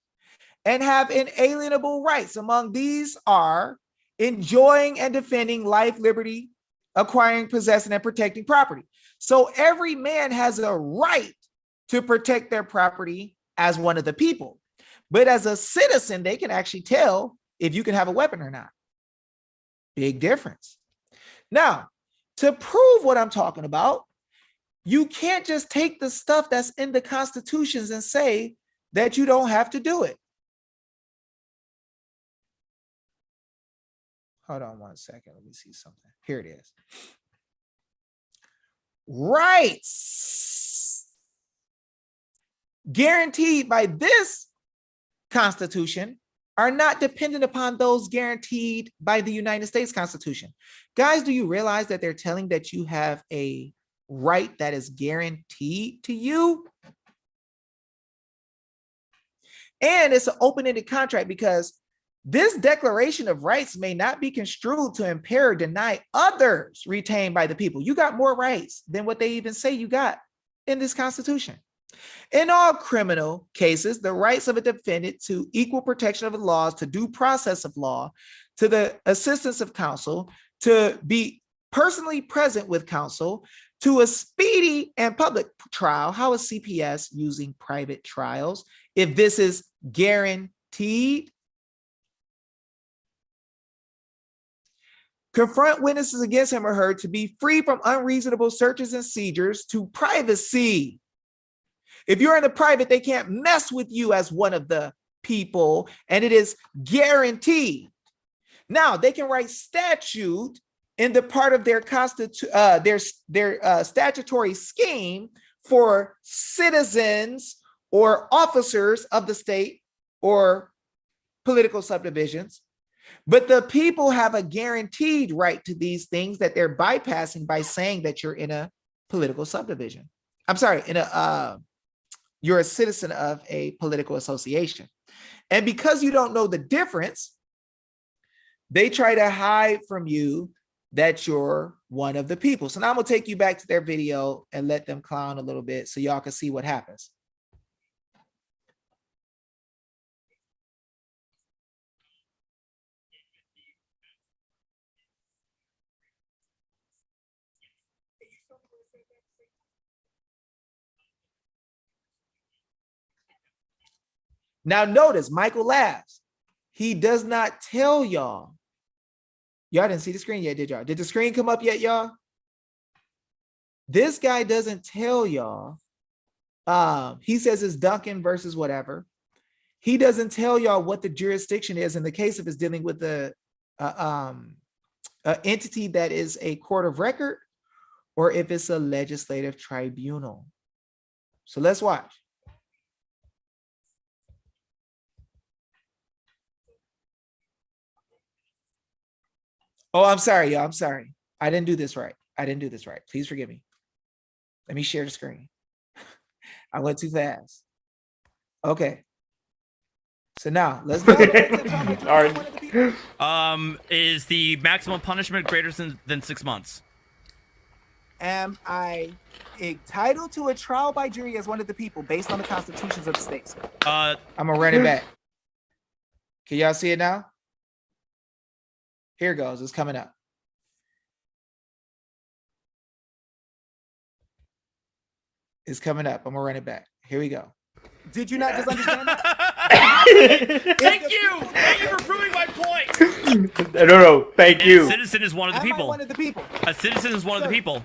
And have inalienable rights. Among these are enjoying and defending life, liberty, acquiring, possessing, and protecting property. So every man has a right to protect their property as one of the people. But as a citizen, they can actually tell if you can have a weapon or not. Big difference. Now, to prove what I'm talking about, you can't just take the stuff that's in the constitutions and say that you don't have to do it. Hold on one second. Let me see something. Here it is. Rights guaranteed by this Constitution are not dependent upon those guaranteed by the United States Constitution. Guys, do you realize that they're telling that you have a right that is guaranteed to you? And it's an open-ended contract because this declaration of rights may not be construed to impair or deny others retained by the people. You got more rights than what they even say you got in this Constitution. In all criminal cases, the rights of a defendant to equal protection of the laws, to due process of law, to the assistance of counsel, to be personally present with counsel, to a speedy and public trial. How is CPS using private trials if this is guaranteed? Confront witnesses against him or her, to be free from unreasonable searches and seizures, to privacy. If you're in the private, they can't mess with you as one of the people, and it is guaranteed. Now, they can write statute in the part of their statutory scheme for citizens or officers of the state or political subdivisions. But the people have a guaranteed right to these things that they're bypassing by saying that you're in a political subdivision. I'm sorry, you're a citizen of a political association. And because you don't know the difference, they try to hide from you that you're one of the people. So now I'm gonna take you back to their video and let them clown a little bit so y'all can see what happens. Now notice Michael laughs. He does not tell y'all. Y'all didn't see the screen yet, did y'all? Did the screen come up yet, y'all? This guy doesn't tell y'all. He says it's Duncan versus whatever. He doesn't tell y'all what the jurisdiction is in the case if it's dealing with the entity that is a court of record or if it's a legislative tribunal. So let's watch. Oh, I'm sorry, y'all. I'm sorry. I didn't do this right. Please forgive me. Let me share the screen. I went too fast. Okay. So now let's go. Is the maximum punishment greater than 6 months? Am I entitled to a trial by jury as one of the people based on the constitutions of the states? I'm gonna run it back. Can y'all see it now? Here it goes. It's coming up. It's coming up. I'm gonna run it back. Here we go. Did you not just understand that? Thank you for proving my point. No. Thank you. A citizen is one of the Am I people. one of the people? A citizen is one of the people.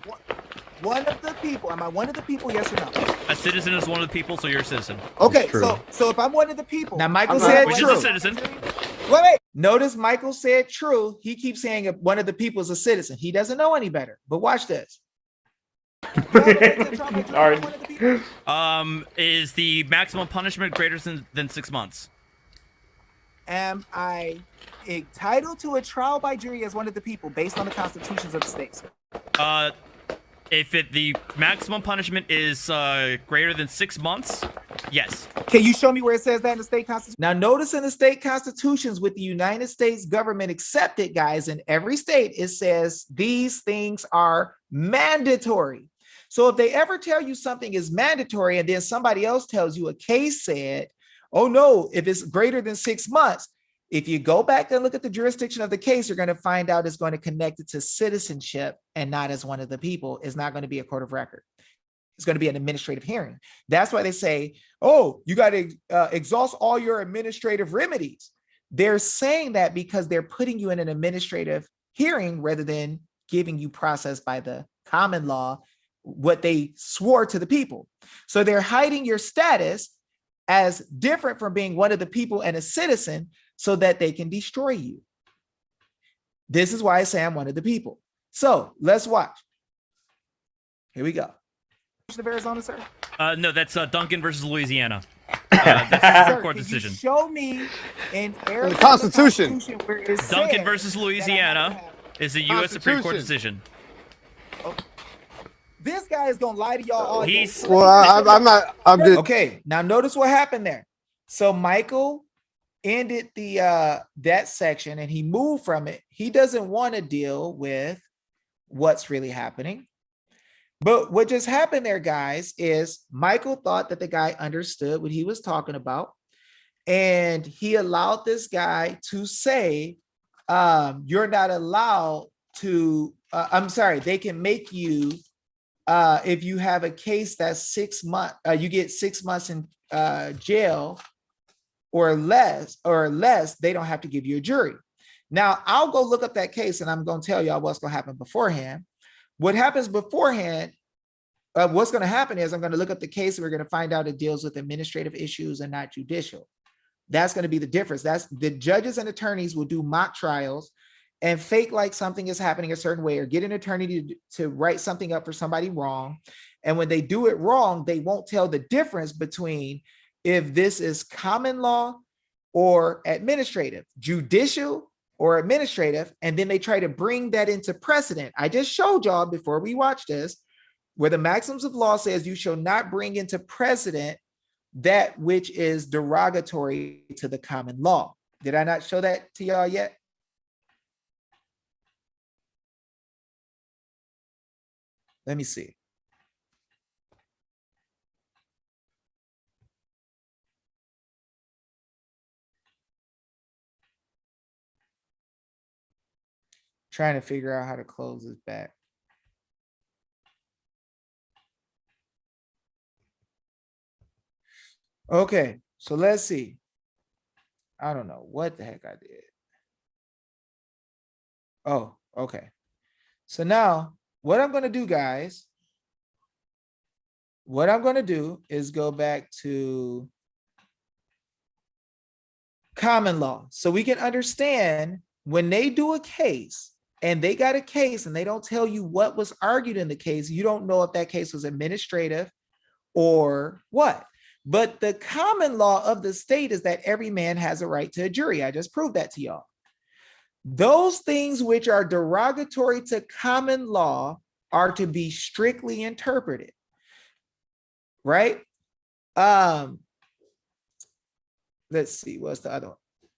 One of the people. Am I one of the people? Yes or no? A citizen is one of the people, so you're a citizen. Okay, True. so if I'm one of the people. Now, Michael I'm said one Which of is the a true. citizen. Wait. Notice Michael said true. He keeps saying one of the people is a citizen. He doesn't know any better. But watch this. Is the maximum punishment greater than 6 months? Am I entitled to a trial by jury as one of the people based on the constitutions of the states? If the maximum punishment is greater than 6 months, yes. Can you show me where it says that in the state constitution? Now, notice in the state constitutions with the United States government accepted, guys, in every state, it says these things are mandatory. So if they ever tell you something is mandatory and then somebody else tells you a case said, oh no, if it's greater than 6 months, if you go back and look at the jurisdiction of the case, you're going to find out it's going to connect it to citizenship and not as one of the people. It's not going to be a court of record. It's going to be an administrative hearing. That's why they say, oh, you got to exhaust all your administrative remedies. They're saying that because they're putting you in an administrative hearing rather than giving you process by the common law, what they swore to the people. So they're hiding your status as different from being one of the people and a citizen so that they can destroy you. This is why I say I'm one of the people. So let's watch. Here we go. of Arizona, sir? No, that's Duncan versus Louisiana. That's a Supreme Sir, Court can decision. you show me in Arizona Constitution where it Duncan says versus that I Louisiana have to have- is a U.S. Supreme Court Constitution. decision. This guy is gonna lie to y'all all day. He's- Well, I'm not. I'm just. Okay, now notice what happened there. So Michael ended the that section and he moved from it. He doesn't want to deal with what's really happening. But what just happened there, guys, is Michael thought that the guy understood what he was talking about. And he allowed this guy to say, you're not allowed to, I'm sorry, they can make you, if you have a case that's 6 months, you get 6 months in jail or less, they don't have to give you a jury. Now, I'll go look up that case and I'm going to tell y'all what's going to happen beforehand. What happens beforehand, what's going to happen is I'm going to look up the case and we're going to find out it deals with administrative issues and not judicial. That's going to be the difference. That's the judges and attorneys will do mock trials and fake like something is happening a certain way or get an attorney to write something up for somebody wrong. And when they do it wrong, they won't tell the difference between if this is common law or administrative, judicial or administrative, and then they try to bring that into precedent. I just showed y'all before we watch this, where the maxims of law says you shall not bring into precedent that which is derogatory to the common law. Did I not show that to y'all yet? Let me see. Trying to figure out how to close this back. Okay, so let's see. I don't know what the heck I did. Oh, okay. So now what I'm going to do, guys, what I'm going to do is go back to common law so we can understand when they do a case and they got a case and they don't tell you what was argued in the case, you don't know if that case was administrative or what. But the common law of the state is that every man has a right to a jury. I just proved that to y'all. Those things which are derogatory to common law are to be strictly interpreted, right? Let's see, what's the other one?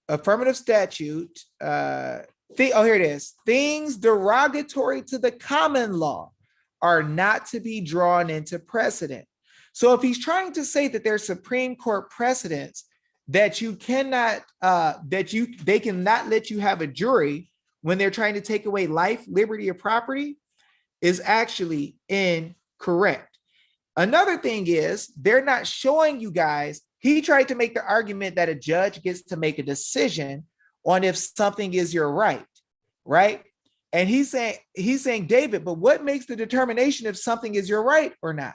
Affirmative statute. Oh, here it is. Things derogatory to the common law are not to be drawn into precedent. So if he's trying to say that there's Supreme Court precedents that you cannot, they cannot let you have a jury when they're trying to take away life, liberty, or property, is actually incorrect. Another thing is they're not showing you guys. He tried to make the argument that a judge gets to make a decision on if something is your right, right? And he's saying, David, but what makes the determination if something is your right or not?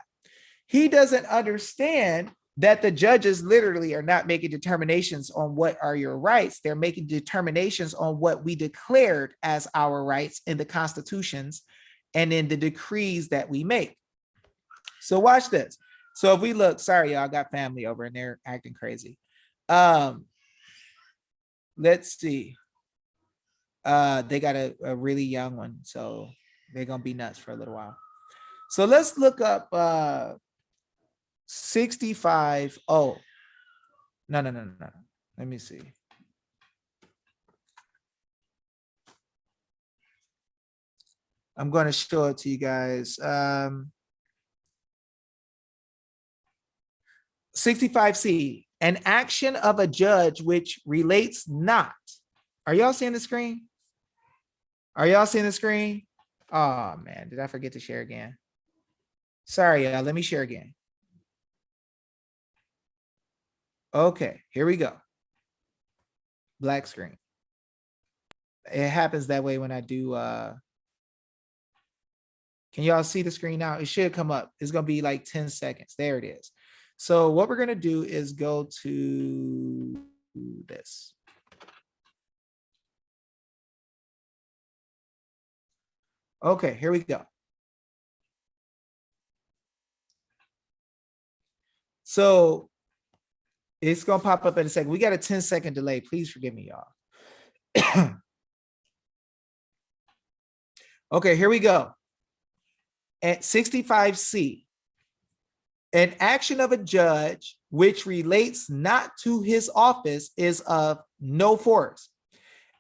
He doesn't understand that the judges literally are not making determinations on what are your rights. They're making determinations on what we declared as our rights in the constitutions and in the decrees that we make. So watch this. So if we look, sorry, y'all, I got family over and they're acting crazy. Let's see. They got a really young one, so they're gonna be nuts for a little while. So let's look up 65. Oh, no. Let me see. I'm going to show it to you guys. 65C, an action of a judge which relates not. Are y'all seeing the screen? Are y'all seeing the screen? Oh man, did I forget to share again? Sorry, y'all, let me share again. Okay, here we go. Black screen. It happens that way when I do. Can y'all see the screen now? It should come up. It's gonna be like 10 seconds. There it is. So what we're gonna do is go to this. Okay, here we go. So it's gonna pop up in a second. We got a 10-second delay. Please forgive me, y'all. Okay, here we go. At 65C, an action of a judge which relates not to his office is of no force.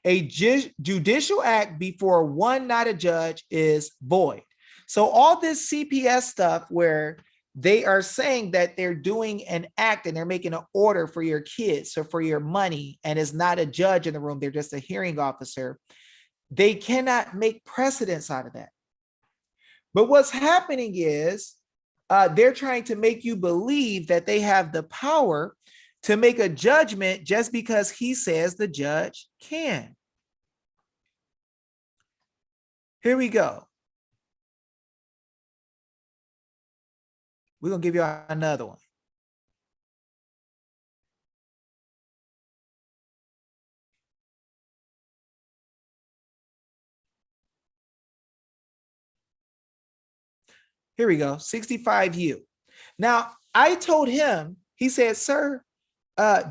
A judicial act before one not a judge is void. So all this CPS stuff where they are saying that they're doing an act and they're making an order for your kids or for your money, and it's not a judge in the room, they're just a hearing officer. They cannot make precedents out of that. But what's happening is they're trying to make you believe that they have the power to make a judgment just because he says the judge can. Here we go. We're going to give you another one. Here we go, 65U. Now, I told him, he said, sir,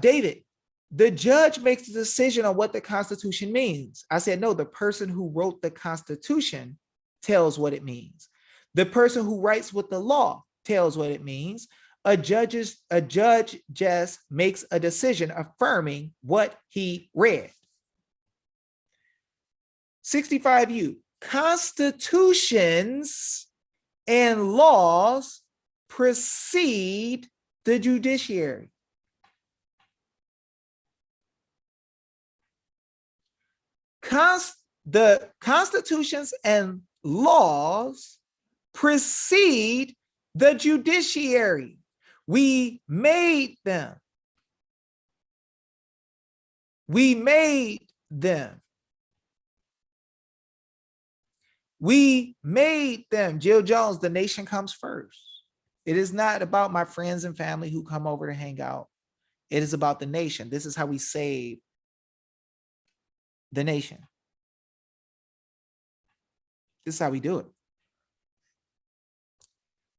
David, the judge makes the decision on what the Constitution means. I said, no, the person who wrote the Constitution tells what it means. The person who writes with the law tells what it means. A judge just makes a decision affirming what he read. 65U, constitutions and laws precede the judiciary. The constitutions and laws precede the judiciary. We made them. We made them. We made them. Jill Jones, the nation comes first. It is not about my friends and family who come over to hang out. It is about the nation. This is how we save the nation. This is how we do it.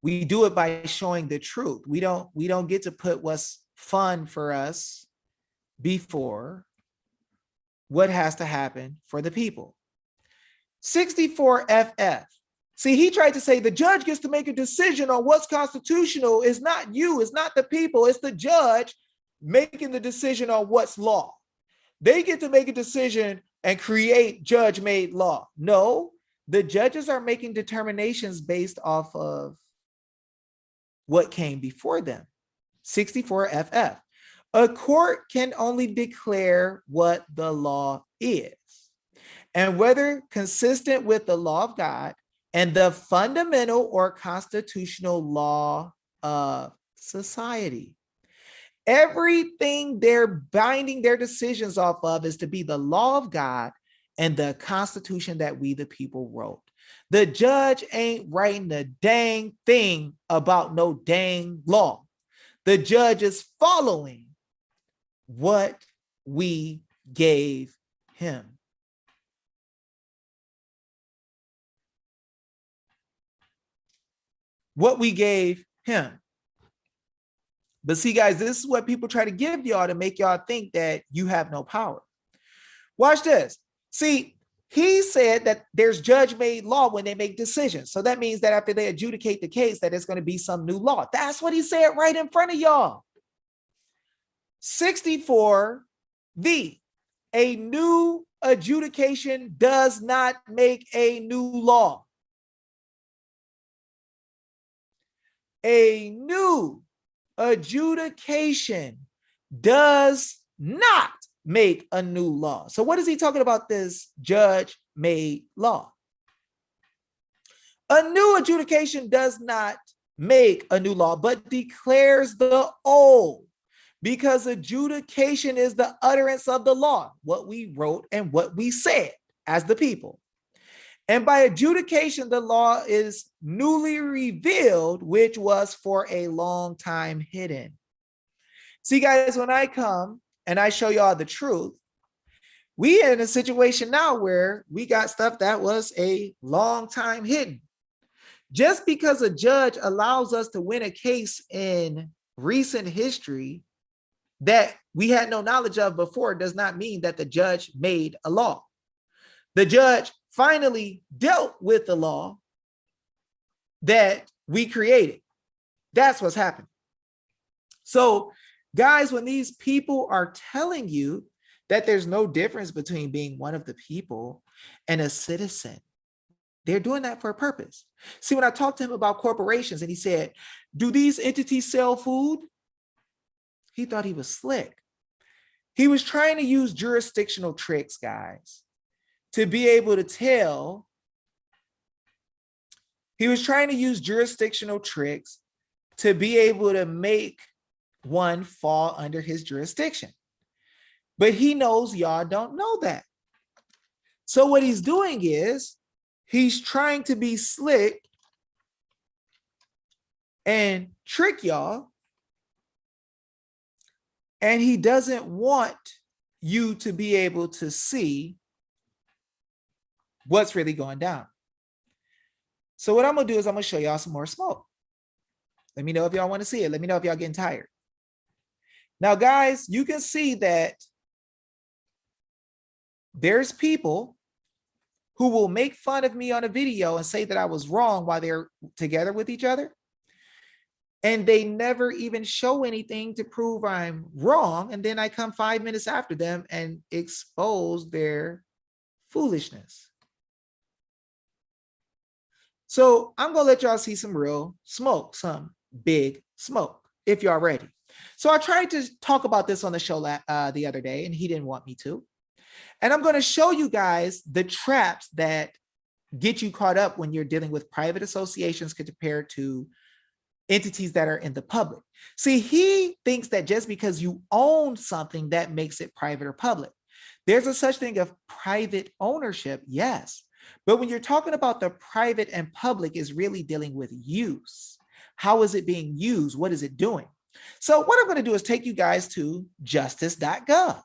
We do it by showing the truth. We don't get to put what's fun for us before what has to happen for the people. 64FF. See, he tried to say the judge gets to make a decision on what's constitutional. It's not you, it's not the people, it's the judge making the decision on what's law. They get to make a decision and create judge-made law. No, the judges are making determinations based off of what came before them. 64FF. A court can only declare what the law is, and whether consistent with the law of God and the fundamental or constitutional law of society. Everything they're binding their decisions off of is to be the law of God and the Constitution that we, the people, wrote. The judge ain't writing a dang thing about no dang law. The judge is following what we gave him. What we gave him. But see, guys, this is what people try to give y'all to make y'all think that you have no power. Watch this. See, he said that there's judge-made law when they make decisions. So that means that after they adjudicate the case, that it's going to be some new law. That's what he said right in front of y'all. 64V. A new adjudication does not make a new law. A new adjudication does not make a new law. So what is he talking about, this judge-made law? A new adjudication does not make a new law, but declares the old, because adjudication is the utterance of the law, what we wrote and what we said. as the people. And by adjudication, the law is newly revealed, which was for a long time hidden. See, guys, when I come and I show y'all the truth, we in a situation now where we got stuff that was a long time hidden. Just because a judge allows us to win a case in recent history that we had no knowledge of before does not mean that the judge made a law. The judge finally dealt with the law that we created. That's what's happening. So, guys, when these people are telling you that there's no difference between being one of the people and a citizen, they're doing that for a purpose. See, when I talked to him about corporations and he said, do these entities sell food? He thought he was slick. He was trying to use jurisdictional tricks, guys, to be able to tell. He was trying to use jurisdictional tricks to be able to make one fall under his jurisdiction. But he knows y'all don't know that. So what he's doing is he's trying to be slick and trick y'all. And he doesn't want you to be able to see what's really going down. So what I'm gonna do is I'm gonna show y'all some more smoke. Let me know if y'all want to see it. Let me know if y'all getting tired. Now, guys, you can see that there's people who will make fun of me on a video and say that I was wrong while they're together with each other. And they never even show anything to prove I'm wrong. And then I come 5 minutes after them and expose their foolishness. So I'm going to let y'all see some real smoke, some big smoke, if y'all ready. So I tried to talk about this on the show the other day, and he didn't want me to. And I'm going to show you guys the traps that get you caught up when you're dealing with private associations compared to entities that are in the public. See, he thinks that just because you own something, that makes it private or public. There's a such thing of private ownership, yes. But when you're talking about the private and public, is really dealing with use. How is it being used? What is it doing? So what I'm going to do is take you guys to justice.gov,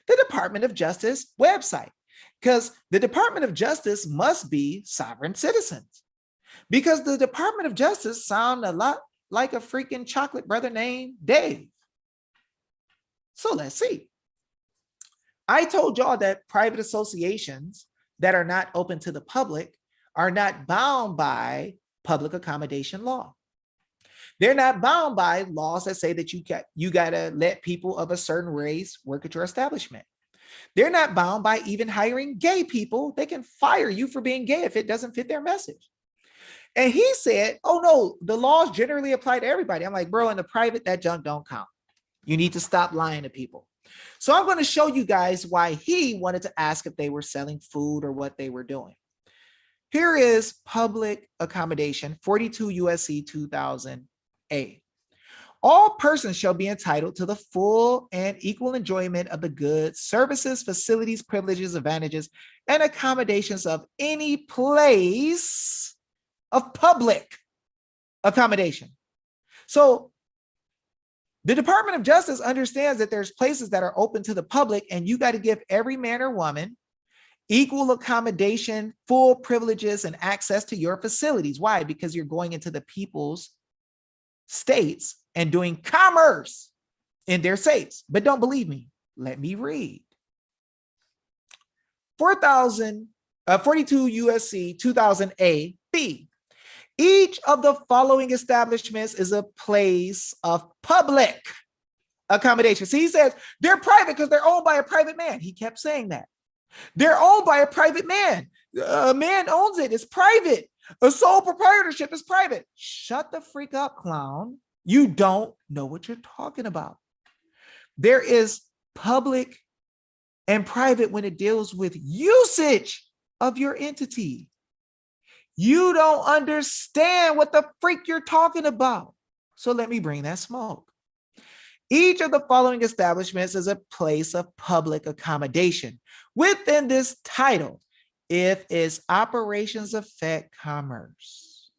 the Department of Justice website, because the Department of Justice must be sovereign citizens. Because the Department of Justice sound a lot like a freaking chocolate brother named Dave. So let's see. I told y'all that private associations that are not open to the public are not bound by public accommodation law. They're not bound by laws that say that you gotta let people of a certain race work at your establishment. They're not bound by even hiring gay people. They can fire you for being gay if it doesn't fit their message. And he said, oh no, the laws generally apply to everybody. I'm like, bro, in the private, that junk don't count. You need to stop lying to people. So I'm going to show you guys why he wanted to ask if they were selling food or what they were doing. Here is public accommodation, 42 USC 2000A. All persons shall be entitled to the full and equal enjoyment of the goods, services, facilities, privileges, advantages, and accommodations of any place of public accommodation. So the Department of Justice understands that there's places that are open to the public, and you got to give every man or woman equal accommodation, full privileges, and access to your facilities. Why? Because you're going into the people's states and doing commerce in their states. But don't believe me. Let me read. 42 USC 2000A B. Each of the following establishments is a place of public accommodation. See, he says they're private because they're owned by a private man. He kept saying that. They're owned by a private man. A man owns it. It's private. A sole proprietorship is private. Shut the freak up, clown. You don't know what you're talking about. There is public and private when it deals with usage of your entity. You don't understand what the freak you're talking about. So let me bring that smoke. Each of the following establishments is a place of public accommodation. Within this title, if its operations affect commerce.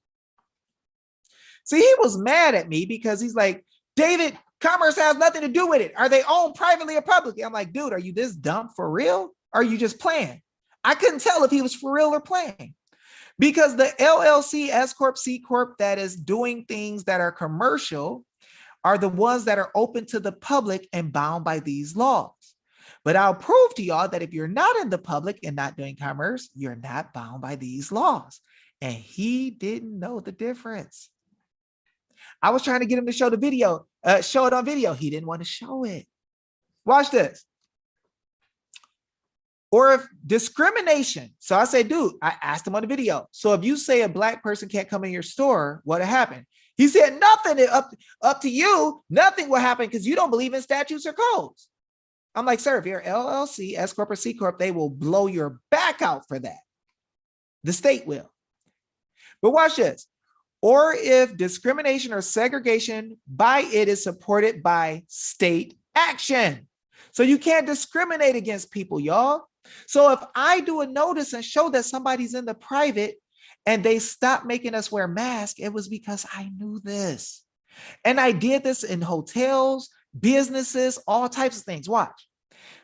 See, he was mad at me because he's like, David, commerce has nothing to do with it. Are they owned privately or publicly? I'm like, dude, are you this dumb for real? Or are you just playing? I couldn't tell if he was for real or playing. Because the LLC, S Corp, C Corp that is doing things that are commercial are the ones that are open to the public and bound by these laws. But I'll prove to y'all that if you're not in the public and not doing commerce, you're not bound by these laws. And he didn't know the difference. I was trying to get him to show the video, show it on video. He didn't want to show it. Watch this. Or if discrimination. So I say, dude, I asked him on the video. So if you say a black person can't come in your store, what'll happen? He said, nothing, up to you. Nothing will happen because you don't believe in statutes or codes. I'm like, sir, if you're LLC, S Corp, or C Corp, they will blow your back out for that. The state will. But watch this. Or if discrimination or segregation by it is supported by state action. So you can't discriminate against people, y'all. So if I do a notice and show that somebody's in the private and they stop making us wear masks, it was because I knew this. And I did this in hotels, businesses, all types of things. Watch.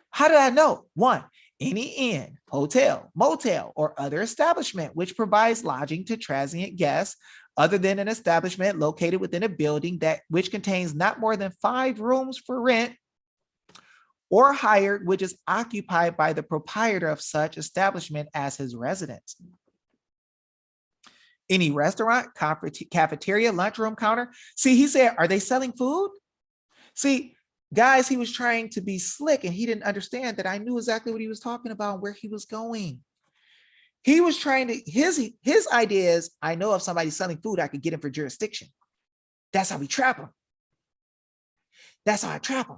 How did I know? One, any inn, hotel, motel, or other establishment which provides lodging to transient guests other than an establishment located within a building that which contains not more than 5 rooms for rent or hired, which is occupied by the proprietor of such establishment as his residence. Any restaurant, cafeteria, lunchroom, counter. See, he said, are they selling food? See, guys, he was trying to be slick and he didn't understand that I knew exactly what he was talking about and where he was going. He was trying to, his idea is, I know if somebody's selling food, I could get him for jurisdiction. That's how we trap him. That's how I trap him.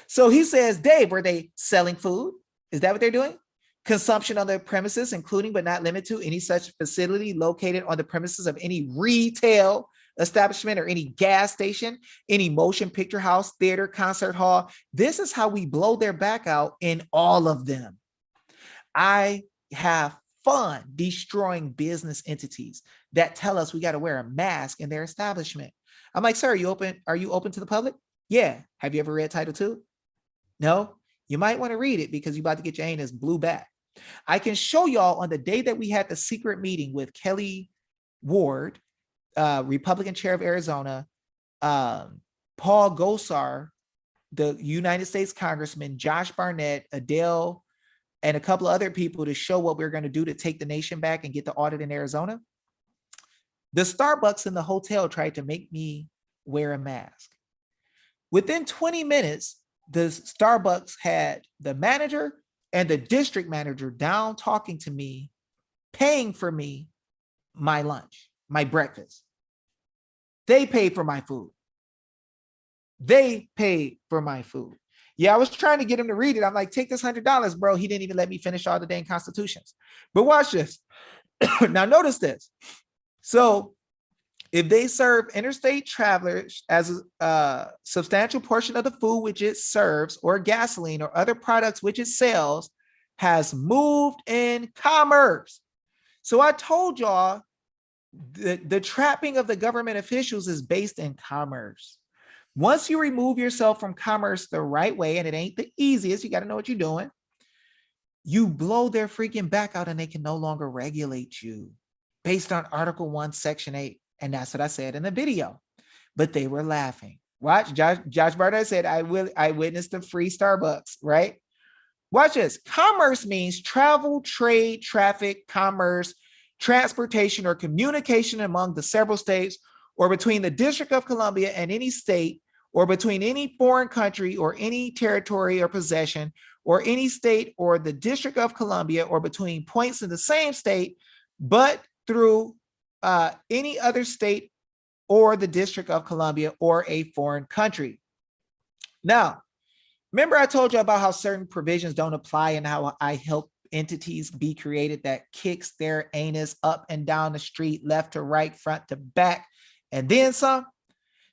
So he says, Dave, were they selling food? Is that what they're doing? Consumption on their premises, including but not limited to any such facility located on the premises of any retail establishment or any gas station, any motion picture house, theater, concert hall. This is how we blow their back out in all of them. I have fun destroying business entities that tell us we got to wear a mask in their establishment. I'm like, sir, are you open to the public? Yeah. Have you ever read Title II? No. You might want to read it because you're about to get your anus blew back. I can show y'all on the day that we had the secret meeting with Kelly Ward, Republican chair of Arizona, Paul Gosar, the United States Congressman, Josh Barnett, Adele, and a couple of other people to show what we're going to do to take the nation back and get the audit in Arizona. The Starbucks in the hotel tried to make me wear a mask. Within 20 minutes, the Starbucks had the manager and the district manager down talking to me, paying for me my lunch, my breakfast. They paid for my food. They paid for my food. Yeah, I was trying to get him to read it. I'm like, take this $100, bro. He didn't even let me finish all the dang constitutions. But watch this. Now notice this. So if they serve interstate travelers as a substantial portion of the food which it serves, or gasoline or other products which it sells, has moved in commerce. So I told y'all the trapping of the government officials is based in commerce. Once you remove yourself from commerce the right way, and it ain't the easiest, you got to know what you're doing, you blow their freaking back out and they can no longer regulate you based on Article 1, Section 8. And that's what I said in the video, but they were laughing. Watch, Josh Barnett said, I witnessed the free Starbucks, right? Watch this. Commerce means travel, trade, traffic, commerce, transportation, or communication among the several states, or between the District of Columbia and any state, or between any foreign country or any territory or possession, or any state or the District of Columbia, or between points in the same state, but through any other state or the District of Columbia or a foreign country. Now, remember I told you about how certain provisions don't apply and how I help entities be created that kicks their anus up and down the street, left to right, front to back, and then some?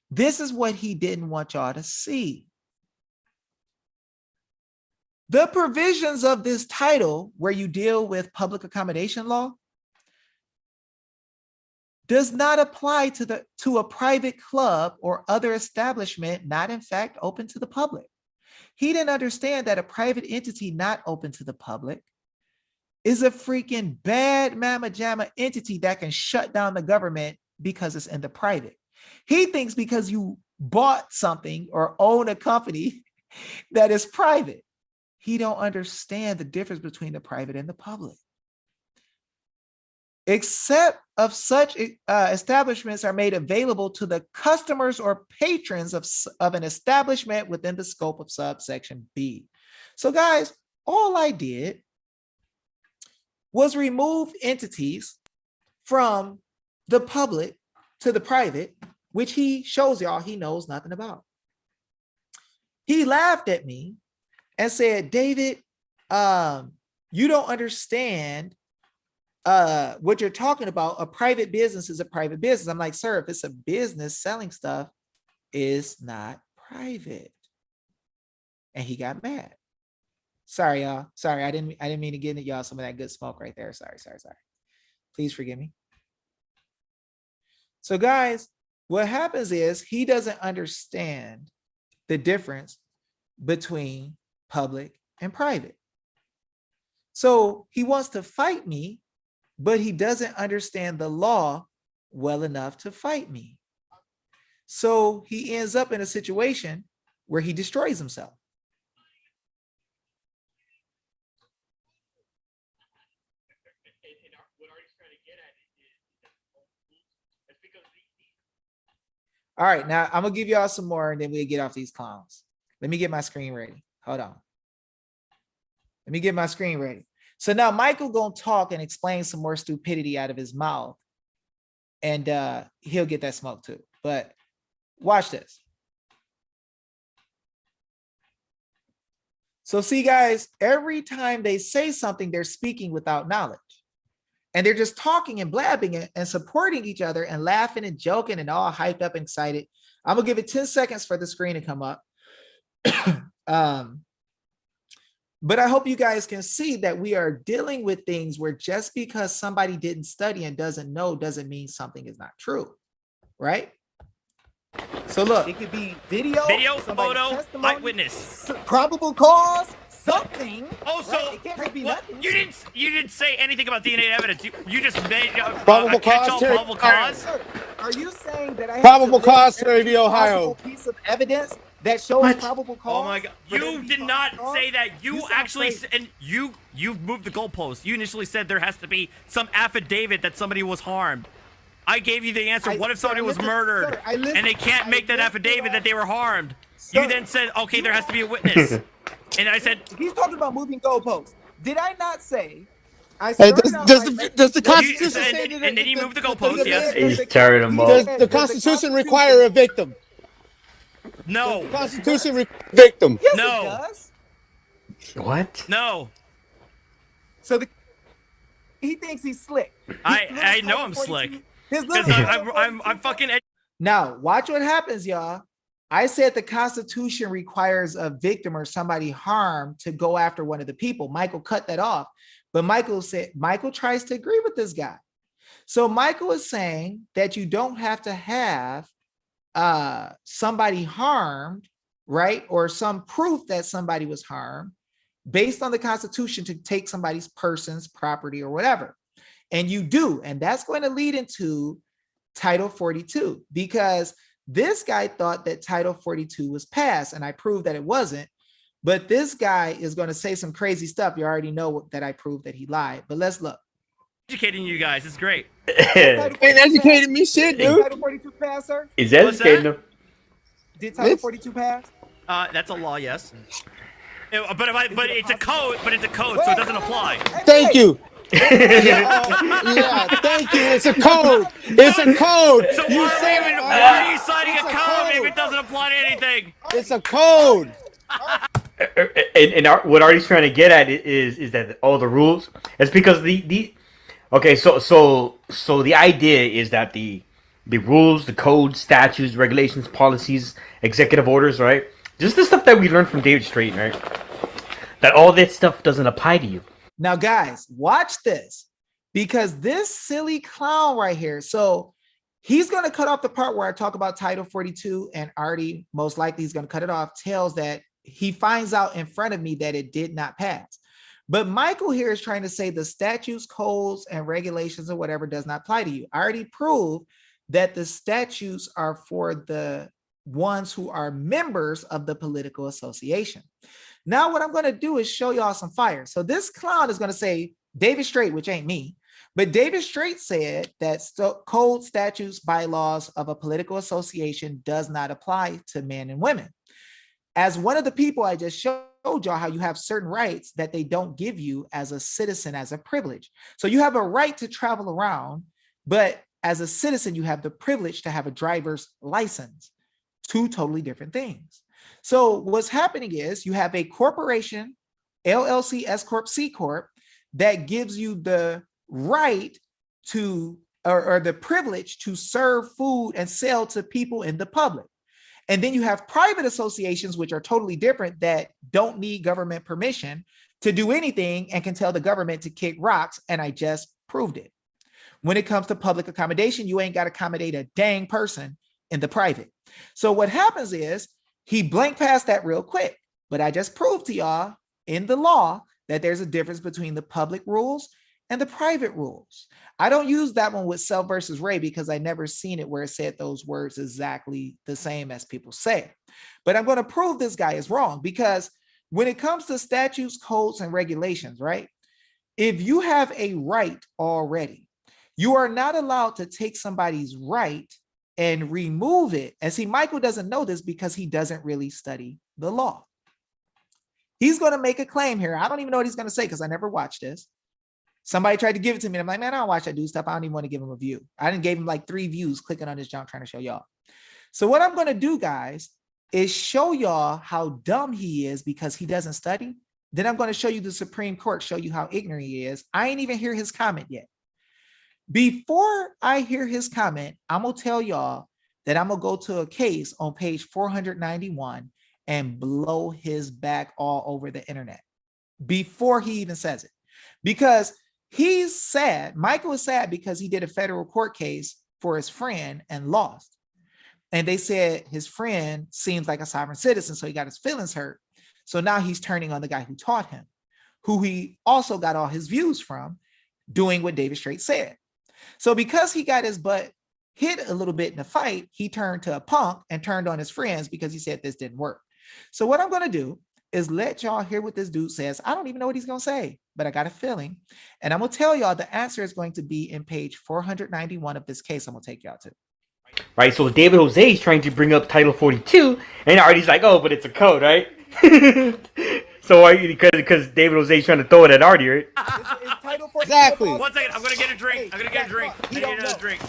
This is what he didn't want y'all to see. The provisions of this title, where you deal with public accommodation law, does not apply to a private club or other establishment not in fact open to the public. He didn't understand that a private entity not open to the public is a freaking bad mamma jamma entity that can shut down the government because it's in the private. He thinks because you bought something or own a company that is private, he don't understand the difference between the private and the public. Except of such establishments are made available to the customers or patrons of an establishment within the scope of subsection B. So guys, all I did was remove entities from the public to the private, which he shows y'all he knows nothing about. He laughed at me and said, David, you don't understand what you're talking about. A private business is a private business. I'm like, sir, if it's a business selling stuff, it's not private. And he got mad. Sorry, y'all. Sorry, I didn't mean to get into y'all some of that good smoke right there. Sorry. Please forgive me. So guys, what happens is he doesn't understand the difference between public and private. So he wants to fight me, but he doesn't understand the law well enough to fight me. So he ends up in a situation where he destroys himself. All right, now I'm gonna give y'all some more and then we'll get off these clowns. Let me get my screen ready. Hold on. Let me get my screen ready. So now Michael gonna talk and explain some more stupidity out of his mouth, and he'll get that smoke too. But watch this. So see, guys, every time they say something, they're speaking without knowledge. And they're just talking and blabbing and supporting each other and laughing and joking and all hyped up and excited. I'm gonna give it 10 seconds for the screen to come up. But I hope you guys can see that we are dealing with things where just because somebody didn't study and doesn't know doesn't mean something is not true, right? So look, It could be video, somebody's photo, testimony, eyewitness. probable cause, something. Also, right? It can't just be what? nothing. You didn't say anything about DNA evidence. You just made Probable a catch-all cause, Terry. probable cause. Sir, are you saying that I have Probable to cause, list Terry every v. Ohio. possible piece of evidence that shows What? probable cause? Oh my god! for there You to be did not probable say cause? that. You sound actually crazy. and you moved the goalpost. You initially said there has to be some affidavit that somebody was harmed. I gave you the answer. What if somebody was murdered sir, I listened- and they can't I make that listened affidavit to that they were harmed? Sir, You then said, okay, there has to be a witness. And I said, He's talking about moving goalposts. Did I not say? I Hey, started out by saying- does the you, Constitution and, say and then you moved the goalpost. Yes. He's tearing him Does up. the Constitution require a victim? No. The Constitution victim. Yes, No. it does. What? No. So he thinks he's slick. I know I'm slick. His Because little I'm fucking. now watch what happens, y'all. I said the Constitution requires a victim or somebody harmed to go after one of the people. Michael cut that off, but Michael tries to agree with this guy. So Michael is saying that you don't have to have somebody harmed, right? Or some proof that somebody was harmed based on the Constitution to take somebody's person's property or whatever. And you do. And that's going to lead into Title 42, because this guy thought that Title 42 was passed, and I proved that it wasn't. But this guy is going to say some crazy stuff. You already know that I proved that he lied. But let's look. Educating you guys. It's great. Ain't educated me shit, Did dude. Title 42 pass, sir? He's What's educating that? him. Did Title It's- 42 pass? That's a law, yes. But it's a code. But it's a code, so it doesn't apply. Thank you. Yeah, thank you. It's a code. It's a code. So You said it. why are you signing a It's a code if code. it doesn't apply to anything? It's a code. What Artie's trying to get at is that all the rules. It's because the okay. So the idea is that the rules, the codes, statutes, regulations, policies, executive orders, right? Just the stuff that we learned from David Straight, right? that all this stuff doesn't apply to you. Now, guys, watch this because this silly clown right here. So he's going to cut off the part where I talk about Title 42, and Artie, most likely, he's going to cut it off. Tells that he finds out in front of me that it did not pass. But Michael here is trying to say the statutes, codes, and regulations or whatever does not apply to you. I already proved that the statutes are for the ones who are members of the political association. Now, what I'm going to do is show y'all some fire. So this clown is going to say David Straight, which ain't me, but David Straight said that code, statutes, bylaws of a political association does not apply to men and women. As one of the people I just showed y'all how you have certain rights that they don't give you as a citizen, as a privilege. So you have a right to travel around, but as a citizen, you have the privilege to have a driver's license. Two totally different things. So what's happening is you have a corporation, LLC, S Corp, C Corp, that gives you the right to, or the privilege to serve food and sell to people in the public. And then you have private associations, which are totally different, that don't need government permission to do anything and can tell the government to kick rocks. And I just proved it. When it comes to public accommodation, you ain't got to accommodate a dang person in the private. So what happens is he blanked past that real quick, but I just proved to y'all in the law that there's a difference between the public rules and the private rules. I don't use that one with Self versus Ray because I never seen it where it said those words exactly the same as people say. But I'm going to prove this guy is wrong because when it comes to statutes, codes, and regulations, right? If you have a right already, you are not allowed to take somebody's right and remove it. And see, Michael doesn't know this because he doesn't really study the law. He's going to make a claim here. I don't even know what he's going to say because I never watched this. Somebody tried to give it to me. And I'm like, man, I don't watch that dude stuff. I don't even want to give him a view. I didn't give him like 3 views clicking on this junk trying to show y'all. So what I'm going to do, guys, is show y'all how dumb he is because he doesn't study. Then I'm going to show you the Supreme Court, show you how ignorant he is. I ain't even hear his comment yet. Before I hear his comment, I'm going to tell y'all that I'm going to go to a case on page 491 and blow his back all over the internet before he even says it. Because he's sad. Michael is sad because he did a federal court case for his friend and lost. And they said his friend seems like a sovereign citizen, so he got his feelings hurt. So now he's turning on the guy who taught him, who he also got all his views from, doing what David Straight said. So because he got his butt hit a little bit in the fight, he turned to a punk and turned on his friends because he said this didn't work. So what I'm going to do is let y'all hear what this dude says. I don't even know what he's going to say, but I got a feeling. And I'm going to tell y'all the answer is going to be in page 491 of this case I'm going to take y'all to. Right, so David Jose is trying to bring up Title 42, and Artie's like, oh, but it's a code, right? So are you, because David Jose is trying to throw it at Artie, right? It's Title 42. Exactly. 1 second, I'm gonna get a drink. I'm gonna get a drink. I need another drink.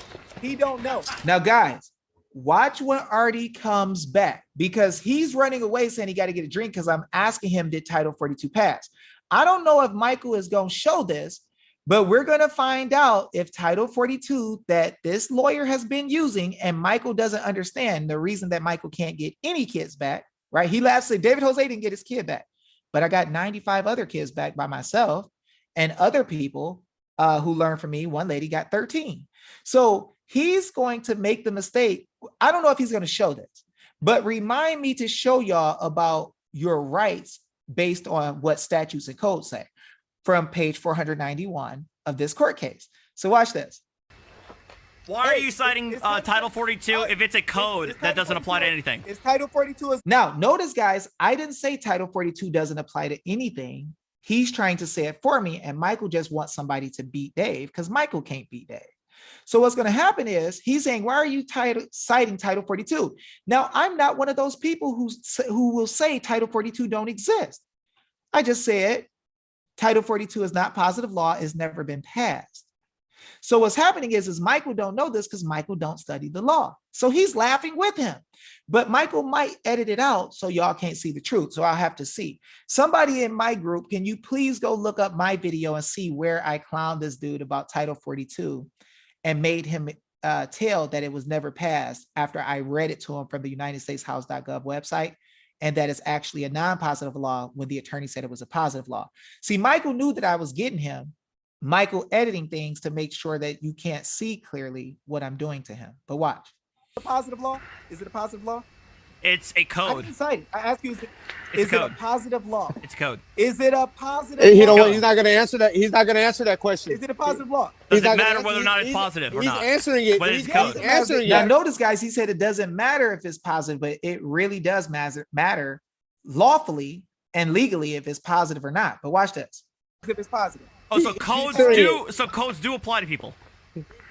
He don't know. Now, guys, watch when Artie comes back because he's running away saying he got to get a drink because I'm asking him, did Title 42 pass? I don't know if Michael is going to show this, but we're going to find out if Title 42 that this lawyer has been using and Michael doesn't understand the reason that Michael can't get any kids back, right? He laughs, say David Jose didn't get his kid back, but I got 95 other kids back by myself and other people who learned from me. One lady got 13. So he's going to make the mistake. I don't know if he's going to show this, but remind me to show y'all about your rights based on what statutes and codes say from page 491 of this court case. So watch this. Why are you citing Title 42 if it's a code that doesn't apply to anything? It's Title 42 is Now, notice, guys, I didn't say Title 42 doesn't apply to anything. He's trying to say it for me, and Michael just wants somebody to beat Dave because Michael can't beat Dave. So what's going to happen is he's saying, why are you citing Title 42? Now, I'm not one of those people who will say Title 42 don't exist. I just said Title 42 is not positive law, it's never been passed. So what's happening is Michael don't know this because Michael don't study the law. So he's laughing with him. But Michael might edit it out so y'all can't see the truth. So I'll have to see. Somebody in my group, can you please go look up my video and see where I clowned this dude about Title 42 and made him tell that it was never passed after I read it to him from the United States House.gov website. and that it's actually a non-positive law when the attorney said it was a positive law. See, Michael knew that I was getting him. Michael editing things to make sure that you can't see clearly what I'm doing to him. But watch. A positive law? Is it a positive law? It's a I code. didn't cite it. I ask you, It's is it a code. positive law? It's code. Is it a positive He law? don't. He's not gonna answer that. He's not gonna answer that question. Is it a positive law? Does He's it not gonna matter answer- whether or not it's he's- positive or he's not? answering it. But He's, it's code. he's answering Now, it. notice, guys, he said it doesn't matter if it's positive, but it really does matter lawfully and legally if it's positive or not. But watch this. If it's positive. Oh, so codes Sorry. do apply to people.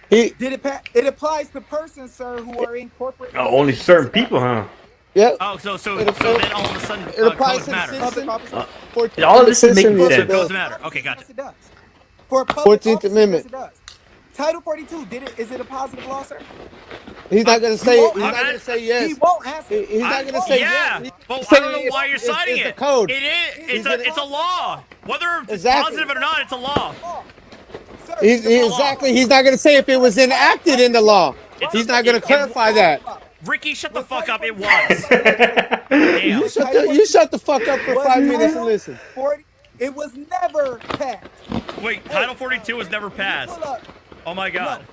He, Did it applies to persons, sir, who are in corporate. Only certain people, huh? yeah. Oh, so It- then all of a sudden It applies codes to the matter. citizen. Public office. For- all of this is making yes, it sense. does. Codes matter. Okay, gotcha. Yes, it does. For public 14th offices, Amendment. yes, it does. Title 42, is it a positive law, sir? He's not gonna say. won't- He's not gonna say yes. He won't answer. He's not gonna won't. say Yeah, yes. but He's I don't saying know why you're it's- citing it's it. the code. It is. He's It's a law. Whether it's Exactly. positive or not, it's a law. Sir, He's, it's a law. exactly. He's not gonna say if it was enacted in the law. It's He's a- not gonna it- clarify that. Ricky, shut the fuck up. It was. You Damn. shut the fuck up for Was 5 minutes and Title listen. 40, it was never passed. Wait, Title 42 was never passed. Pull up. Oh my god.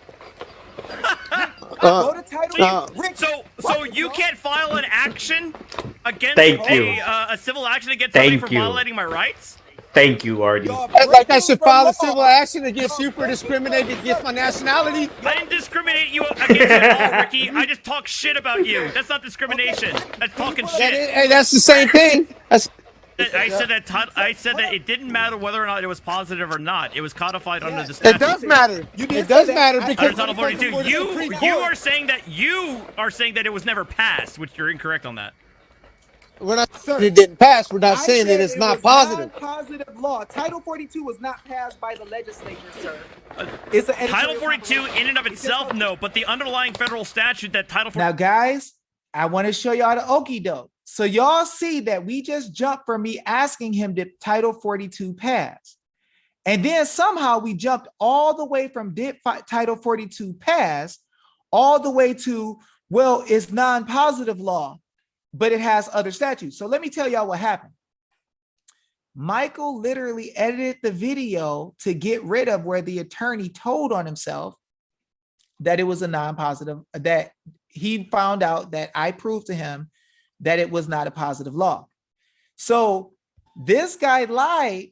Go to Title. Rick, So what you the can't file an action against Thank you. a civil action against somebody Thank for you. violating my rights? Thank you, Artie. y'all Like I should breaking file the a civil law. action against you for discriminating against my nationality. I didn't discriminate you against you at all, Ricky. I just talk shit about you. That's not discrimination. That's talking shit. Hey, that's the same thing. That's I said that it didn't matter whether or not it was positive or not. It was codified under the it statute. does matter. You did It does say that. matter I- because Under Title 42, before the Supreme you Court. are saying that it was never passed, which you're incorrect on that. We're not Sir, it didn't pass. We're not I saying that said it's it not was positive. non-positive law. Title 42 was not passed by the legislature, sir. It's an Title editorial 42 compromise. in and of itself, no, but the underlying federal statute that Title 42 Now, guys, I want to show y'all the okie doke. So y'all see that we just jumped from me asking him did Title 42 pass? And then somehow we jumped all the way from did Title 42 pass all the way to, well, it's non-positive law, but it has other statutes. So let me tell y'all what happened. Michael literally edited the video to get rid of where the attorney told on himself that it was a non-positive, that he found out that I proved to him that it was not a positive law. So this guy lied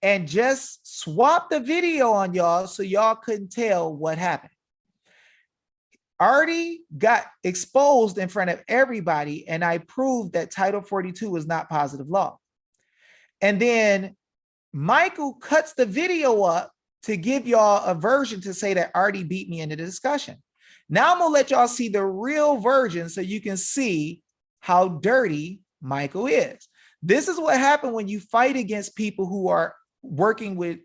and just swapped the video on y'all so y'all couldn't tell what happened. Artie got exposed in front of everybody, and I proved that Title 42 was not positive law. And then Michael cuts the video up to give y'all a version to say that Artie beat me into the discussion. Now I'm gonna let y'all see the real version so you can see how dirty Michael is. This is what happened when you fight against people who are working with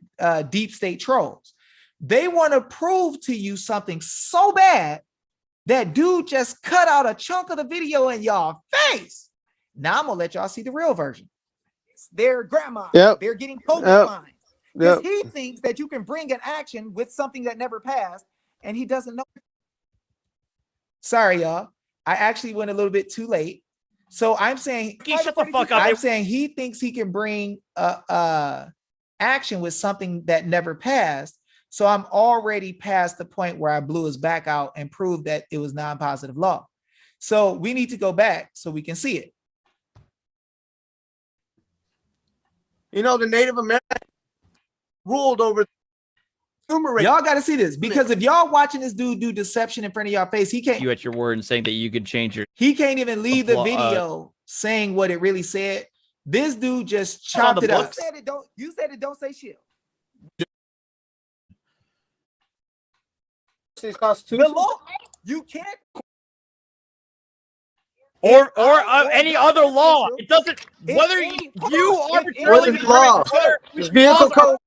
deep state trolls. They want to prove to you something so bad that dude just cut out a chunk of the video in y'all face. Now I'm gonna let y'all see the real version. Their grandma. Yep. They're getting COVID Yep. fines. Yep. Because he thinks that you can bring an action with something that never passed, and he doesn't know. Sorry, y'all. I actually went a little bit too late. So I'm saying, Ricky, shut the fuck up. I'm saying he thinks he can bring action with something that never passed. So I'm already past the point where I blew his back out and proved that it was non-positive law. So we need to go back so we can see it. You know, the Native Americans ruled over numerate. Y'all got to see this, because if y'all watching this dude do deception in front of y'all face, he can't You at your word and saying that you could change your even leave the Appla- video saying what it really said. This dude just on chopped the it up. books. You said it don't say shit. This The Constitution. law, you can't. or any other law. It doesn't If whether any- hold you on, if arbitrarily any- What is law? It's vehicle code.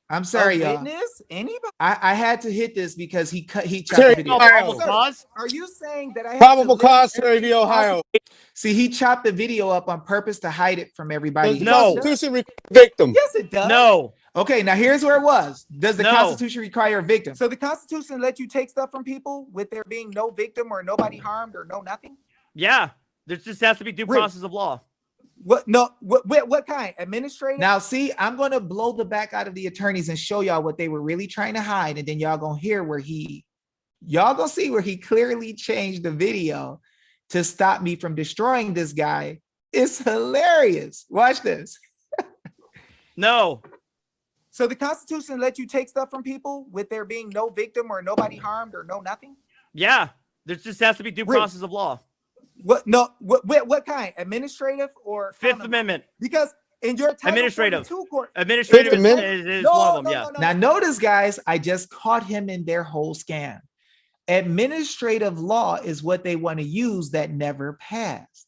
I'm sorry, A y'all. witness, anybody? I had to hit this because he chopped the Terry, video. probable Sir, cause. Are you saying that I have Probable to cause, list Terry v. every Ohio. See, he chopped the video up on purpose to hide it from everybody. The No. Constitution requires victim. Yes, it does. No. Okay, now here's where it was. Does the No. Constitution require a victim? So the Constitution let you take stuff from people with there being no victim or nobody harmed or no nothing? Yeah, there just has to be due Rick. process of law. What? No. What kind? Administrative? Now, see, I'm going to blow the back out of the attorneys and show y'all what they were really trying to hide. And then y'all going to hear where y'all going to see where he clearly changed the video to stop me from destroying this guy. It's hilarious. Watch this. No. So the Constitution let you take stuff from people with there being no victim or nobody harmed or no nothing? Yeah, there just has to be due Rick. process of law. What? No. What kind? Administrative or Fifth common law? Amendment. Because in your Title Administrative. 42 court, Administrative Fifth Amendment? is No, one of them. no, Yeah. no, no, Now, no. notice, guys, I just caught him in their whole scam. Administrative law is what they want to use that never passed.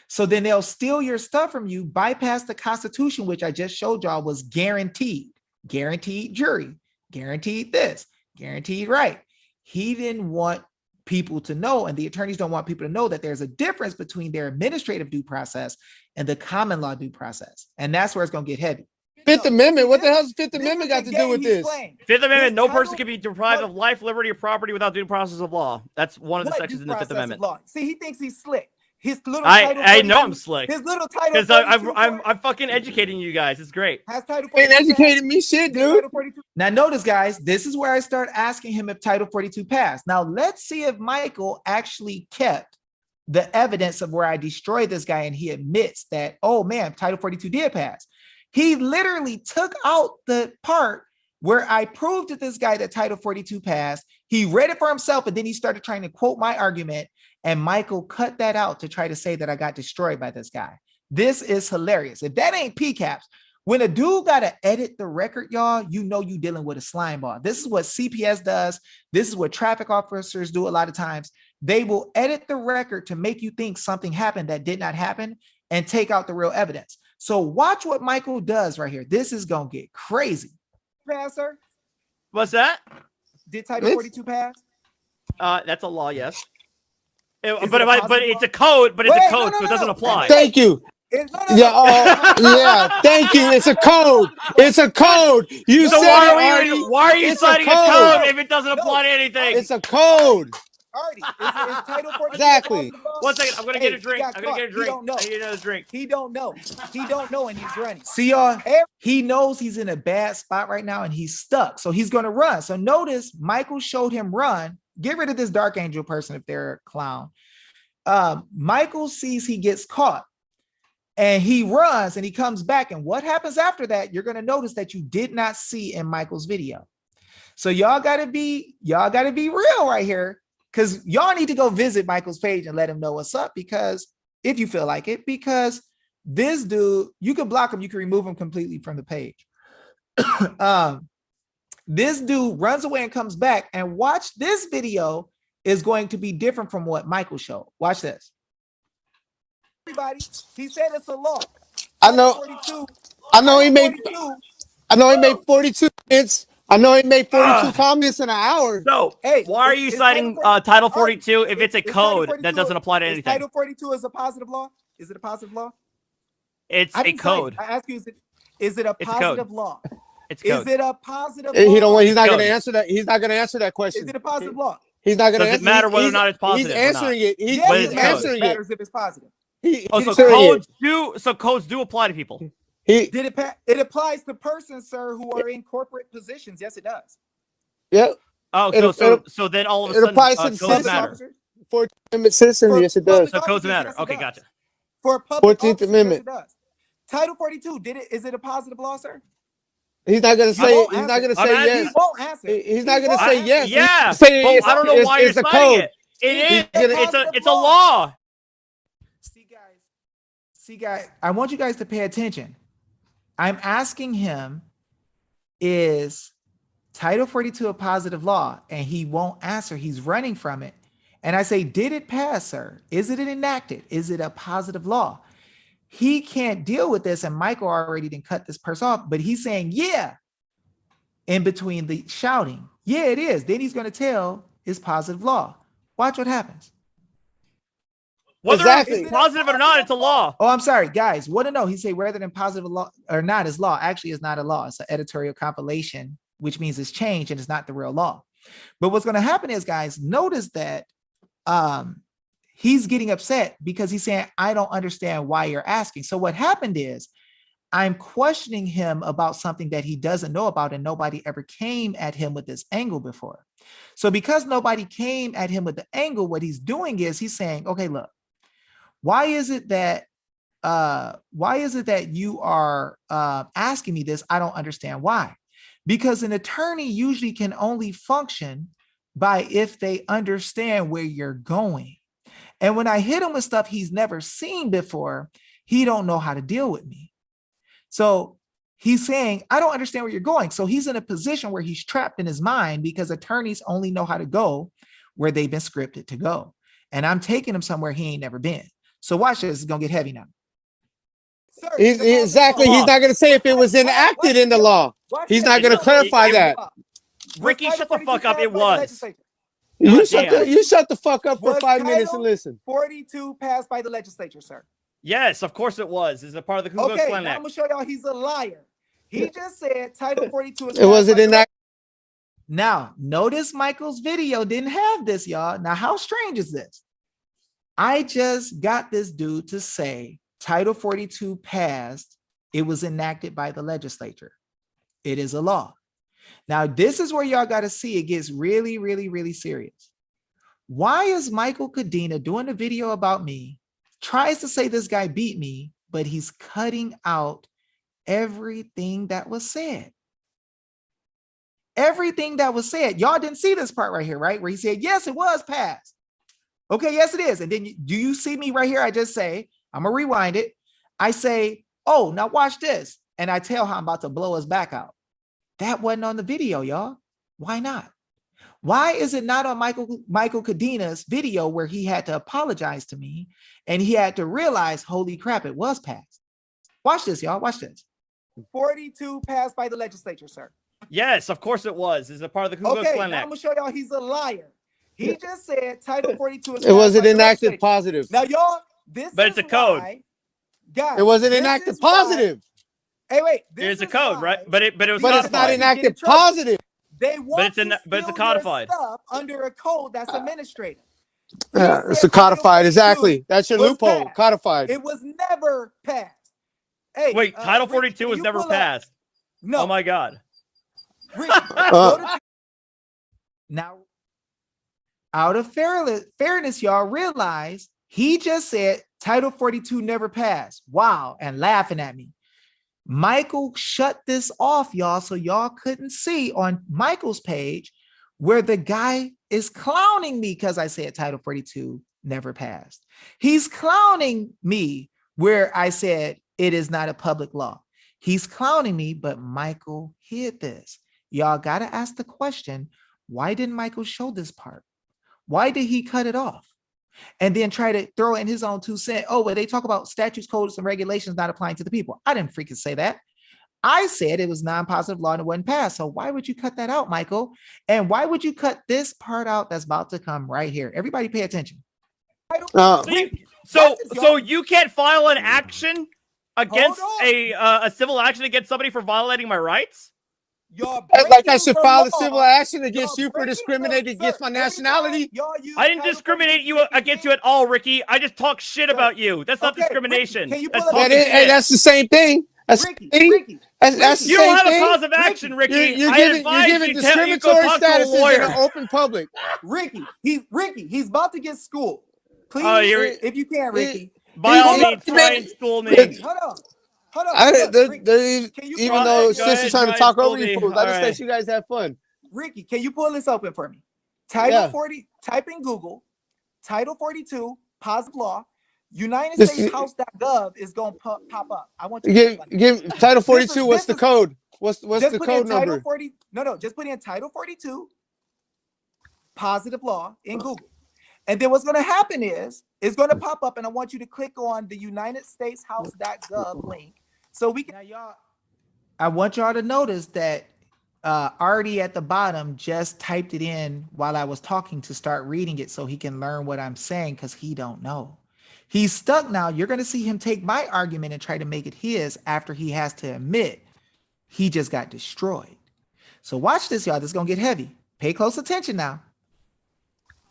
So then they'll steal your stuff from you, bypass the Constitution, which I just showed y'all was guaranteed jury, guaranteed this, guaranteed right. He didn't want people to know, and the attorneys don't want people to know that there's a difference between their administrative due process and the common law due process. And that's where it's going to get heavy. Fifth Amendment. What the hell's Fifth This Amendment is got the to do game with he's this? playing. Fifth Amendment, no This person title- can be deprived What- of life, liberty, or property without due process of law. That's one of the What sections due in the Fifth process of Amendment. law? See, he thinks he's slick. His little I Title know 42 I'm slick His little Title because 42 I'm fucking educating you guys. It's great. has Title Ain't 42 educated me shit, dude. Title 42. Now, notice, guys, this is where I start asking him if Title 42 passed. Now, let's see if Michael actually kept the evidence of where I destroyed this guy and he admits that, oh man, Title 42 did pass. He literally took out the part where I proved to this guy that Title 42 passed. He read it for himself and then he started trying to quote my argument. And Michael cut that out to try to say that I got destroyed by this guy. This is hilarious. If that ain't PCAPs, when a dude got to edit the record, y'all, you know you dealing with a slime ball. This is what CPS does. This is what traffic officers do a lot of times. They will edit the record to make you think something happened that did not happen and take out the real evidence. So watch what Michael does right here. This is going to get crazy. Pass, sir? What's that? Did Title It's- 42 pass? That's a law, yes. Is it a But positive it's law? a code, but it's Wait, a code, no, so no, it doesn't no. apply. Thank you. Yeah, yeah. Thank you. It's a code. It's a code. You So said why it, are Artie. you It's a citing a code. code if it doesn't apply to anything? It's a code. Artie, is Title 42 Exactly. a positive law? One second, I'm gonna Hey, get a he drink. got I'm gonna get a caught. He drink. don't know. I need another drink. He don't know. He don't know, and he's running. See, y'all, Every- he knows he's in a bad spot right now and he's stuck. So he's going to run. So notice Michael showed him run. Get rid of this Dark Angel person if they're a clown. Michael sees he gets caught and he runs and he comes back. And what happens after that? You're going to notice that you did not see in Michael's video. So y'all got to be real right here, because y'all need to go visit Michael's page and let him know what's up, because if you feel like it, because this dude, you can block him, you can remove him completely from the page. This dude runs away and comes back, and watch, this video is going to be different from what Michael showed. Watch this. Everybody, he said it's a law. I know. 42. I know he made. 42. I know he made 42 minutes. I know he made 42 comments in an hour. So, Hey, why are you is citing Title 42 if it's a code that doesn't apply to is anything? Title 42 is a positive law? Is it a positive law? It's I a didn't say it. code. I ask you, is it a It's a code. positive law? It's a Is code. it a positive He law? don't. He's not Go. going to answer that. He's not going to answer that question. Is it a positive law? He's not going to Does it answer. matter whether or not it's positive He's or not? answering it. He's, Yes, But he's it's it matters. answering It it. matters if it's positive. Oh, so answering it. codes do apply to people. He, It applies to persons, sir, who are in corporate positions. Yes, it does. yeah. Oh, so then all of a it sudden applies to the codes citizens. matter. Officers, Amendment citizen. For Yes, it does. public So codes officers, matter. yes, it Okay, does. gotcha. For public 14th officers, Amendment. yes, it does. Title 42, is it a positive law, sir? He's not going to He say. won't He's not answer. going to I'm say asking- He yes. won't answer. He's not He going to won't say answer. yes. Yeah. Say Well, it's- I don't know why you're it's a citing code. it. It is. gonna- It's a law. See, guys, I want you guys to pay attention. I'm asking him, is Title 42 a positive law? And he won't answer. He's running from it. And I say, did it pass, sir? Is it enacted? Is it a positive law? He can't deal with this. And Michael already didn't cut this person off, but he's saying, yeah, in between the shouting. Yeah, it is. Then he's going to tell it's positive law. Watch what happens. Whether Exactly. it's positive or not, it's a law. Oh, I'm sorry, guys. Want to know? He say rather than positive law or not is law. Actually, it's not a law. It's an editorial compilation, which means it's changed and it's not the real law. But what's going to happen is, guys, notice that he's getting upset because he's saying, I don't understand why you're asking. So what happened is I'm questioning him about something that he doesn't know about, and nobody ever came at him with this angle before. So because nobody came at him with the angle, what he's doing is he's saying, okay, look, why is it that you are asking me this? I don't understand why. Because an attorney usually can only function by if they understand where you're going. And when I hit him with stuff he's never seen before, he don't know how to deal with me. So he's saying, I don't understand where you're going. So he's in a position where he's trapped in his mind because attorneys only know how to go where they've been scripted to go. And I'm taking him somewhere he ain't never been. So watch this. It's going to get heavy now. Sir, Exactly. He's not going to say if it was enacted in the law. He's not going to clarify that. Ricky, shut the fuck up. It was. You damn. shut the fuck up for Was 5 minutes Title and listen. 42 passed by the legislature, sir. Yes, of course it was. It's a part of the Ku Klux Okay, Klan now I'm Act. gonna show y'all he's a liar. He just said Title 42 is It wasn't passed by the enacted. Now, notice Michael's video didn't have this, y'all. Now, how strange is this? I just got this dude to say Title 42 passed. It was enacted by the legislature. It is a law. Now, this is where y'all got to see it gets really, really, really serious. Why is Michael Cadena doing a video about me, tries to say this guy beat me, but he's cutting out everything that was said? Everything that was said. Y'all didn't see this part right here, right? Where he said, yes, it was passed. Okay, yes, it is. And then do you see me right here? I just say, I'm going to rewind it. I say, oh, now watch this. And I tell how I'm about to blow his back out. That wasn't on the video, y'all. Why not? Why is it not on Michael Cadena's video where he had to apologize to me and he had to realize, holy crap, it was passed? Watch this, y'all. Watch this. 42 passed by the legislature, sir. Yes, of course it was. It's a part of the Ku Klux Okay, Klan now I'm Act. gonna show y'all he's a liar. He just said Title 42 is It wasn't passed by the enacted legislature. positive. Now, y'all, this But is it's a code. why- guys, It wasn't this enacted is why- positive. Hey, wait. There's this a is code, why right? But it was But it's not codified. enacted trouble. positive. They want it's in- to but it's steal codified. your stuff under a code that's administrative. It's a codified. Exactly. That's your was loophole. passed. Codified. It was never passed. Hey, Wait, Title Ricky, 42 can was you never pull up- passed. No, Oh my God. Ricky, go to Now, out of fairness, y'all realize he just said Title 42 never passed. Wow, and laughing at me. Michael shut this off, y'all, so y'all couldn't see on Michael's page where the guy is clowning me because I said Title 42 never passed. He's clowning me where I said it is not a public law. He's clowning me, but Michael hid this. Y'all got to ask the question, why didn't Michael show this part? Why did he cut it off? And then try to throw in his own 2 cents. Oh, well, they talk about statutes, codes, and regulations not applying to the people. I didn't freaking say that. I said it was non-positive law and it wasn't passed. So why would you cut that out, Michael? And why would you cut this part out that's about to come right here? Everybody pay attention. Uh, So you can't file an action against on. a civil action against somebody for violating my rights? Y'all like I breaking should the file a law. civil action against Y'all you for breaking discriminating the- against sir, my every time nationality. y'all use I didn't Title discriminate 42 against you at all, Ricky. I just talk shit Sir. about you. That's not Okay, discrimination. Ricky, can you That's pull up- talking Hey, shit. that's the same thing. That's Ricky, the thing. Ricky, That's the You same don't have thing. a cause of action, Ricky. You're I giving advise you to you go discriminatory talk to a statuses in lawyer. an open public. Ricky, he's about to get schooled. Please, Oh, you're- if you can, Ricky. By all He- means, he- try and school me. Ricky, hold on. Hold on. I, Look, the, Ricky, the, can you even pull though up- go sisters ahead, trying to try talk and over school you me. fools, I just Alright. let you guys have fun. Ricky, can you pull this open for me? Title Yeah. 40, type in Google, Title 42, positive law, United This- States House.gov is going to pop up. I want you to click on it. Give Title 42. What's the this is- code? What's Just the put code in Title number? 40. No, just put in Title 42, positive law in Google. And then what's going to happen is it's going to pop up, and I want you to click on the United States House.gov link so we can. Now, y'all, I want y'all to notice that Artie at the bottom just typed it in while I was talking to start reading it so he can learn what I'm saying because he don't know. He's stuck now. You're going to see him take my argument and try to make it his after he has to admit he just got destroyed. So watch this, y'all. This is going to get heavy. Pay close attention now.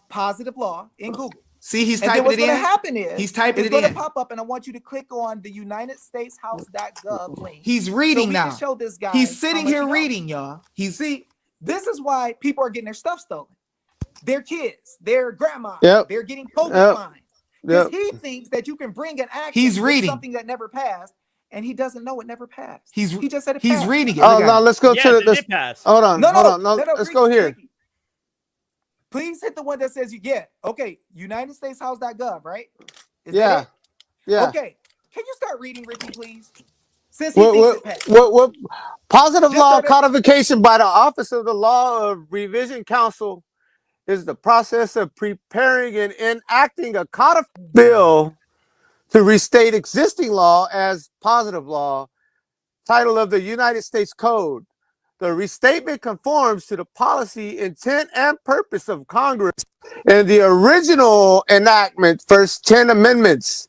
Positive law in Google. See, he's And then typing what's it going to in. happen is He's typing it's it going to in. pop up, and I want you to click on the UnitedStatesHouse.gov link. He's so reading we now. can show this guy. He's how sitting much here he knows. reading, y'all. He's See, this is why people are getting their stuff stolen. Their kids, their grandma, Yep. they're getting COVID Yep. fines. Because Yep. he thinks that you can bring an action He's with reading. something that never passed, and he doesn't know it never passed. He's He just said it he's passed. reading it. Oh, Look at now him. let's go Yes, to it the. did pass. Hold on. No, Hold no, on. No, no, no, let's Ricky, go here. Ricky. Please hit the one that says you get. Okay, UnitedStatesHouse.gov, right? Is that Yeah. it? Yeah. Okay. Can you start reading, Ricky, please? Since he thinks it passed. What positive Just law start it. codification by the Office of the Law of Revision Council is the process of preparing and enacting a codified bill to restate existing law as positive law. Title of the United States Code. The restatement conforms to the policy, intent, and purpose of Congress and the original enactment, first 10 amendments.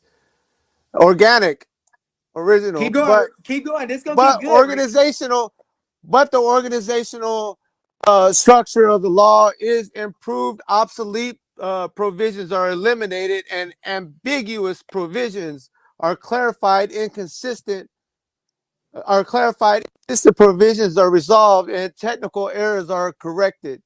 Organic, original. Keep going. But Keep going. This gonna but get good. Ricky. the organizational structure of the law is improved. Obsolete provisions are eliminated, and ambiguous provisions are clarified. Inconsistent provisions are resolved, and technical errors are corrected.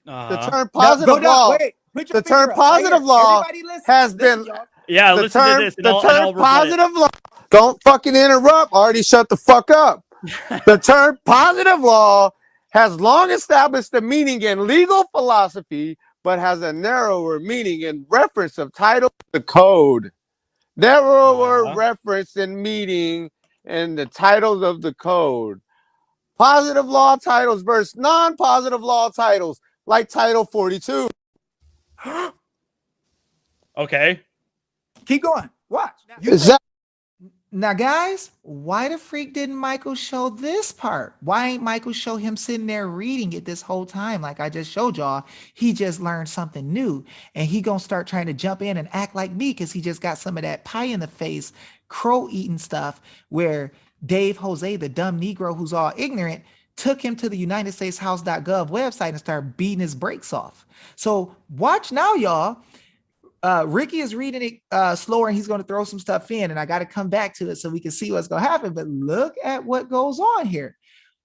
The term Now, positive go down. law. Wait, put The your term finger up. positive Right here. law Everybody listen. has Listen, been- y'all. Yeah, The listen term, to this, and the I'll term rebut it. positive law. Don't fucking interrupt. Already shut the fuck up. The term positive law has long established the meaning in legal philosophy, but has a narrower meaning in reference of title of the code. Narrower reference and meaning in the titles of the code. Positive law titles versus non-positive law titles, like Title 42. Okay. Keep going. Watch. Is that Now, guys, why the freak didn't Michael show this part? Why ain't Michael show him sitting there reading it this whole time? Like I just showed y'all, he just learned something new, and he gonna start trying to jump in and act like me because he just got some of that pie in the face, crow eating stuff. Where Dave Jose, the dumb Negro who's all ignorant, took him to the UnitedStatesHouse.gov website and started beating his brakes off. So watch now, y'all. Ricky is reading it slower, and he's going to throw some stuff in, and I got to come back to it so we can see what's going to happen. But look at what goes on here.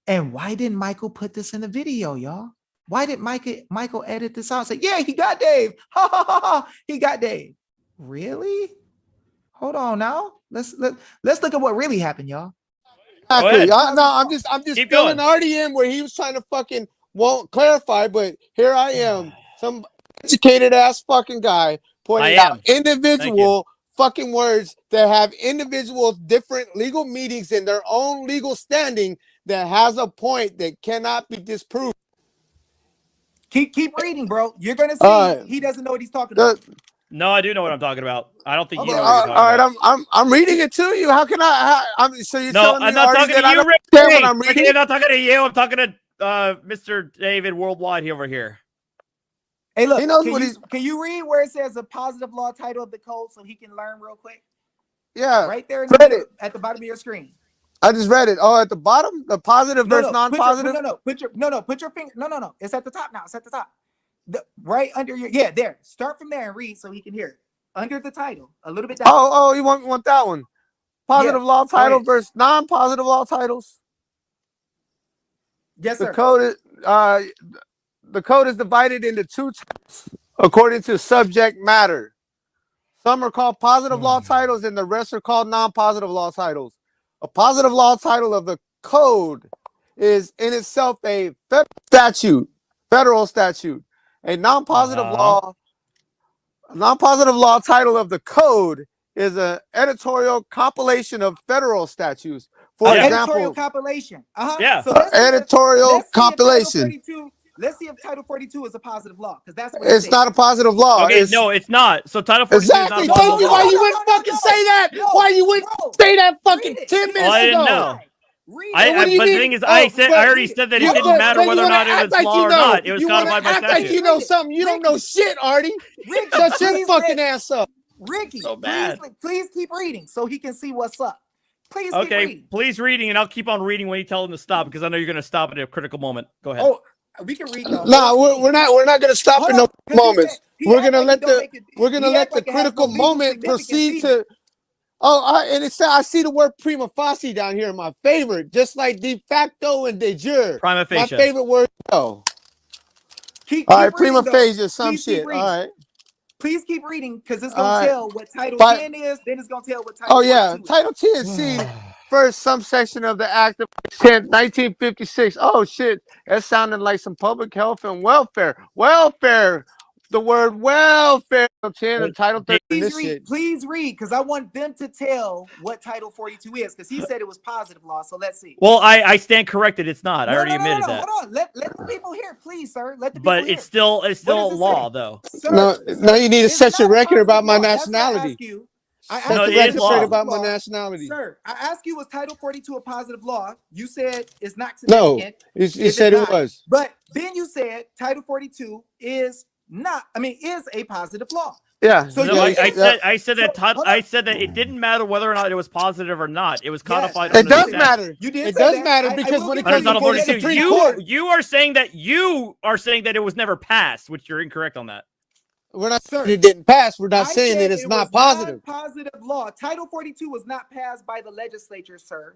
And why didn't Michael put this in the video, y'all? Why did Michael edit this out and say, yeah, he got Dave. Ha ha ha ha. He got Dave. Really? Hold on now. Let's look at what really happened, y'all. exactly? ahead. I'm just Keep filling going. already in where he was trying to fucking won't clarify, but here I am, some educated ass fucking guy pointing out individual fucking words that have individual different legal meanings in their own legal standing that has a point that cannot be disproved. Keep reading, bro. You're gonna see he doesn't know what he's talking about. No, I do know what I'm talking about. I don't think you know Okay, what you're All talking right, about. I'm reading it to you. How can so you're No, telling me I'm not already talking that to I you, don't Ricky. understand what I'm Ricky, reading? I'm not talking to you. I'm talking to Mr. David Worldwide over here. Hey, look, He knows what can you read where it says a positive law title of the code so he can learn real quick? Yeah, Right there in read it. at the bottom of your screen. I just read it. Oh, at the bottom, the positive versus non-positive. Put your finger. No. It's at the top now. It's at the top. Right under your there. Start from there and read so he can hear it. Under the title, a little bit down. Oh, you want that one? Positive law title versus non-positive law titles. Yes, sir. The code is divided into two types according to subject matter. Some are called positive law titles, and the rest are called non-positive law titles. A positive law title of the code is in itself a federal statute. A non-positive law title of the code is an editorial compilation of federal statutes. For example, editorial compilation. Yeah. So editorial compilation. Let's see if Title 42 is a positive law, because that's what It's not a positive law. Okay, no, it's not. So Title 42 Exactly. is not a Thank positive you. law. Why you wouldn't fucking say that? Why you wouldn't say that fucking 10 minutes I didn't ago? know. And what do you But the mean? thing is, I already said that it didn't matter whether or not it was law or not. It was codified by act like you statute. know something. You don't know shit, Artie. Ricky, Shut your fucking ass up. Ricky, So bad. please keep reading so he can see what's up. Please keep Okay, reading. please reading, and I'll keep on reading when you tell him to stop, because I know you're going to stop at a critical moment. Go ahead. Oh, We can read the Nah, whole we're not gonna stop Hold in no on, 'cause he moments. said- he We're act gonna like it let don't the make it- we're gonna he let act the like it has no critical legal moment proceed significance to. Oh, and it said I see the word prima facie down here, my favorite, just like de facto and de jure. Prima My facie. favorite word. Oh, Keep all right, reading, prima though. facie, some Please keep shit. reading. All right, Please keep reading because it's all gonna right. tell what Title But 10 is, then it's gonna tell what oh Title yeah, 42 is. Title 10 C, first subsection of the Act of 1956. Oh shit, that sounded like some public health and welfare. Welfare, the word welfare. Title 10 and Title 30. This shit. Please read, because I want them to tell what Title 42 is, because he said it was positive law. So let's see. Well, I stand corrected. It's not. I already admitted that. Hold on. Let the people hear, please, sir. Let the people But hear. it's still What does a it law, say? though. Sir, No, now you need to it's set your not a record about positive my law. That's what I nationality. ask you. I Set asked the you, it is is record it law. straight positive about my law? nationality. Sir, I asked you, was Title 42 a positive law? You said it's not No, significant. you If it's said it not, was. but then you said Title 42 is a positive law. Yeah. So No, you yeah, said I said that hold I on. said that it didn't matter whether or not it was positive or not. It was Yes, codified it under the does statute. matter. You did It say does that. matter I because will when it give Under comes you before the 42, Supreme Court, you are saying that it was never passed, which you're incorrect on that. we're not Sir, saying it didn't pass. We're not I saying said that it's it not was positive. non-positive law. Title 42 was not passed by the legislature, sir.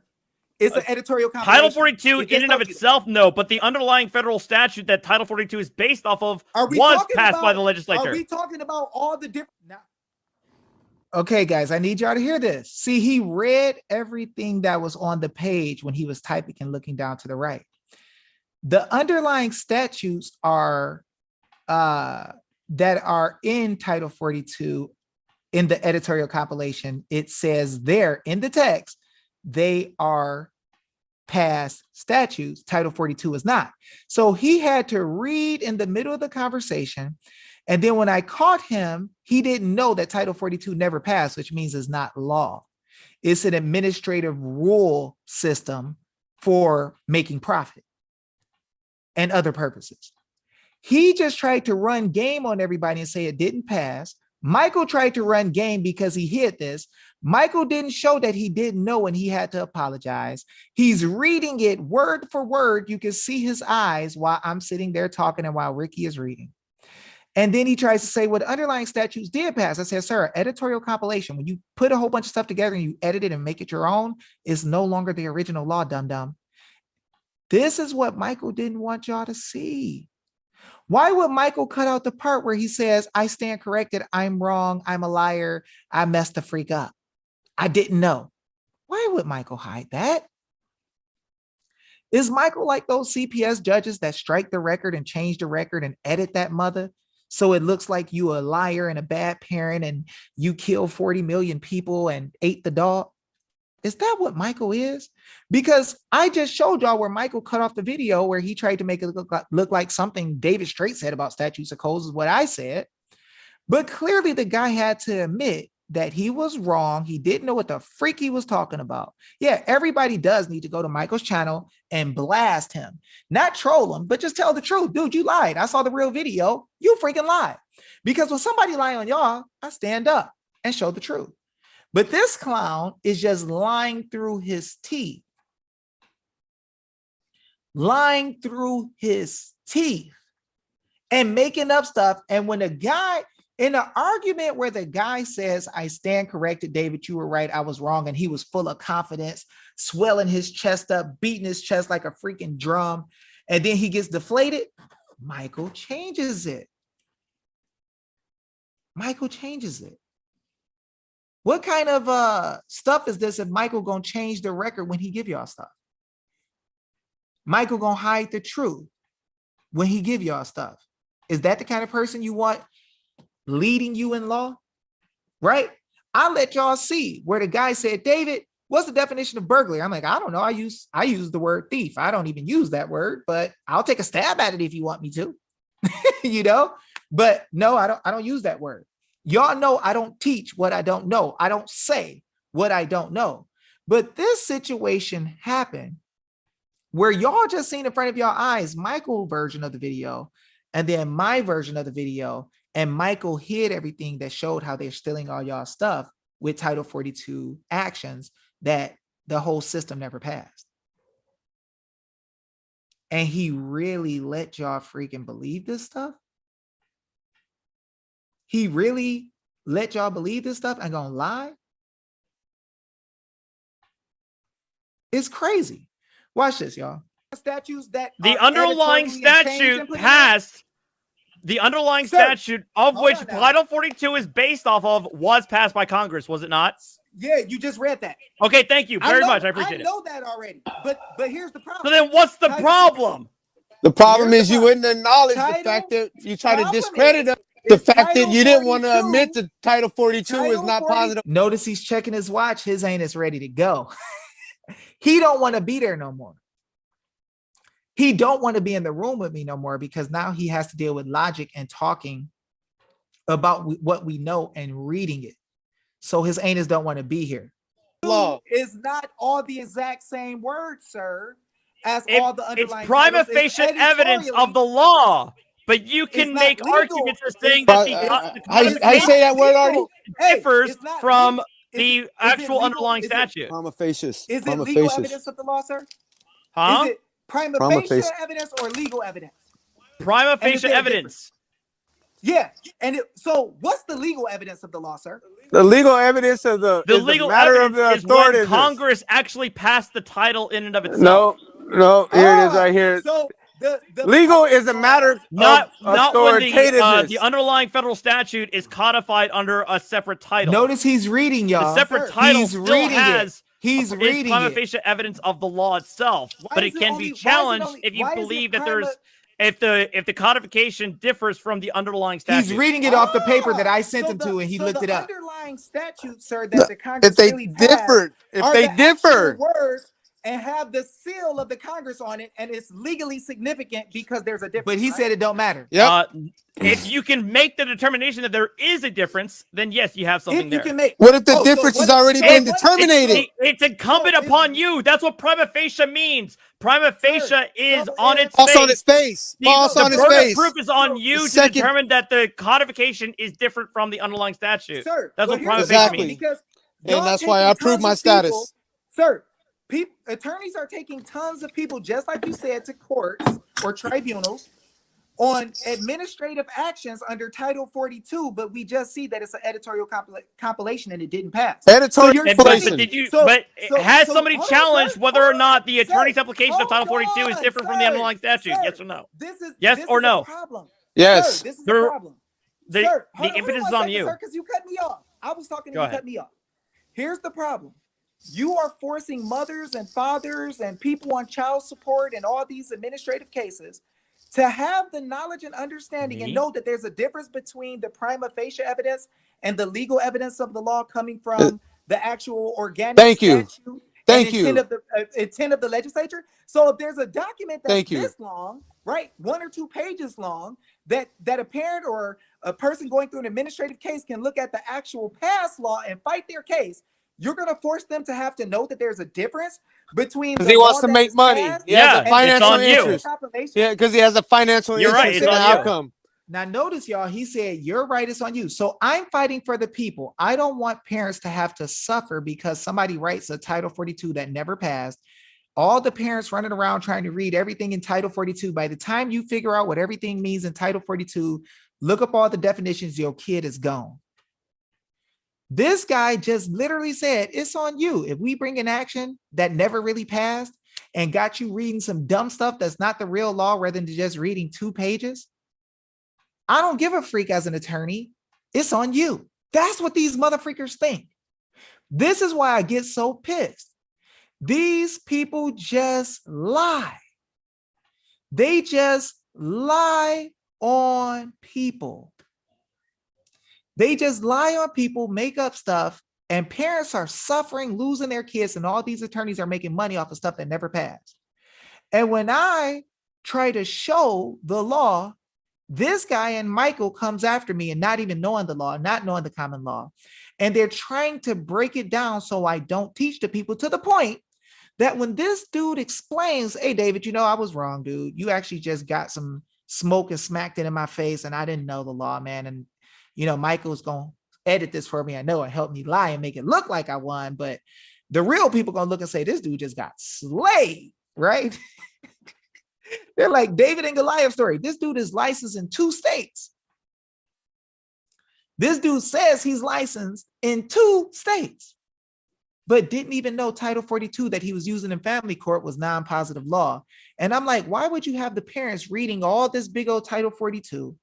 It's an editorial Title compilation. 42 It in just and of told you that. itself, no, but the underlying federal statute that Title 42 is based off of Are we was talking passed by about? the Are legislature. we talking about all the different? Now, Okay, guys, I need y'all to hear this. See, he read everything that was on the page when he was typing and looking down to the right. The underlying statutes are that are in Title 42 in the editorial compilation. It says there in the text, they are past statutes. Title 42 is not. So he had to read in the middle of the conversation. And then when I caught him, he didn't know that Title 42 never passed, which means it's not law. It's an administrative rule system for making profit and other purposes. He just tried to run game on everybody and say it didn't pass. Michael tried to run game because he hid this. Michael didn't show that he didn't know and he had to apologize. He's reading it word for word. You can see his eyes while I'm sitting there talking and while Ricky is reading. And then he tries to say, well, the underlying statutes did pass. I said, sir, editorial compilation, when you put a whole bunch of stuff together and you edit it and make it your own, is no longer the original law, dum-dum. This is what Michael didn't want y'all to see. Why would Michael cut out the part where he says, I stand corrected, I'm wrong, I'm a liar, I messed the freak up, I didn't know? Why would Michael hide that? Is Michael like those CPS judges that strike the record and change the record and edit that mother so it looks like you a liar and a bad parent and you killed 40 million people and ate the dog? Is that what Michael is? Because I just showed y'all where Michael cut off the video where he tried to make it look like something David Straight said about statutes of codes is what I said. But clearly the guy had to admit that he was wrong. He didn't know what the freak he was talking about. Yeah, everybody does need to go to Michael's channel and blast him. Not troll him, but just tell the truth. Dude, you lied. I saw the real video. You freaking lied. Because when somebody lie on y'all, I stand up and show the truth. But this clown is just lying through his teeth. Lying through his teeth and making up stuff. And when a guy, in an argument where the guy says, I stand corrected, David, you were right, I was wrong, and he was full of confidence, swelling his chest up, beating his chest like a freaking drum, and then he gets deflated, Michael changes it. Michael changes it. What kind of stuff is this if Michael gonna change the record when he give y'all stuff? Michael gonna hide the truth when he give y'all stuff? Is that the kind of person you want leading you in law? Right? I'll let y'all see where the guy said, David, what's the definition of burglary? I'm like, I don't know. I use the word thief. I don't even use that word, but I'll take a stab at it if you want me to. You know? But no, I don't use that word. Y'all know I don't teach what I don't know. I don't say what I don't know. But this situation happened where y'all just seen in front of y'all eyes Michael's version of the video and then my version of the video, and Michael hid everything that showed how they're stealing all y'all stuff with Title 42 actions that the whole system never passed. And he really let y'all freaking believe this stuff? He really let y'all believe this stuff and gonna lie? It's crazy. Watch this, y'all. Statutes that The are underlying editorially and changed statute and put in passed. The underlying Sir, statute of hold which on now. Title 42 is based off of was passed by Congress, was it not? Yeah, you just read that. Okay, thank you very know, much. I appreciate it. I know that already. But here's the problem. So then what's the Title- problem? The problem Here's is the you problem. wouldn't acknowledge the Title- fact that you try to problem discredit is- the is fact that Title you didn't want to 42 admit that Title 42 is Title not 40 positive. Notice he's checking his watch. His anus ready to go. He don't want to be there no more. He don't want to be in the room with me no more because now he has to deal with logic and talking about what we know and reading it. So his anus don't want to be here. Law. is not all the exact same words, sir, as It- all the it's underlying prima titles. It's facie evidence of the editorially- law, but you It's can not make legal. arguments for saying It's- that the how you codification say that word, Artie? Hey, differs it's not from legal. the Is it actual legal? underlying Is it- statute. Prima facies. Is it Prima legal facies. evidence of the law, sir? Huh? Is it prima Prima facie facie. evidence or legal evidence? Prima And is facie there a evidence. Yeah. So what's the legal evidence of the law, sir? The legal evidence of The is legal matter evidence of the is when authorities. Congress actually passed the title in and of itself. No, here it is right here. So the Legal is a matter Not of when authoritativeness. the underlying federal statute is codified under a separate title. Notice he's reading, the y'all. separate Sir, title he's still reading has it. He's is reading prima it. facie evidence of the law itself, Why but is it it can only- be why is it challenged only- if you why is it believe that prima- if the codification differs from the underlying statute. He's reading it off the paper that I sent So him to, and he so looked the it up. underlying statute, sir, that the Congress If they really passed differed, if are they the differ, actual words and have the seal of the Congress on it, and it's legally significant because there's a difference. But he right? said it don't matter. yep. If you can make the determination that there is a difference, then yes, you have something if you there. can make What if the Oh, so difference what has if- already so been what if- determinated? It's incumbent So if- upon you. That's what prima facie means. Prima facie Sir, is so on if- its False face. on his face. False The on his burden of face. proof is on you to Second- determine that the codification is different from the underlying statute. Sir, That's but what here's prima the facie Exactly. problem, means. because And y'all that's why taking I proved tons my of people- status. Sir, attorneys are taking tons of people, just like you said, to courts or tribunals on administrative actions under Title 42, but we just see that it's an editorial compilation and it didn't pass. Editorial you're And- but, compilation. but did you? So- but so- has so- somebody hold on, challenged sir, whether hold or not the on, attorney's sir, application of Title hold 42 is on, different from the sir, underlying statute? sir. Yes or no? This is Yes this or is a no? problem. Yes. Sir, this is There- a problem. The, Sir, the hold on impetus one is on second, you. sir, because you cut me off. I was talking and Go you ahead. cut me off. Here's the problem. You are forcing mothers and fathers and people on child support and all these administrative cases to have the knowledge and understanding Me? and know that there's a difference between the prima facie evidence and the legal evidence of the law coming from the actual organic Thank you. statute Thank and you. intent of the legislature. So if there's a document that's Thank you. this long, right, 1 or 2 pages long, that a parent or a person going through an administrative case can look at the actual past law and fight their case, you're going to force them to have to know that there's a difference between Because the he wants law to that make is money. passed He has Yeah, a it's financial on you. interest. compilation. Yeah, because he has a financial You're right, interest it's in the on you. outcome. Now, notice, y'all, he said, you're right, it's on you. So I'm fighting for the people. I don't want parents to have to suffer because somebody writes a Title 42 that never passed. All the parents running around trying to read everything in Title 42. By the time you figure out what everything means in Title 42, look up all the definitions, your kid is gone. This guy just literally said, it's on you. If we bring an action that never really passed and got you reading some dumb stuff that's not the real law rather than just reading 2 pages, I don't give a freak as an attorney. It's on you. That's what these motherfreakers think. This is why I get so pissed. These people just lie. They just lie on people. They just lie on people, make up stuff, and parents are suffering, losing their kids, and all these attorneys are making money off of stuff that never passed. And when I try to show the law, this guy and Michael comes after me and not even knowing the law, not knowing the common law. And they're trying to break it down so I don't teach the people, to the point that when this dude explains, hey, David, I was wrong, dude. You actually just got some smoke and smacked it in my face and I didn't know the law, man. And, Michael's going to edit this for me. I know it helped me lie and make it look like I won, but the real people going to look and say, this dude just got slayed, right? They're like David and Goliath story. This dude is licensed in 2 states. This dude says he's licensed in 2 states, but didn't even know Title 42 that he was using in family court was non-positive law. And I'm like, why would you have the parents reading all this big old Title 42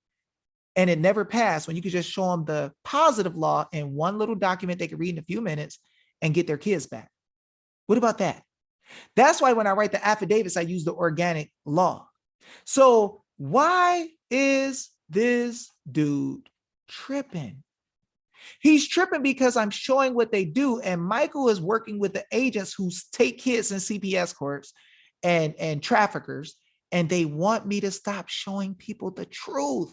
and it never passed when you could just show them the positive law in one little document they could read in a few minutes and get their kids back? What about that? That's why when I write the affidavits, I use the organic law. So why is this dude tripping? He's tripping because I'm showing what they do. And Michael is working with the agents who take kids in CPS courts and traffickers, and they want me to stop showing people the truth.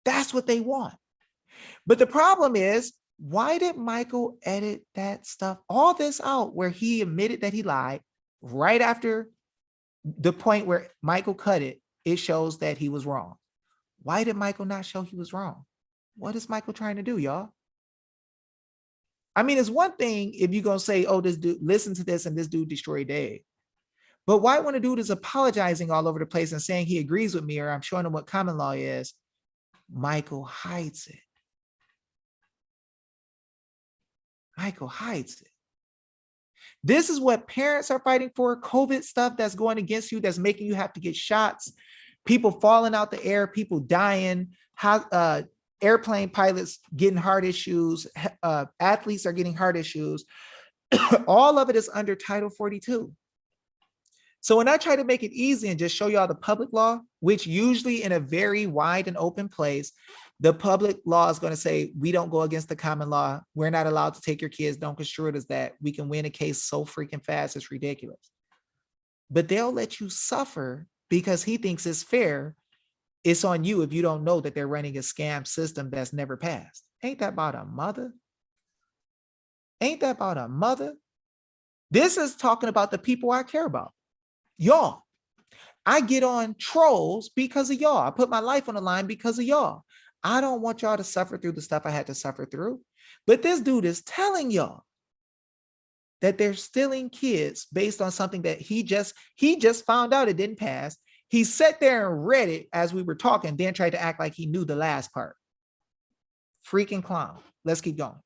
That's what they want. But the problem is, why did Michael edit that stuff, all this out where he admitted that he lied right after the point where Michael cut it? It shows that he was wrong. Why did Michael not show he was wrong? What is Michael trying to do, y'all? I mean, it's one thing if you're going to say, oh, this dude, listen to this, and this dude destroyed Dave. But why when a dude is apologizing all over the place and saying he agrees with me, or I'm showing him what common law is, Michael hides it. Michael hides it. This is what parents are fighting for. COVID stuff that's going against you, that's making you have to get shots, people falling out the air, people dying, airplane pilots getting heart issues, athletes are getting heart issues. All of it is under Title 42. So when I try to make it easy and just show y'all the public law, which usually in a very wide and open place, the public law is going to say, we don't go against the common law. We're not allowed to take your kids. Don't construe it as that. We can win a case so freaking fast. It's ridiculous. But they'll let you suffer because he thinks it's fair. It's on you if you don't know that they're running a scam system that's never passed. Ain't that about a mother? Ain't that about a mother? This is talking about the people I care about. Y'all. I get on trolls because of y'all. I put my life on the line because of y'all. I don't want y'all to suffer through the stuff I had to suffer through. But this dude is telling y'all that they're stealing kids based on something that he just found out it didn't pass. He sat there and read it as we were talking, then tried to act like he knew the last part. Freaking clown. Let's keep going.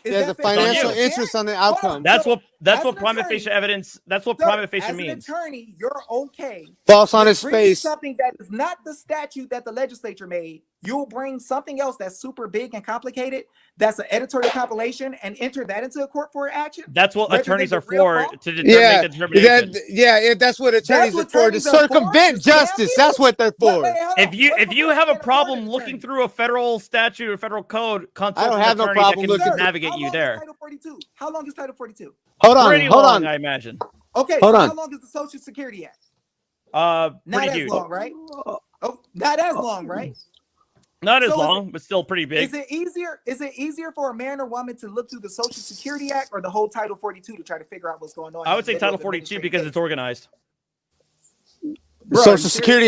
There's a financial interest on the outcome. That's what an prima attorney- facie evidence. That's what Sir, prima facie as means. an attorney, you're okay. False on his Bringing face. something that is not the statute that the legislature made. You'll bring something else that's super big and complicated, that's an editorial compilation, and enter that into a court for action. That's what rather attorneys than are the real for, law? to make the determination. That's what attorneys what are for, to attorneys are for, circumvent to scam justice. people? That's what they're for. Wait, hold on. If you What have a being problem foreign looking attorney? through a federal statute or federal code, consult don't an have no attorney problem that looking can through- navigate How you long there. is Title 42? How long is Title 42? Hold Pretty on. long, I imagine. Okay, Hold so on. how long is the Social Security Act? Pretty Not as huge. long, right? Oh, not as long, right? Not as So is long, but still pretty big. Is it easier for a man or woman to look through the Social Security Act or the whole Title 42 to try to figure out what's going on? I would say in the middle Title of the 42 administrative because case? it's organized. Bro, are you Social serious? Security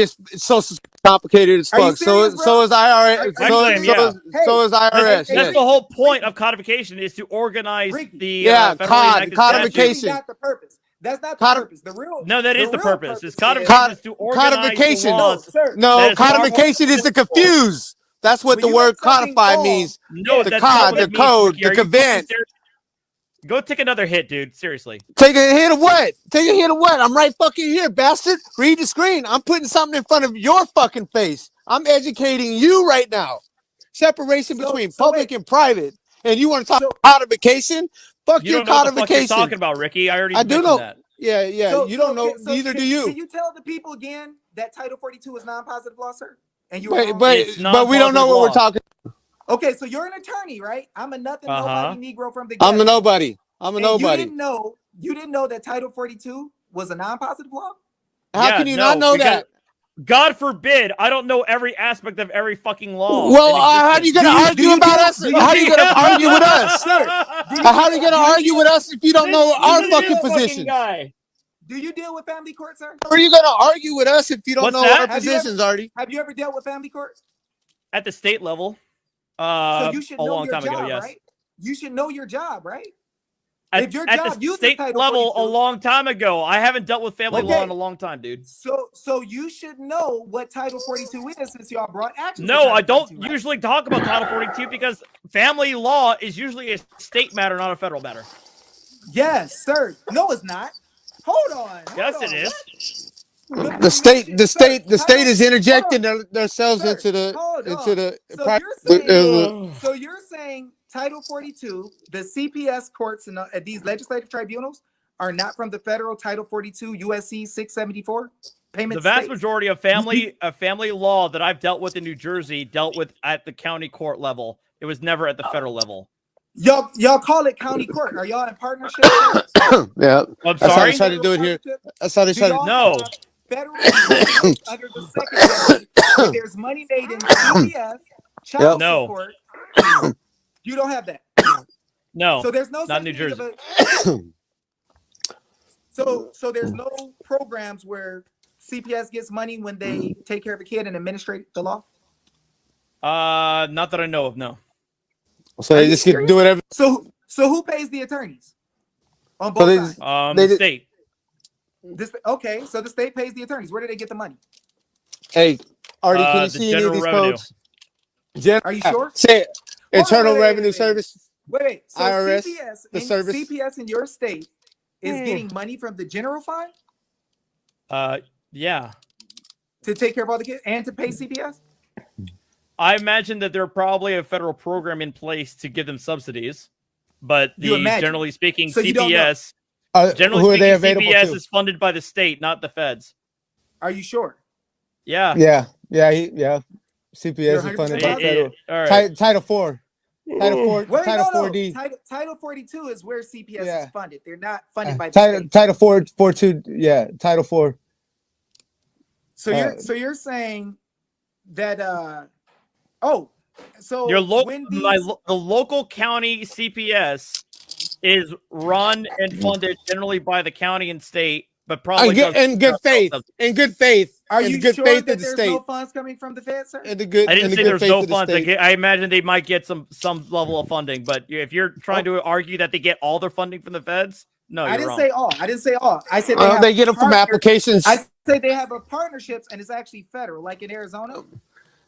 is complicated as Are you fuck. serious, bro? So is IRS. Are So you is serious? so is IRS. That's Yes. the whole point of codification, is to organize Ricky. the Yeah, federally cod- enacted codification. statutes. That's not the purpose. That's not the Codi- purpose. The real No, that is the real purpose. It's is- codification is to organize codification. the laws. No, sir. No, That is far more codification is to confuse. That's what When the you word make something codify wrong, means. No, The that's not cod, what the it means, code, Ricky. Are the you fucking convent. serious? Go take another hit, dude. Seriously. Take a hit of what? Take a hit of what? I'm right fucking here, bastard. Read the screen. I'm putting something in front of your fucking face. I'm educating you right now. Separation between public and private. And you want to talk codification? Fuck You your don't know what the fuck you're codification. talking about, Ricky. I already I do mentioned know. that. Yeah. So- you don't know. so Neither can- do you. Can you tell the people again that Title 42 is non-positive law, sir? And you It's but we don't know non-positive what we're law. talking. Okay, so you're an attorney, right? I'm a nothing nobody Negro from the I'm a ghetto. nobody. I'm a And nobody. You didn't know that Title 42 was a non-positive law? How Yeah, can you no, not know because- that? God forbid, I don't know every aspect of every fucking law. Well, in how are you existence. going to argue about us? How are you going to argue with us? How are you going to argue with us if you don't know our This fucking is a positions? guy. Do you deal with family court, sir? How are you going to argue with us if you don't What's know that? our Have you positions, Artie? Have you ever dealt with family court? At the state level, So you should a know long your time job, ago, yes. right? You should know your job, right? At, your at job the uses state Title level 42, a long time ago. I haven't dealt with family law Okay. in a long time, dude. so you should know what Title 42 is since y'all brought actions. No, to I Title don't 42, right? usually talk about Title 42 because family law is usually a state matter, not a federal matter. Yes, sir. No, it's not. Hold on. Yes, hold it on. is. What? The state, the Sir, state, the state is Title- interjecting hold on, themselves sir, into the hold into on. the. So you're saying, so you're saying Title 42, the CPS courts and these legislative tribunals are not from the federal Title 42 USC 674 payment. The vast states? majority of family law that I've dealt with in New Jersey dealt with at the county court level. It was never at the federal level. Y'all call it county court. Are y'all in partnership? Yeah, I'm that's how sorry. they try to do it here. That's how they Do try to. y'all No. have federal agreements under the secretary where there's money made in CPS, child No. support? You don't have that. No. So there's no not such New thing of Jersey. so there's no programs where CPS gets money when they take care of a kid and administrate the law. Not that I know of. No. So Are they you just get serious? do whatever. So who pays the attorneys on So both they sides? They The did- state. Okay, so the state pays the attorneys. Where do they get the money? Hey, Artie, can you The see any of general these revenue. codes? Are you sure? Say it. Internal wait, Revenue wait. Service. Wait. So IRS, CPS, service. CPS in your state is getting money from the general fund Yeah. to take care of all the kids and to pay CPS. I imagine that there's probably a federal program in place to give them subsidies, but You imagine. generally speaking, So you don't know. CPS generally Who are they speaking, available CPS to? is funded by the state, not the feds. Are you sure? Yeah. Yeah. You're CPS is 100% funded by positive? federal. All right. Title 4. Title 4. Wait, Title no. 4D. Title 42 is where CPS Yeah. is funded. They're not funded by the state. Title 442. Yeah. Title 4. So you're saying that so Your when these the local county CPS is run and funded generally by the county and state, but probably In good faith. In good faith. are in you good sure faith that of the there's state. no funds coming from the Fed, sir? In the good. I didn't in the say good there's faith no of the funds. state. I imagine they might get some level of funding, but if you're trying to argue that they get all their funding from the feds, no, you're I didn't wrong. say all. I didn't say all. I said Well, have they get them from partners. applications. I said they have a partnerships and it's actually federal. Like in Arizona,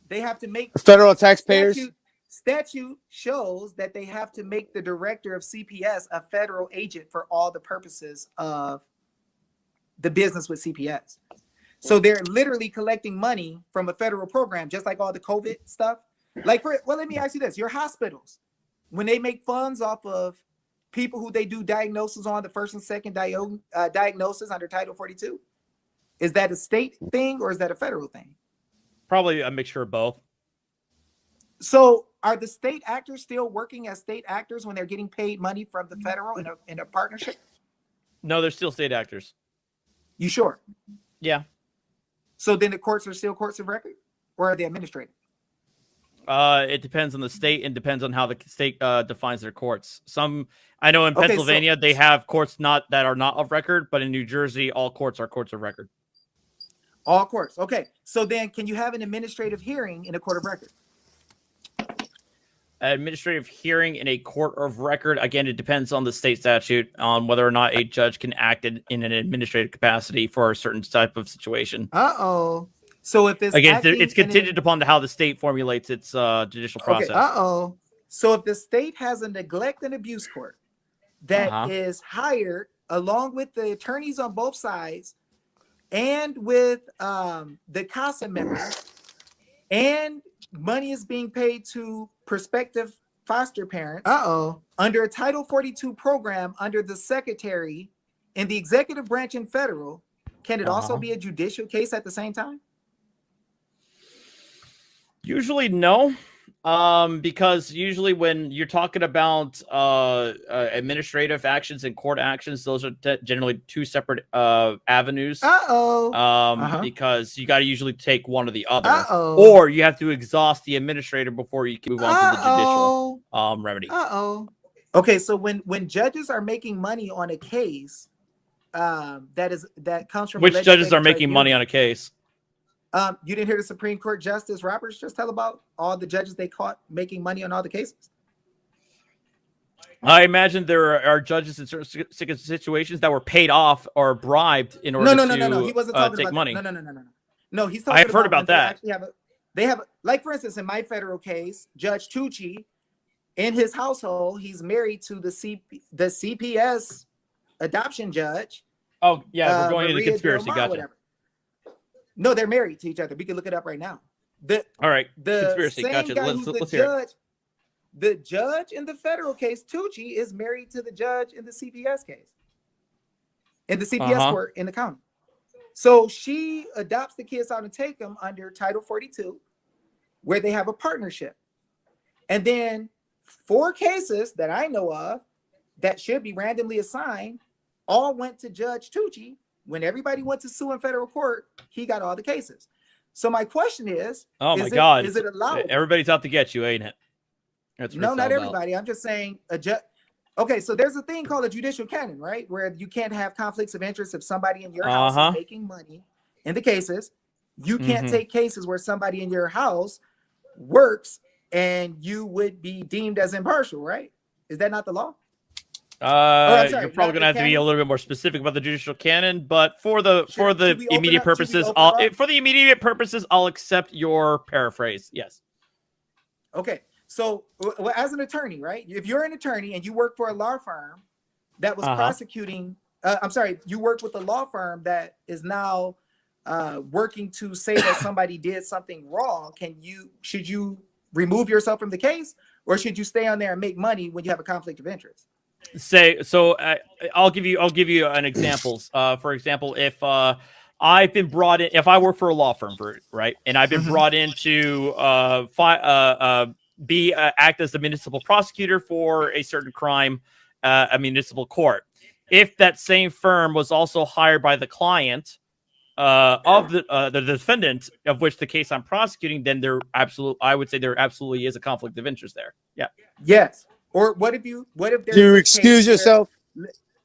they have to make Federal taxpayers. statute shows that they have to make the director of CPS a federal agent for all the purposes of the business with CPS. So they're literally collecting money from a federal program, just like all the COVID stuff. Like let me ask you this: your hospitals, when they make funds off of people who they do diagnosis on, the first and second diagnosis under Title 42, is that a state thing or is that a federal thing? Probably a mixture of both. So are the state actors still working as state actors when they're getting paid money from the federal in a partnership? No, they're still state actors. You sure? Yeah. So then the courts are still courts of record, or are they administrative? It depends on the state and depends on how the state defines their courts. I know in Okay, Pennsylvania they have courts that are not of record, but in New Jersey all courts are courts of record. All courts. Okay. So then can you have an administrative hearing in a court of record? Administrative hearing in a court of record, again, it depends on the state statute on whether or not a judge can act in an administrative capacity for a certain type of situation. Uh-oh. So if it's Again, acting it's in contingent upon how the state formulates its judicial process. Okay. Uh-oh. So if the state has a neglect and abuse court that is hired along with the attorneys on both sides and with the CASA members, and money is being paid to prospective foster parents under a Title 42 program under the secretary in the executive branch and federal, can it also be a judicial case at the same time? Usually no, because usually when you're talking about administrative actions and court actions, those are generally two separate avenues. Because you got to usually take one or the other, or you have to exhaust the administrator before you can move on to the judicial remedy. Okay, so when judges are making money on a case, that comes from Which judges are making money on a case? You didn't hear the Supreme Court Justice Roberts just tell about all the judges they caught making money on all the cases? I imagine there are judges in certain situations that were paid off or bribed in order No. He to wasn't talking take about money. that. No. No, he's talking I've heard about when they that. actually they have, like, for instance, in my federal case, Judge Tucci, in his household, he's married to the CPS adoption judge. Oh yeah, we're going Maria into conspiracy. Del Mar, Gotcha. whatever. No, they're married to each other. We can look it up right now. All right, The conspiracy. same Gotcha. guy who's Let's the hear it. judge. The judge in the federal case, Tucci, is married to the judge in the CPS case. In the CPS court in the county. So she adopts the kids out and take them under Title 42, where they have a partnership. And then 4 cases that I know of that should be randomly assigned all went to Judge Tucci. When everybody went to sue in federal court, he got all the cases. So my question is, Oh my God, is it allowed? Everybody's out to get you, ain't it? That's what No, it's not all about. everybody. I'm just saying okay, so there's a thing called a judicial canon, right? Where you can't have conflicts of interest if somebody in your house is making money in the cases. You can't take cases where somebody in your house works and you would be deemed as impartial, right? Is that not the law? You're sorry, probably not gonna the have to be a canon. little bit more specific about the judicial canon, but for the Should we open immediate up- should we purposes, open it up? for the immediate purposes, I'll accept your paraphrase. Yes. Okay, so as an attorney, right? If you're an attorney and you work for a law firm that was prosecuting, you worked with a law firm that is now working to say that somebody did something wrong, should you remove yourself from the case, or should you stay on there and make money when you have a conflict of interest? I'll give you an example. For example, if I've been brought in, if I work for a law firm, right, and I've been brought in to act as the municipal prosecutor for a certain crime, a municipal court. If that same firm was also hired by the client of the defendant of which the case I'm prosecuting, then I would say there absolutely is a conflict of interest there. Yeah. Yes. Or what if Do there's you a excuse case where- yourself?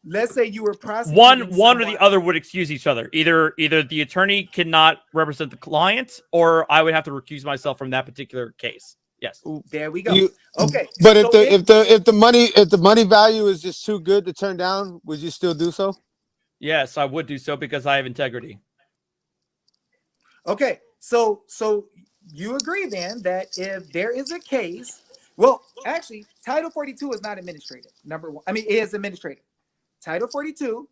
Let's say you were prosecuting One or someone- the other would excuse each other. Either the attorney cannot represent the client, or I would have to recuse myself from that particular case. Yes. There we go. You- Okay. But so if the money value is just too good to turn down, would you still do so? Yes, I would do so because I have integrity. Okay, so you agree then that if there is a case, well, actually, Title 42 is not administrative. Number one, I mean, it is administrative. Title 42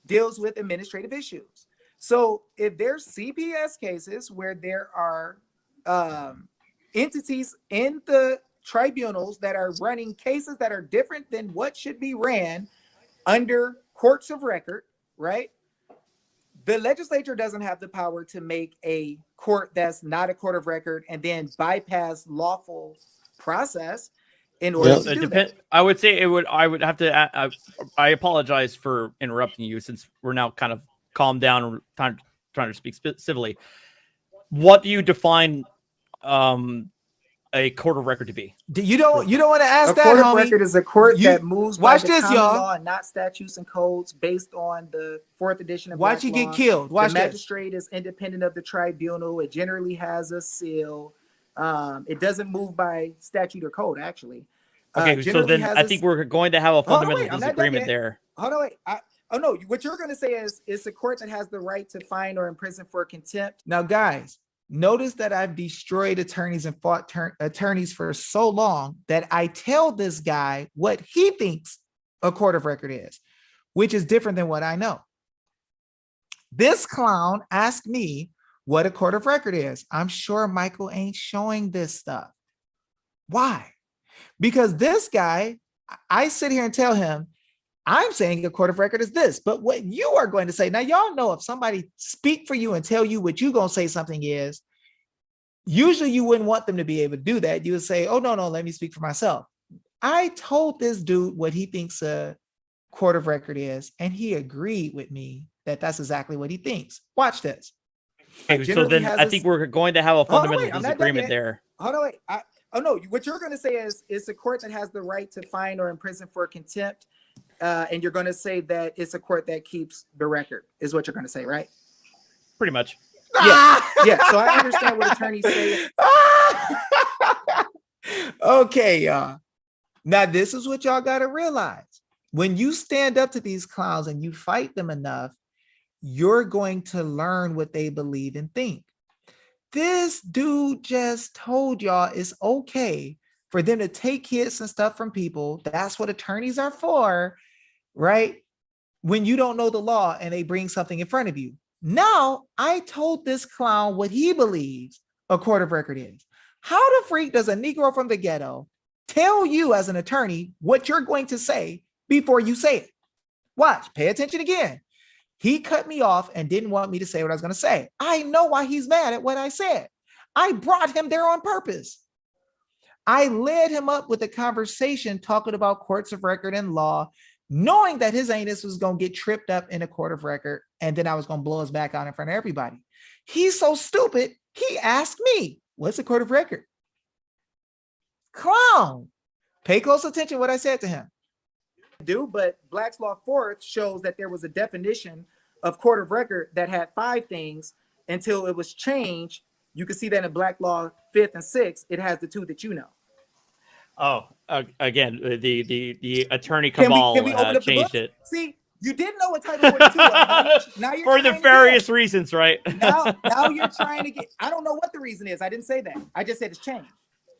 deals with administrative issues. So if there's CPS cases where there are entities in the tribunals that are running cases that are different than what should be ran under courts of record, right? The legislature doesn't have the power to make a court that's not a court of record and then bypass lawful process in order to do that. I would say I would have to. I apologize for interrupting you since we're now kind of calmed down and trying to speak civilly. What do you define a court of record to be? You don't want to ask A that, court of homie. record is a court You- that moves watch by the this, common y'all. law and not statutes and codes based on the 4th edition of Watch Black you get law. killed. Watch the this. magistrate is independent of the tribunal. It generally has a seal. It doesn't move by statute or code, actually. Okay, so generally then has I a think we're going to have a fundamental wait, I'm not done disagreement yet. there. Hold on, wait. Oh no, what you're going to say is it's a court that has the right to fine or imprison for contempt. Now, guys, notice that I've destroyed attorneys and fought attorneys for so long that I tell this guy what he thinks a court of record is, which is different than what I know. This clown asked me what a court of record is. I'm sure Michael ain't showing this stuff. Why? Because this guy, I sit here and tell him, I'm saying a court of record is this, but what you are going to say, now y'all know if somebody speak for you and tell you what you're going to say something is, usually you wouldn't want them to be able to do that. You would say, oh, no, let me speak for myself. I told this dude what he thinks a court of record is, and he agreed with me that that's exactly what he thinks. Watch this. Okay, so generally then has I a- think we're going to have a fundamental wait, I'm not done disagreement yet. there. Hold on, wait. Oh no, what you're going to say is it's a court that has the right to fine or imprison for contempt. And you're going to say that it's a court that keeps the record, is what you're going to say, right? Pretty much. Yeah. So I understand what attorneys say. Okay, y'all. Now, this is what y'all got to realize. When you stand up to these clowns and you fight them enough, you're going to learn what they believe and think. This dude just told y'all it's okay for them to take hits and stuff from people. That's what attorneys are for, right? When you don't know the law and they bring something in front of you. Now, I told this clown what he believes a court of record is. How the freak does a Negro from the ghetto tell you as an attorney what you're going to say before you say it? Watch, pay attention again. He cut me off and didn't want me to say what I was going to say. I know why he's mad at what I said. I brought him there on purpose. I led him up with a conversation talking about courts of record and law, knowing that his anus was going to get tripped up in a court of record, and then I was going to blow his back out in front of everybody. He's so stupid, he asked me, what's a court of record? Clown. Pay close attention to what I said to him. But Black's Law Fourth shows that there was a definition of court of record that had 5 things until it was changed. You can see that in Black Law Fifth and Sixth, it has the 2 that you know. Oh, again, the attorney Can cabal we open up the changed book? it See, you didn't know what Title 42 was. Now you're for trying to nefarious get- reasons, right? now you're trying to get. I don't know what the reason is. I didn't say that. I just said it's changed.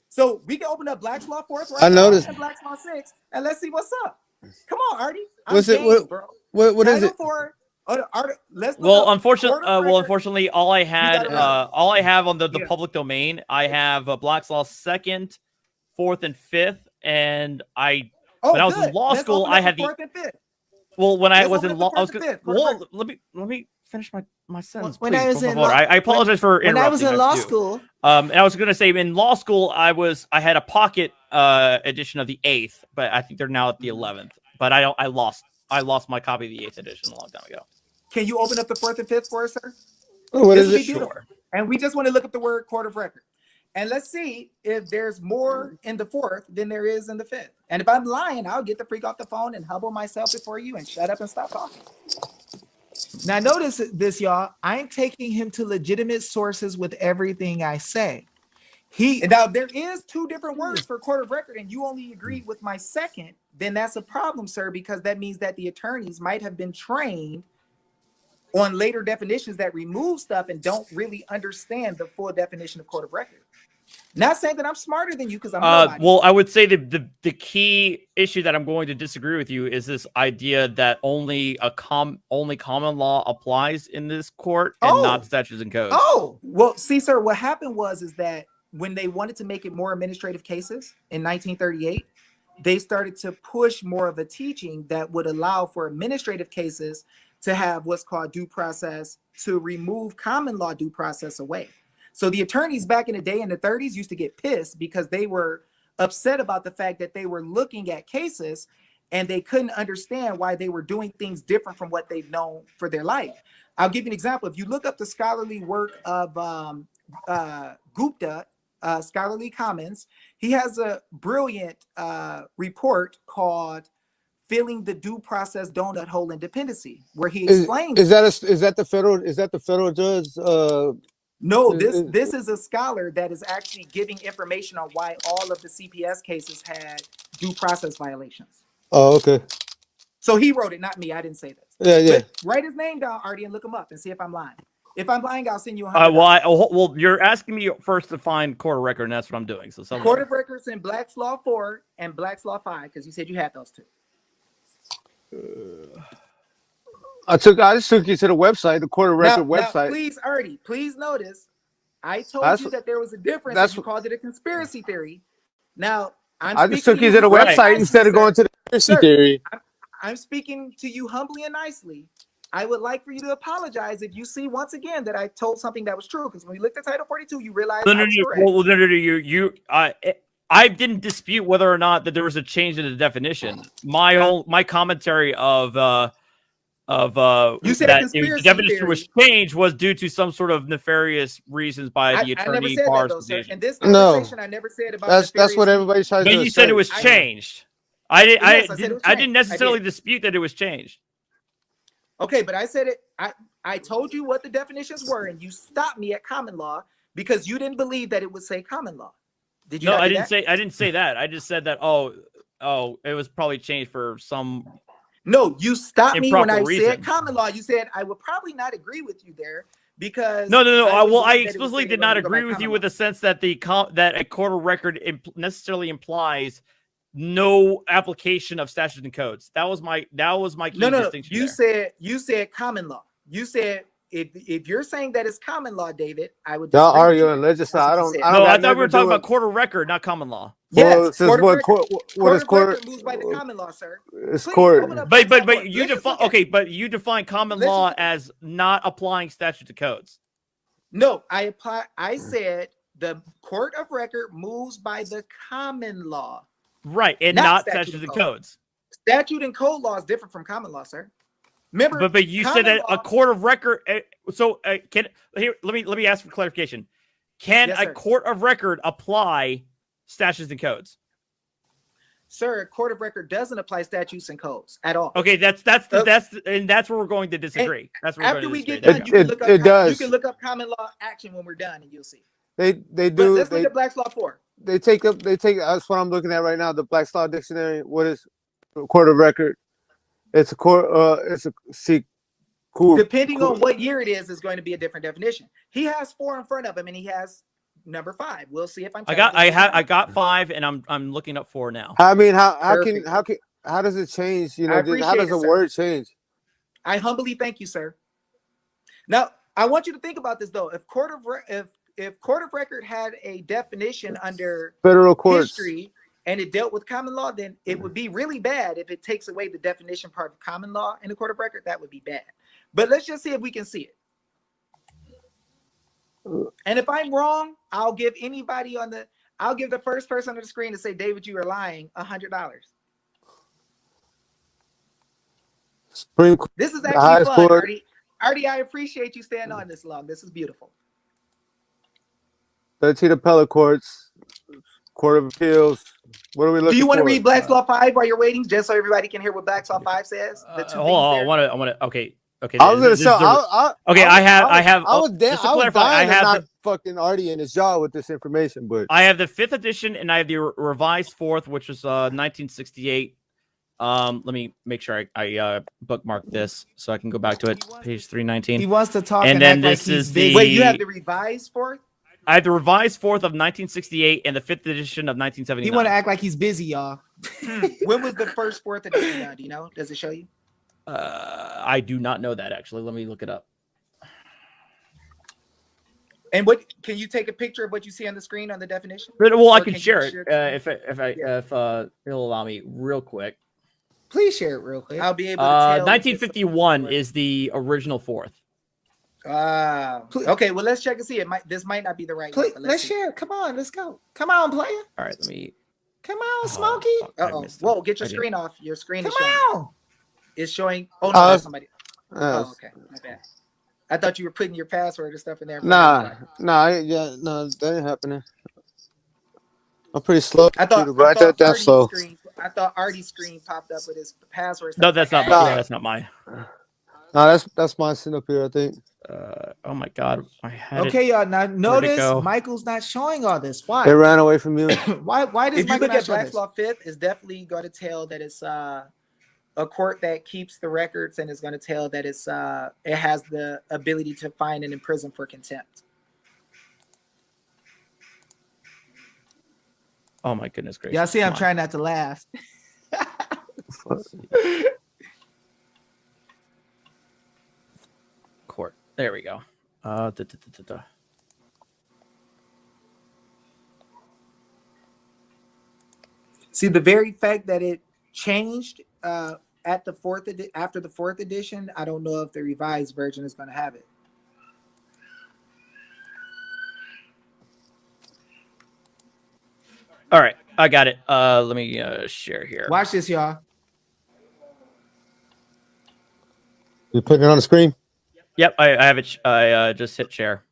So we can open up Black's Law Fourth right I now noticed. and Black's Law Sixth, and let's see what's up. Come on, Artie. What's it? Game, bro. What is Title it? 4. Let's look Well, up unfortunately, court of record. unfortunately, all I had, gotta all I have on the Yeah. public domain, I have Black's Law 2nd, 4th, and 5th, and when I was in good. law Let's school, open I up had the the 4th and 5th. well when I Let's was open in up law, the I was 4th and gonna, 5th. Court of well, record. let me finish my sentence. When please, I was por in favor. law- I apologize for When I was in interrupting, law do. school, And I was going to say in law school, I had a pocket edition of the 8th, but I think they're now at the 11th. But I lost my copy of the 8th edition a long time ago. Can you open up the 4th and 5th for us, sir? What This is would it? be beautiful. And we just want to look at the word court of record. And let's see if there's more in the 4th than there is in the 5th. And if I'm lying, I'll get the freak off the phone and humble myself before you and shut up and stop talking. now notice this, y'all. I'm taking him to legitimate sources with everything I say. Now there is 2 different words for court of record, and you only agreed with my second. Then that's a problem, sir, because that means that the attorneys might have been trained on later definitions that remove stuff and don't really understand the full definition of court of record. Not saying that I'm smarter than you because I'm nobody. Well, I would say the key issue that I'm going to disagree with you is this idea that only common law applies in this court and not statutes and codes. Oh, Well, see, sir, what happened was that when they wanted to make it more administrative cases in 1938, they started to push more of a teaching that would allow for administrative cases to have what's called due process, to remove common law due process away. So the attorneys back in the day in the 30s used to get pissed because they were upset about the fact that they were looking at cases and they couldn't understand why they were doing things different from what they've known for their life. I'll give you an example. If you look up the scholarly work of Gupta, Scholarly Commons, he has a brilliant report called "Filling the Due Process Donut Hole in Dependency," where he explains. Is that the federal judge? No, is- this is a scholar that is actually giving information on why all of the CPS cases had due process violations. Oh, okay. So he wrote it, not me. I didn't say this. Yeah. But write his name down, Artie, and look him up and see if I'm lying. If I'm lying, I'll send you Well, you're asking me first to find court of record, and that's what I'm doing. So Court of Records in Black's Law 4 and Black's Law 5, because you said you had those 2. I just took you to the website, the court of record Now, website. please, Artie, please notice, I told That's- you that there was a difference. that's- You called it a conspiracy theory. Now, I just took you to the website instead of going to the conspiracy Sir, theory. I'm speaking to you humbly and nicely. I would like for you to apologize if you see once again that I told something that was true. Because when we looked at Title 42, you realized I was correct. I didn't dispute whether or not that there was a change in the definition. My commentary of You said that conspiracy the definition theory. was changed was due to some sort of nefarious reasons by the I never attorney said bar that, though, sir. association. In this No. conversation, I never said about That's what nefarious- everybody tries But to you said it was I know. changed. I Yes, I said it didn't. was I didn't changed. necessarily I did. dispute that it was changed. Okay, but I said it. I told you what the definitions were, and you stopped me at common law because you didn't believe that it would say common law. Did you? No, not I do didn't that? say. I didn't say that. I just said that. Oh, Oh, it was probably changed for some. No, you stopped me when Improper I reason. said common law. You said I would probably not agree with you there because No. was Well, the I one that it was explicitly saying did we're not gonna go by agree with you common with law. the sense that that a court of record necessarily implies no application of statutes and codes. That was my key No. distinction. You said common law. You said if you're saying that it's common law, David, I would Y'all disagree with arguing you. legislature. That's I what you don't. said. I don't No, got I thought we nothing were to talking do about with. court of record, not common law. Yes, Well, since court of what record. court? What Court is of court? record moves by the common law, sir. It's Please court. open up But Black's Law but Four. you Let's just define look at it. okay, but you define common Let's law just- as not applying statutes and codes. No, I said the court of record moves by the common law. Right, and Not not statute statutes and and code. codes. Statute and code law is different from common law, sir. Remember, But you said common that a law- court of record. Can here? Let me ask for clarification. Can Yes, a sir. court of record apply statutes and codes? Sir, court of record doesn't apply statutes and codes at all. Okay, that's where we're going to disagree. That's where we're After going to we disagree. get There done, we you go. can look up. It You does. can look up common law action when we're done, and you'll see. They But do. let's look at Black's Law 4. They take up. They take. That's what I'm looking at right now. The Black's Law Dictionary. What is court of record? It's a court. It's a see. Cool. Depending on what year it is going to be a different definition. He has 4 in front of him, and he has number 5. We'll see if I'm. I challenging got 5, and I'm looking up 4 now. I mean, Perfect. how does it change? You I know, how does appreciate a it, sir. word change? I humbly thank you, sir. Now, I want you to think about this though. If court of record had a definition under Federal courts. history and it dealt with common law, then it would be really bad if it takes away the definition part of common law in the court of record. That would be bad. But let's just see if we can see it. And if I'm wrong, I'll give the first person on the screen to say, David, you are lying, $100. Supreme Court. This is The actually highest fun, court. Artie, I appreciate you staying on this long. This is beautiful. 13 appellate courts. Court of Appeals. What are we looking for? Do you want to read Black's Law 5 while you're waiting, just so everybody can hear what Black's Law 5 says? The two Hold on, things I there? want to. Okay. I was gonna this say. is the- Okay, I have. I was just to I was clarify, I dying to have knock the- fucking Artie in his jaw with this information, but I have the 5th edition, and I have the revised 4th, which was 1968. Let me make sure I bookmark this so I can go back to it. Page 319. He wants to talk, And and then act like this he's is busy. the- Wait, you have the revised 4th? I have the revised 4th of 1968 and the 5th edition of He 1979. want to act like he's busy, y'all. When was the first 4th edition done? Do you know? Does it show you? I do not know that actually. Let me look it up. And what can you take a picture of what you see on the screen on the definition? Well, I Or can you share it share if it'll allow me real quick. Please share it real quick. I'll be able to tell. 1951 is the original 4th. Okay, well let's check and see. This might not be the right one. Please, but let's see. share it. Come on, let's go. Come on, player. All right, let me. Come on, Smokey. fuck, I Uh-oh. missed it. Whoa, get your I did. screen off. Your screen Come is showing. on. It's showing. Oh no, that's somebody. Oh, okay. My bad. I thought you were putting your password and stuff in there. nah, that ain't happening. I'm pretty slow. I thought, right there, that's slow. I thought Artie's screen popped up with his password. No, that's not. Nah. Yeah, that's not mine. No, that's mine sitting up here. I think. Oh my god, I had it. Okay, y'all. Now notice go? Michael's not showing all this. It Why? ran away from you. Why does If you Michael look not at show Black's this? Law 5th, it's definitely going to tell that it's a court that keeps the records, and it's going to tell that it has the ability to fine and imprison for contempt. Oh my goodness gracious. Y'all see, I'm Come on. trying not to laugh. Court. There we go. See, the very fact that it changed at the after the 4th edition, I don't know if the revised version is going to have it. All right, I got it. Let me share here. Watch this, y'all. You putting it on the screen? Yep, I have it. I just hit share.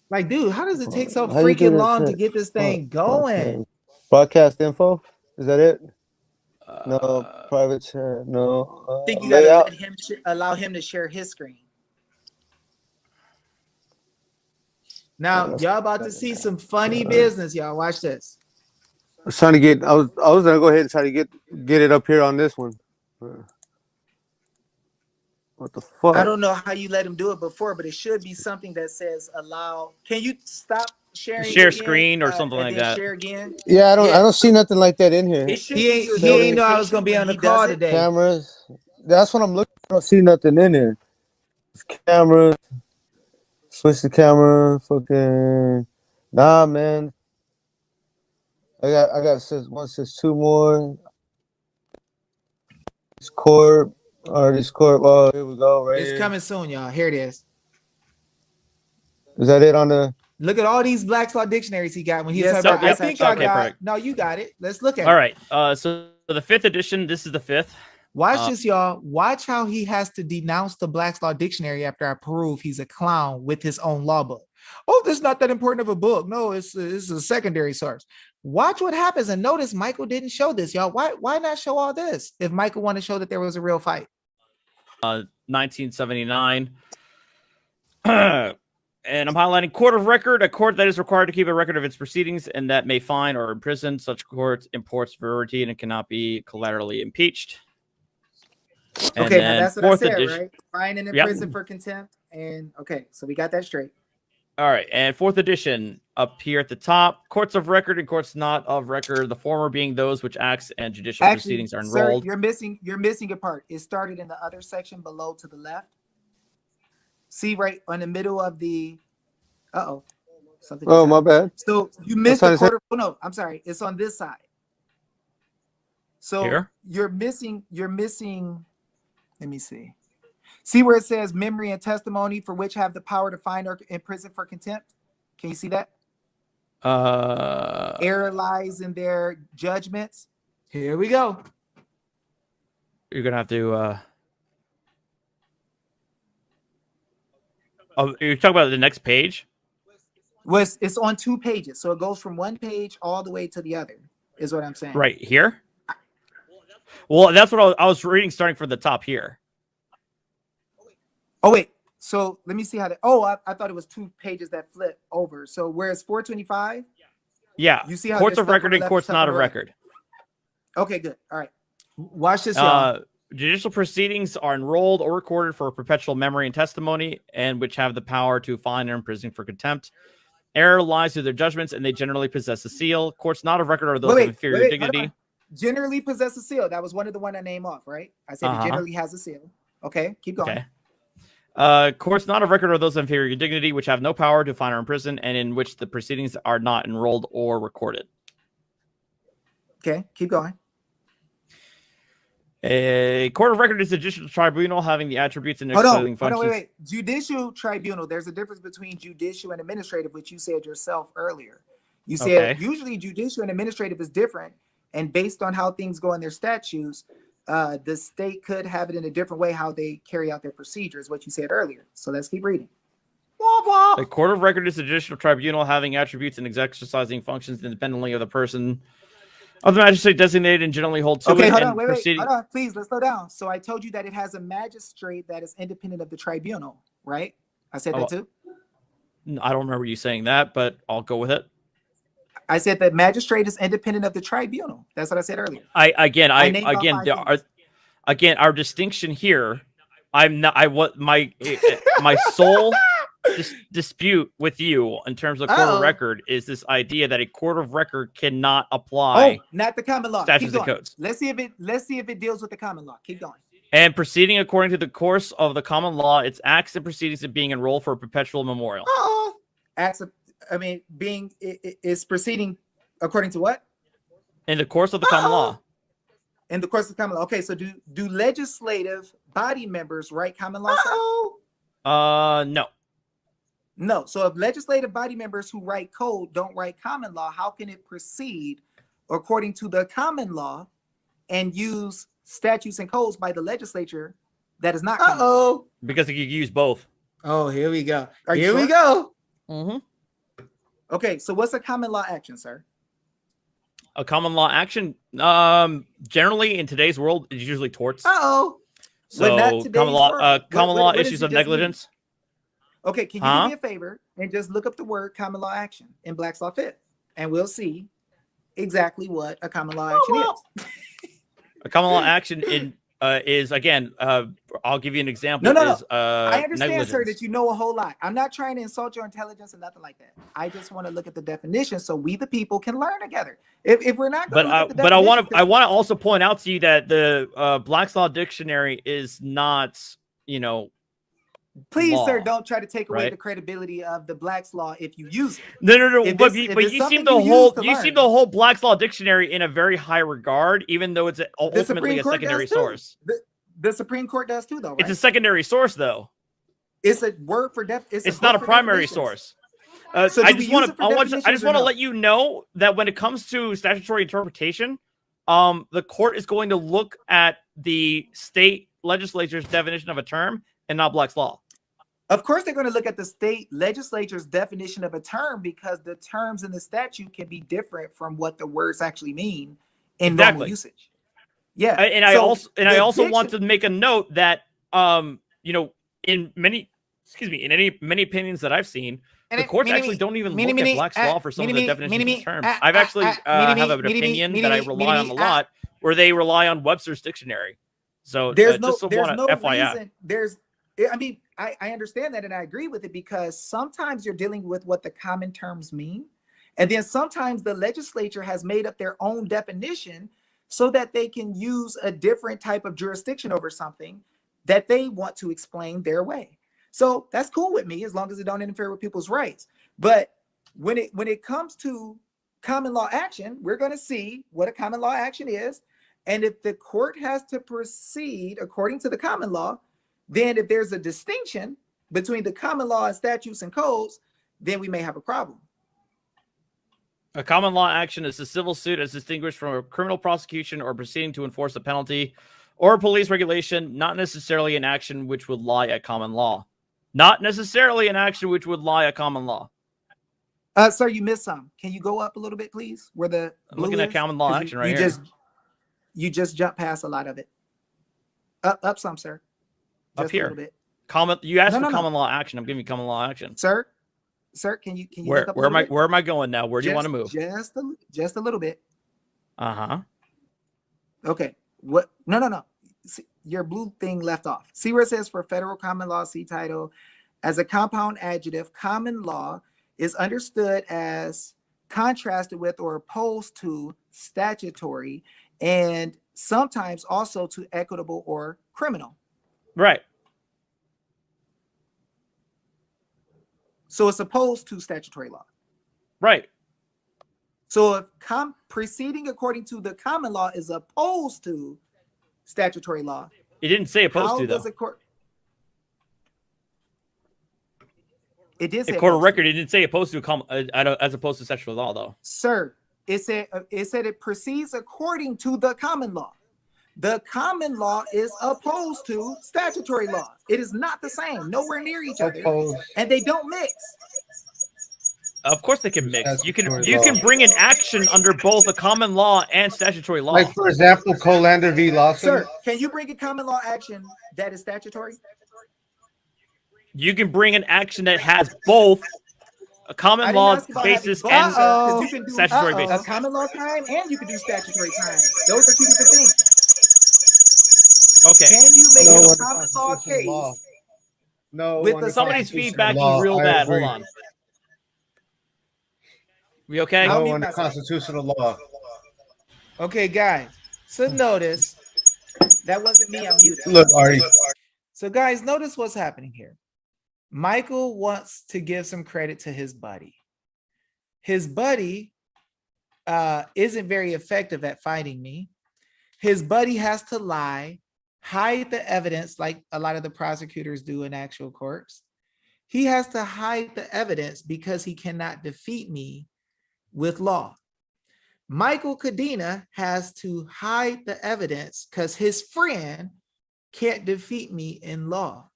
Like, dude, how does it take so How you do freaking that long to shit? get this thing going? Broadcast info. Is that it? No Uh, private chat. No. I think you got to Layout. allow him to share his screen. Now y'all about to see some funny business, y'all. Watch this. I was trying to get. I was gonna go ahead and try to get it up here on this one. What the fuck? I don't know how you let him do it before, but it should be something that says allow. Can you stop sharing? Share again, screen or something and like then that. Share again. Yeah, I don't. Yeah. I don't see nothing like that in here. It should He be ain't know I was gonna be on the call today. Cameras. That's what I'm looking. I don't see nothing in here. It's cameras. Switch the camera. Fucking. Nah, man. I got says 2 more. Discord. Discord. Oh, here we go. Right. It's here. coming soon, y'all. Here it is. Is that it on the? Look at all these Black's Law dictionaries he got when he's Yes, talking about. sir. I Yes, think sir. I Okay, got. perfect. No, you got it. Let's look at All it. right. So the 5th edition. This is the 5th. Watch this, y'all. Watch how he has to denounce the Black's Law Dictionary after I prove he's a clown with his own law book. Oh, this is not that important of a book. No, it's a secondary source. Watch what happens and notice Michael didn't show this, y'all. Why not show all this if Michael wanted to show that there was a real fight? 1979. And I'm highlighting court of record, a court that is required to keep a record of its proceedings and that may fine or imprison. Such court imports verity and cannot be collaterally impeached. And Okay, now then that's what I 4th said, edition. right? Fine and in Yep. prison for contempt. And okay, so we got that straight. All right, and 4th edition up here at the top. Courts of record and courts not of record. The former being those which acts and judicial Actually, proceedings are sir, enrolled. you're missing a part. It started in the other section below to the left. See right on the middle of the. Something. Oh, just my happened. bad. So you missed trying the to say- quarter. Oh no, I'm sorry. It's on this side. So Here? you're missing. Let me see. See where it says memory and testimony for which have the power to fine or imprison for contempt. Can you see that? Error lies in their judgments. Here we go. You're gonna have to. Oh, you're talking about the next page. It's on 2 pages, so it goes from one page all the way to the other. Is what I'm saying. Right here. Well, that's what I was reading, starting from the top here. Oh wait. So let me see how that. Oh, I thought it was 2 pages that flip over. So whereas 425. Yeah. You see how courts there's of stuff on record the and left, courts stuff not on of the right. record. Okay, good. All right. Watch this, y'all. Judicial proceedings are enrolled or recorded for perpetual memory and testimony, and which have the power to fine or imprison for contempt. Error lies to their judgments, and they generally possess a seal. Courts not of record are those of inferior hold dignity. on. Generally possess a seal. That was one of the one I named off, right? I said it generally has a seal. Okay, keep going. Okay. Courts not of record are those of inferior dignity, which have no power to fine or imprison, and in which the proceedings are not enrolled or recorded. Okay, keep going. A court of record is a judicial tribunal having the attributes and Hold executing on, functions. wait. Judicial tribunal. There's a difference between judicial and administrative, which you said yourself earlier. You said usually judicial and administrative is different, and based on how things go in their statutes, the state could have it in a different way how they carry out their procedures. What you said earlier. So let's keep reading. A court of record is a judicial tribunal having attributes and exercising functions independently of the person of the magistrate designated and generally hold to Okay, it. hold and on, wait, proceeding- hold on, please, let's slow down. So I told you that it has a magistrate that is independent of the tribunal, right? I said that too. I don't remember you saying that, but I'll go with it. I said that magistrate is independent of the tribunal. That's what I said earlier. Our distinction here. My sole dispute with you in terms of court of record is this idea that a court of record cannot apply. Oh, not the common law. Statutes Keep and going. codes. Let's see if it deals with the common law. Keep going. And proceeding according to the course of the common law, its acts and proceedings of being enrolled for a perpetual memorial. Is proceeding according to what? In the course of the common law. In the course of the common law. Okay, so do legislative body members write common law? No. No. So if legislative body members who write code don't write common law, how can it proceed according to the common law and use statutes and codes by the legislature that is not common law? Because you use both. Oh, here we go. Are you Here we sure? go. Mm-hmm. Okay, so what's a common law action, sir? A common law action, generally in today's world, is usually torts. Uh-oh. But not So today's common law, world. common What law does issues it of just mean? negligence. Okay, can you Huh? do me a favor and just look up the word common law action in Black's Law Fifth, and we'll see exactly what a common law action well, is. A common law action is again. I'll give you an example. No. Is I understand, sir, negligence. that you know a whole lot. I'm not trying to insult your intelligence or nothing like that. I just want to look at the definition so we, the people, can learn together. If we're not going to look at the But I definition, want to also point out to you that the Black's Law Dictionary is not, please, law, sir, don't try to take away right? the credibility of the Black's Law if you use it. No. If But it's- if but it's you seem something to you hold use to you seem learn. to hold Black's Law Dictionary in a very high regard, even though it's The ultimately Supreme a Court secondary does too. source. The Supreme Court does too, though, right? It's a secondary source, though. It's a word for It's not a book for primary definitions. source. So I do we just want use to it for I definitions just or want to no? let you know that when it comes to statutory interpretation, the court is going to look at the state legislature's definition of a term and not Black's Law. Of course, they're going to look at the state legislature's definition of a term because the terms in the statute can be different from what the words actually mean in normal Exactly. usage. Yeah, I so I the also want diction- to make a note that in many opinions that I've seen, the courts actually don't even look at Black's Law for some of the definitions of terms. I've actually have an opinion that I rely on a lot, where they rely on Webster's dictionary. So there's no just FYI. reason. I mean, I understand that and I agree with it because sometimes you're dealing with what the common terms mean, and then sometimes the legislature has made up their own definition so that they can use a different type of jurisdiction over something that they want to explain their way. So that's cool with me as long as it don't interfere with people's rights. But when it comes to common law action, we're going to see what a common law action is. And if the court has to proceed according to the common law, then if there's a distinction between the common law and statutes and codes, then we may have a problem. A common law action is a civil suit as distinguished from a criminal prosecution or proceeding to enforce a penalty or police regulation, not necessarily an action which would lie at common law. Not necessarily an action which would lie at common law. Sir, you missed some. Can you go up a little bit, please? Where the I'm looking at common law 'Cause action right here. You just jumped past a lot of it. Up some, sir. Up Just here. a little bit. You asked No, for no. common law action. I'm giving you common law action. Sir, can you Where look up a where am I little bit? where am I going now? Where do you want to move? Just a little bit. Uh-huh. Okay. What? No. See, your blue thing left off. See where it says for federal common law, see title. As a compound adjective, common law is understood as contrasted with or opposed to statutory and sometimes also to equitable or criminal. Right. So it's opposed to statutory law. Right. So if proceeding according to the common law is opposed to statutory law, It didn't say opposed how to though. does a court? It did say In court of opposed to. record, it didn't say opposed to as opposed to statutory law though. Sir, it said it proceeds according to the common law. The common law is opposed to statutory law. It is not the same, nowhere near each other, and they don't mix. Of course they can mix. You can Statutory law. bring an action under both a common law and statutory law. Like, for example, Colander v. Lawson. Sir, can you bring a common law action that is statutory? You can bring an action that has both a I common didn't law ask about basis having and both, 'cause you can do statutory a basis. common law crime and you can do statutory crime. Those are two different things. Okay. Can you make No a one common law constitutional case? law. No, With under the- Somebody's constitutional feedbacking law, real I bad. Hold agree. on. We okay? I'll No, mute under myself. constitutional law. Okay, guys. So notice, That wasn't me. I'm muted. Look, Artie. so guys, notice what's happening here. Michael wants to give some credit to his buddy. His buddy isn't very effective at fighting me. His buddy has to lie, hide the evidence like a lot of the prosecutors do in actual courts. He has to hide the evidence because he cannot defeat me with law. Michael Cadena has to hide the evidence because his friend can't defeat me in law.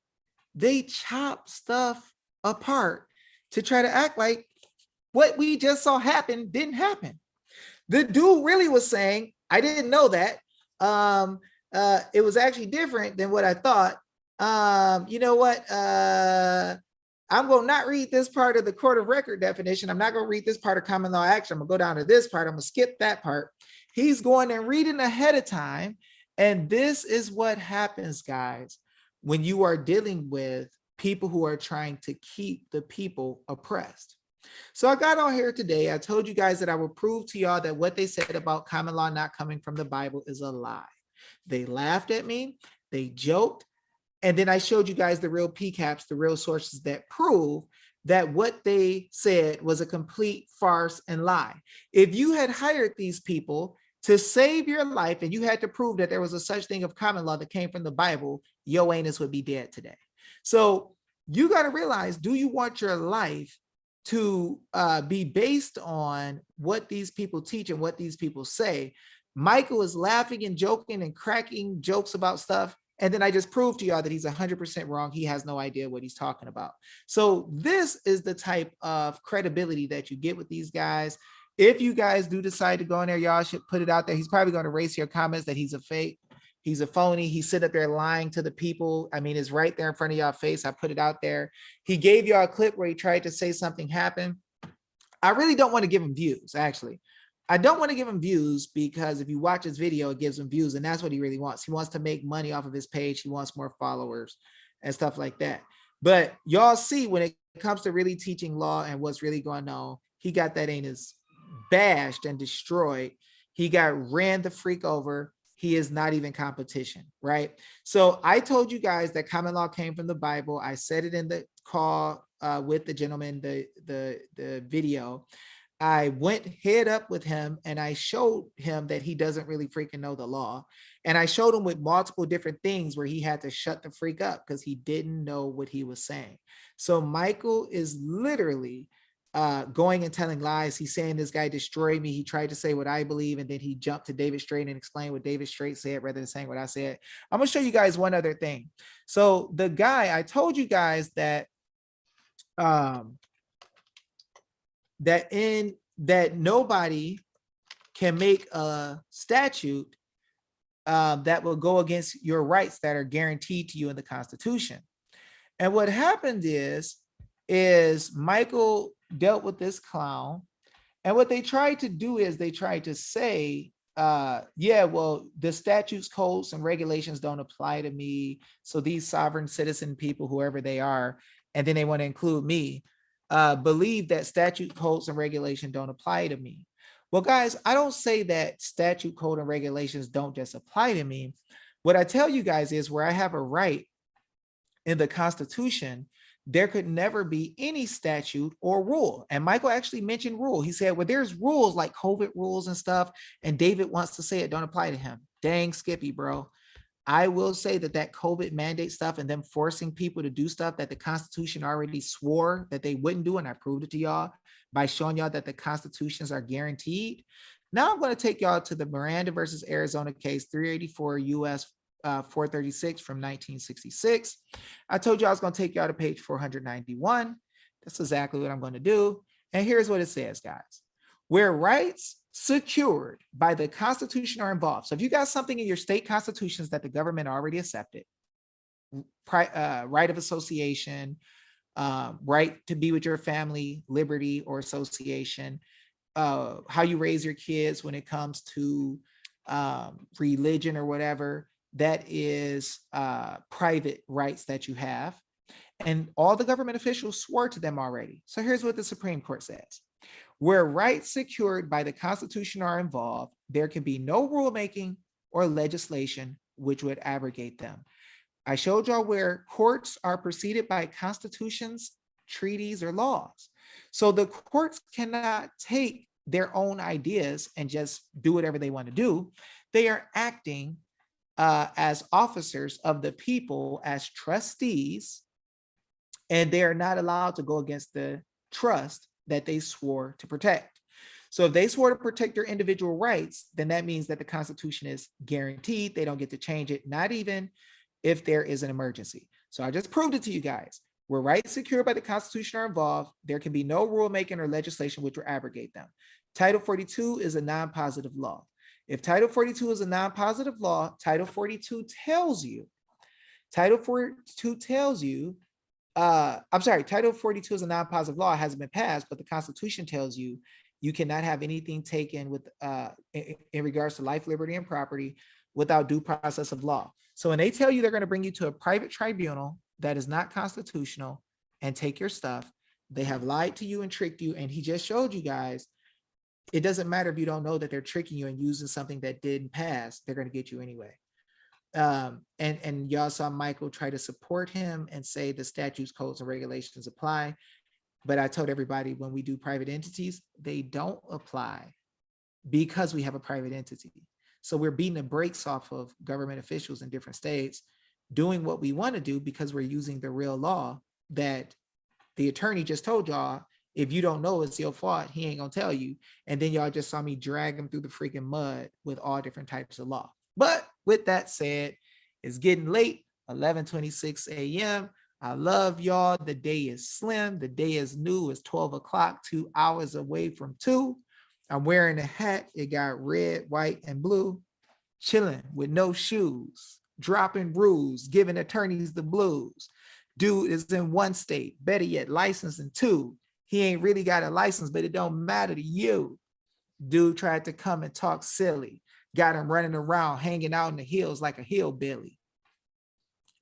They chop stuff apart to try to act like what we just saw happen didn't happen. The dude really was saying, I didn't know that. It was actually different than what I thought. You know what? I'm going to not read this part of the court of record definition. I'm not going to read this part of common law action. I'm going to go down to this part. I'm going to skip that part. He's going and reading ahead of time. And this is what happens, guys, when you are dealing with people who are trying to keep the people oppressed. So I got on here today. I told you guys that I will prove to y'all that what they said about common law not coming from the Bible is a lie. They laughed at me. They joked. And then I showed you guys the real PCAPs, the real sources that prove that what they said was a complete farce and lie. If you had hired these people to save your life and you had to prove that there was a such thing of common law that came from the Bible, your anus would be dead today. So you got to realize, do you want your life to be based on what these people teach and what these people say? Michael is laughing and joking and cracking jokes about stuff. And then I just proved to y'all that he's 100% wrong. He has no idea what he's talking about. So this is the type of credibility that you get with these guys. If you guys do decide to go in there, y'all should put it out there. He's probably going to erase your comments that he's a fake. He's a phony. He's sitting up there lying to the people. I mean, it's right there in front of y'all face. I put it out there. He gave y'all a clip where he tried to say something happened. I really don't want to give him views, actually. I don't want to give him views because if you watch his video, it gives him views, and that's what he really wants. He wants to make money off of his page. He wants more followers and stuff like that. But y'all see, when it comes to really teaching law and what's really going on, he got that anus bashed and destroyed. He got ran the freak over. He is not even competition, right? So I told you guys that common law came from the Bible. I said it in the call with the gentleman, the video. I went head up with him and I showed him that he doesn't really freaking know the law. And I showed him with multiple different things where he had to shut the freak up because he didn't know what he was saying. So Michael is literally going and telling lies. He's saying this guy destroyed me. He tried to say what I believe, and then he jumped to David Straight and explained what David Straight said rather than saying what I said. I'm going to show you guys one other thing. So the guy, I told you guys that that nobody can make a statute that will go against your rights that are guaranteed to you in the Constitution. And what happened is Michael dealt with this clown, and what they tried to do is they tried to say, yeah, well, the statutes, codes, and regulations don't apply to me. So these sovereign citizen people, whoever they are, and then they want to include me, believe that statute, codes, and regulation don't apply to me. Well, guys, I don't say that statute, code, and regulations don't just apply to me. What I tell you guys is where I have a right in the Constitution, there could never be any statute or rule. And Michael actually mentioned rule. He said, well, there's rules like COVID rules and stuff, and David wants to say it don't apply to him. Dang, Skippy, bro. I will say that COVID mandate stuff and them forcing people to do stuff that the Constitution already swore that they wouldn't do, and I proved it to y'all by showing y'all that the constitutions are guaranteed. Now I'm going to take y'all to the Miranda versus Arizona case, 384 U.S. 436 from 1966. I told you I was going to take y'all to page 491. That's exactly what I'm going to do. And here's what it says, guys. Where rights secured by the Constitution are involved. So if you got something in your state constitutions that the government already accepted, right of association, right to be with your family, liberty or association, how you raise your kids when it comes to religion or whatever, that is private rights that you have. And all the government officials swore to them already. So here's what the Supreme Court says. Where rights secured by the Constitution are involved, there can be no rulemaking or legislation which would abrogate them. I showed y'all where courts are preceded by constitutions, treaties, or laws. So the courts cannot take their own ideas and just do whatever they want to do. They are acting as officers of the people, as trustees, and they are not allowed to go against the trust that they swore to protect. So if they swore to protect their individual rights, then that means that the Constitution is guaranteed. They don't get to change it, not even if there is an emergency. So I just proved it to you guys. Where rights secured by the Constitution are involved, there can be no rulemaking or legislation which will abrogate them. Title 42 is a non-positive law. If Title 42 is a non-positive law, Title 42 tells you I'm sorry, Title 42 is a non-positive law, it hasn't been passed, but the Constitution tells you you cannot have anything taken with in regards to life, liberty, and property without due process of law. So when they tell you they're going to bring you to a private tribunal that is not constitutional and take your stuff, they have lied to you and tricked you. And he just showed you guys, it doesn't matter if you don't know that they're tricking you and using something that didn't pass, they're going to get you anyway. And y'all saw Michael try to support him and say the statutes, codes, and regulations apply. But I told everybody when we do private entities, they don't apply because we have a private entity. So we're beating the brakes off of government officials in different states doing what we want to do because we're using the real law that the attorney just told y'all, if you don't know it's your fault, he ain't gonna tell you. And then y'all just saw me drag him through the freaking mud with all different types of law. But with that said, it's getting late, 11:26 a.m. I love y'all. The day is slim. The day is new. It's 12 o'clock, 2 hours away from 2. I'm wearing a hat. It got red, white, and blue. Chilling with no shoes, dropping rules, giving attorneys the blues. Dude is in 1 state, better yet, licensed in 2. He ain't really got a license, but it don't matter to you. Dude tried to come and talk silly. Got him running around, hanging out in the hills like a hillbilly.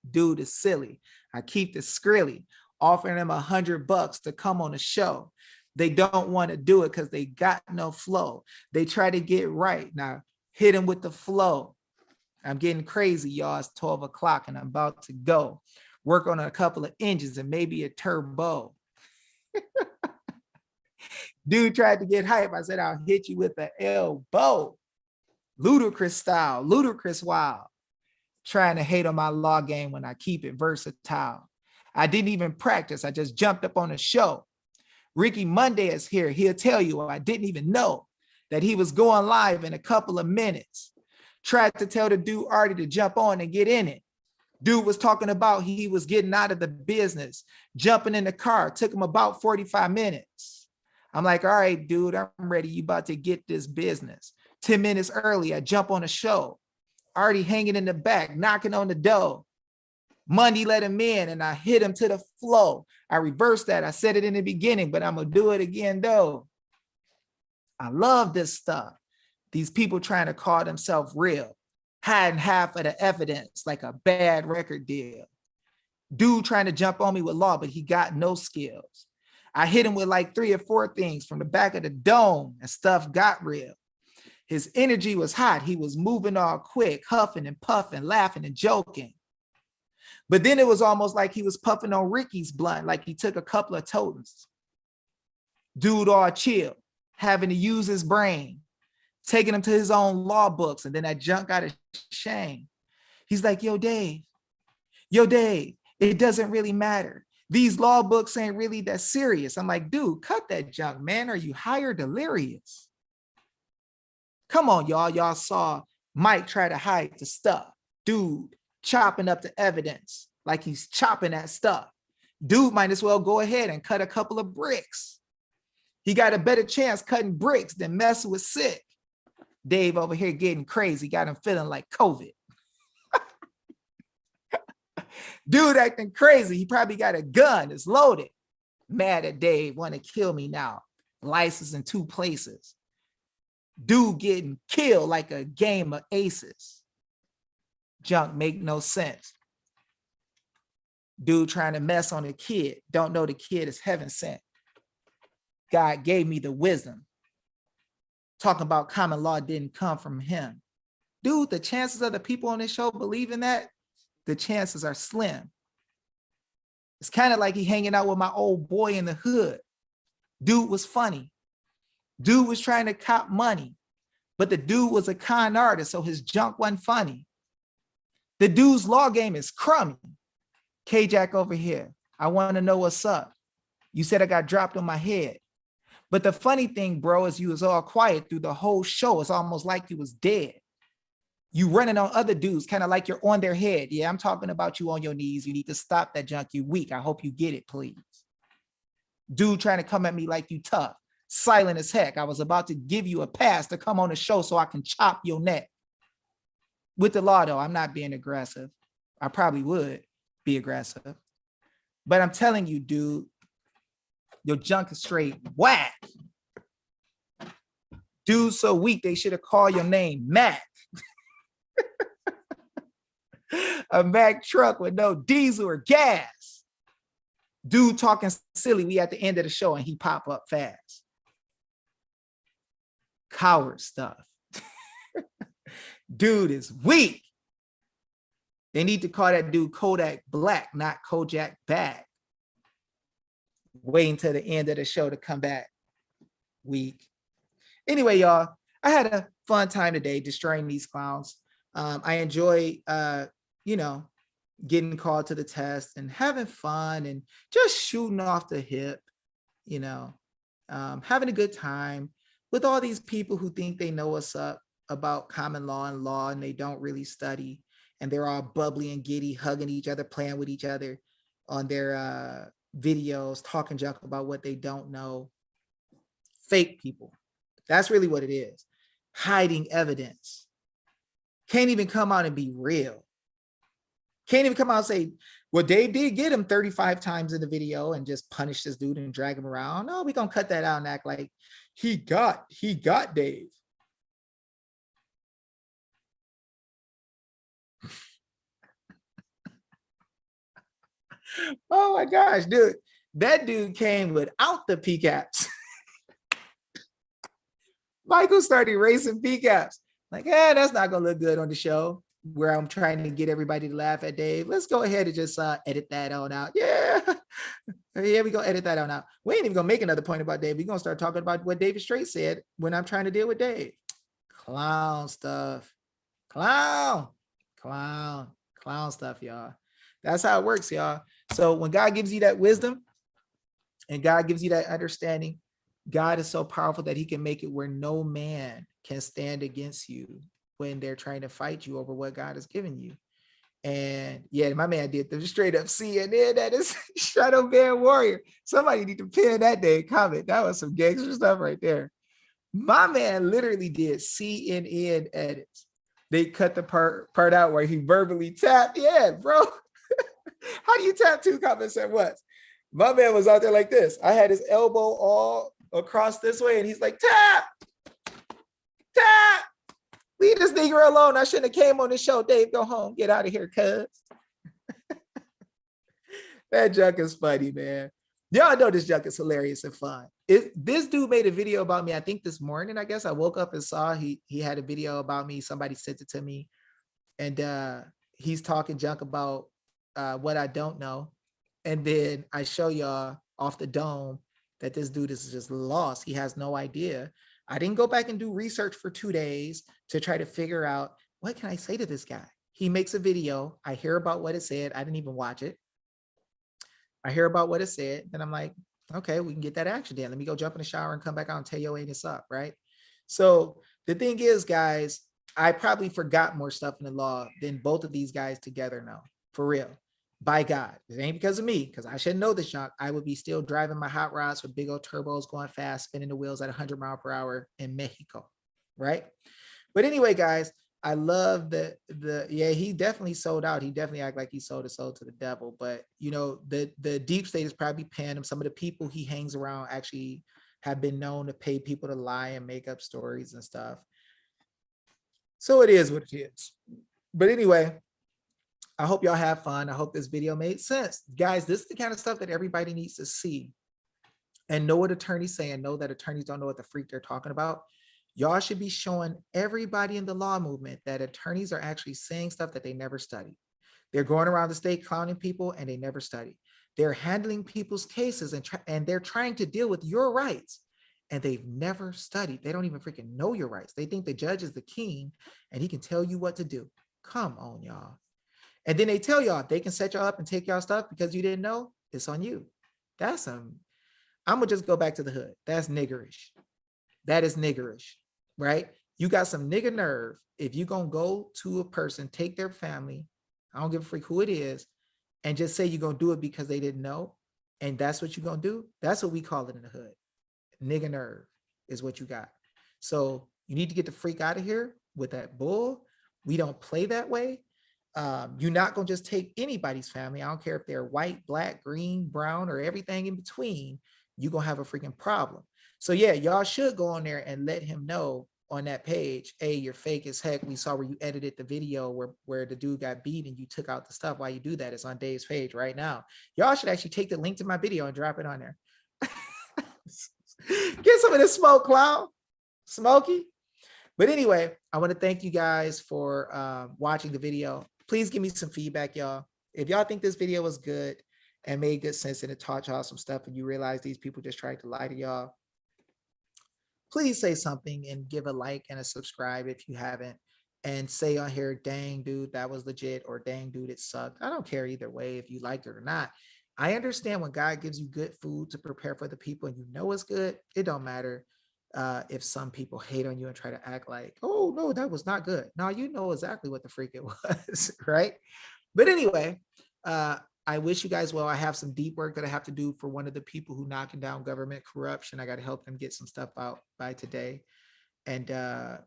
Dude is silly. I keep the skrilly, offering them $100 to come on the show. They don't want to do it because they got no flow. They try to get right. Now hit him with the flow. I'm getting crazy, y'all. It's 12 o'clock and I'm about to go work on a couple of engines and maybe a turbo. Dude tried to get hype. I said, I'll hit you with the elbow. Ludicrous style, ludicrous wild. Trying to hate on my law game when I keep it versatile. I didn't even practice. I just jumped up on the show. Ricky Monday is here. He'll tell you I didn't even know that he was going live in a couple of minutes. Tried to tell the dude Artie to jump on and get in it. Dude was talking about he was getting out of the business, jumping in the car. Took him about 45 minutes. I'm like, all right, dude, I'm ready. You about to get this business. 10 minutes early, I jump on a show. Already hanging in the back, knocking on the door. Monday let him in and I hit him to the flow. I reversed that. I said it in the beginning, but I'm going to do it again though. I love this stuff. These people trying to call themselves real, hiding half of the evidence like a bad record deal. Dude trying to jump on me with law, but he got no skills. I hit him with like 3 or 4 things from the back of the dome and stuff got real. His energy was hot. He was moving all quick, huffing and puffing, laughing and joking. But then it was almost like he was puffing on Ricky's blunt, like he took a couple of totals. Dude all chill, having to use his brain, taking him to his own law books, and then that junk got ashamed. He's like, yo, Dave, it doesn't really matter. These law books ain't really that serious. I'm like, dude, cut that junk, man. Are you high or delirious? Come on, y'all. Y'all saw Mike try to hide the stuff. Dude chopping up the evidence like he's chopping that stuff. Dude might as well go ahead and cut a couple of bricks. He got a better chance cutting bricks than messing with sick. Dave over here getting crazy, got him feeling like COVID. Dude acting crazy. He probably got a gun. It's loaded. Mad at Dave, want to kill me now. License in 2 places. Dude getting killed like a game of aces. Junk make no sense. Dude trying to mess on a kid. Don't know the kid is heaven sent. God gave me the wisdom. Talking about common law didn't come from him. Dude, the chances of the people on this show believing that, the chances are slim. It's kind of like he hanging out with my old boy in the hood. Dude was funny. Dude was trying to cop money, but the dude was a con artist, so his junk wasn't funny. The dude's law game is crummy. K-Jack over here, I want to know what's up. You said I got dropped on my head. But the funny thing, bro, is you was all quiet through the whole show. It's almost like you was dead. You running on other dudes, kind of like you're on their head. Yeah, I'm talking about you on your knees. You need to stop that junk. You weak. I hope you get it, please. Dude trying to come at me like you tough. Silent as heck. I was about to give you a pass to come on the show so I can chop your neck. With the law, though, I'm not being aggressive. I probably would be aggressive. But I'm telling you, dude, your junk is straight whack. Dude, so weak they should have called your name Mac. A Mack truck with no diesel or gas. Dude talking silly. We at the end of the show and he pop up fast. Coward stuff. Dude is weak. They need to call that dude Kodak Black, not Kojak Back. Waiting till the end of the show to come back. Weak. Anyway, y'all, I had a fun time today destroying these clowns. I enjoy, getting called to the test and having fun and just shooting off the hip, having a good time with all these people who think they know what's up about common law and they don't really study. And they're all bubbly and giddy, hugging each other, playing with each other on their videos, talking junk about what they don't know. Fake people. That's really what it is. Hiding evidence. Can't even come out and be real. Can't even come out and say, well, Dave did get him 35 times in the video and just punish this dude and drag him around. No, we're going to cut that out and act like he got Dave. Oh my gosh, dude. That dude came without the PCAPs. Michael started racing PCAPs. Like, that's not gonna look good on the show where I'm trying to get everybody to laugh at Dave. Let's go ahead and just edit that on out. Yeah. Yeah, we gonna edit that on out. We ain't even gonna make another point about Dave. We're gonna start talking about what David Straight said when I'm trying to deal with Dave. Clown stuff. Clown stuff, y'all. That's how it works, y'all. So when God gives you that wisdom and God gives you that understanding, God is so powerful that he can make it where no man can stand against you when they're trying to fight you over what God has given you. And yeah, my man did the straight up CNN. That is Shadow Band Warrior. Somebody need to pin that day comment. That was some gangster stuff right there. My man literally did CNN edits. They cut the part out where he verbally tapped. Yeah, bro. How do you tap two comments at once? My man was out there like this. I had his elbow all across this way, and he's like, tap. Leave this nigga alone. I shouldn't have came on the show. Dave, go home. Get out of here, cuz. That junk is funny, man. Y'all know this junk is hilarious and fun. This dude made a video about me, I think this morning, I guess. I woke up and saw he had a video about me. Somebody sent it to me. And he's talking junk about what I don't know. And then I show y'all off the dome that this dude is just lost. He has no idea. I didn't go back and do research for 2 days to try to figure out what can I say to this guy. He makes a video. I hear about what it said. I didn't even watch it. I hear about what it said. Then I'm like, okay, we can get that action in. Let me go jump in the shower and come back out and tell your anus up, right? So the thing is, guys, I probably forgot more stuff in the law than both of these guys together know. For real. By God. It ain't because of me, because I should know this junk. I would be still driving my hot rods with big old turbos going fast, spinning the wheels at 100 miles per hour in Mexico, right? But anyway, guys, I love yeah, he definitely sold out. He definitely act like he sold his soul to the devil. But, the deep state is probably paying him. Some of the people he hangs around actually have been known to pay people to lie and make up stories and stuff. So it is what it is. But anyway, I hope y'all have fun. I hope this video made sense. Guys, this is the kind of stuff that everybody needs to see and know what attorneys say and know that attorneys don't know what the freak they're talking about. Y'all should be showing everybody in the law movement that attorneys are actually saying stuff that they never studied. They're going around the state clowning people and they never study. They're handling people's cases and they're trying to deal with your rights and they've never studied. They don't even freaking know your rights. They think the judge is the king and he can tell you what to do. Come on, y'all. And then they tell y'all they can set y'all up and take y'all stuff because you didn't know. It's on you. That's I'm gonna just go back to the hood. That's niggerish. That is niggerish, right? You got some nigger nerve. If you gonna go to a person, take their family, I don't give a freak who it is, and just say you're gonna do it because they didn't know, and that's what you're gonna do. That's what we call it in the hood. Nigger nerve is what you got. So you need to get the freak out of here with that bull. We don't play that way. You're not gonna just take anybody's family. I don't care if they're white, black, green, brown, or everything in between. You're gonna have a freaking problem. So yeah, y'all should go on there and let him know on that page, hey, you're fake as heck. We saw where you edited the video where the dude got beat and you took out the stuff. Why you do that? It's on Dave's page right now. Y'all should actually take the link to my video and drop it on there. Get some of this smoke, Cloud. Smoky. But anyway, I want to thank you guys for watching the video. Please give me some feedback, y'all. If y'all think this video was good and made good sense and it taught y'all some stuff and you realize these people just tried to lie to y'all, please say something and give a like and a subscribe if you haven't, and say on here, dang dude, that was legit, or dang dude, it sucked. I don't care either way if you liked it or not. I understand when God gives you good food to prepare for the people and you know it's good, it don't matter if some people hate on you and try to act like, oh no, that was not good. Now you know exactly what the freak it was, right? But anyway, I wish you guys well. I have some deep work that I have to do for one of the people who knocking down government corruption. I got to help them get some stuff out by today. And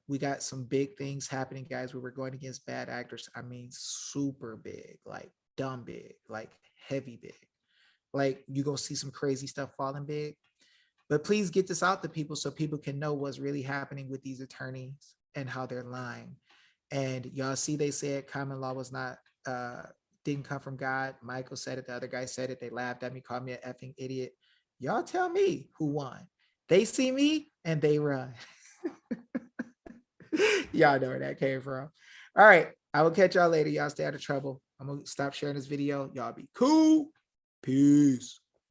we got some big things happening, guys, where we're going against bad actors. I mean, super big, like dumb big, like heavy big. Like you're going to see some crazy stuff falling big. But please get this out to people so people can know what's really happening with these attorneys and how they're lying. And y'all see, they said common law was not, didn't come from God. Michael said it. The other guy said it. They laughed at me, called me an effing idiot. Y'all tell me who won. They see me and they run. Y'all know where that came from. All right. I will catch y'all later. Y'all stay out of trouble. I'm going to stop sharing this video. Y'all be cool. Peace.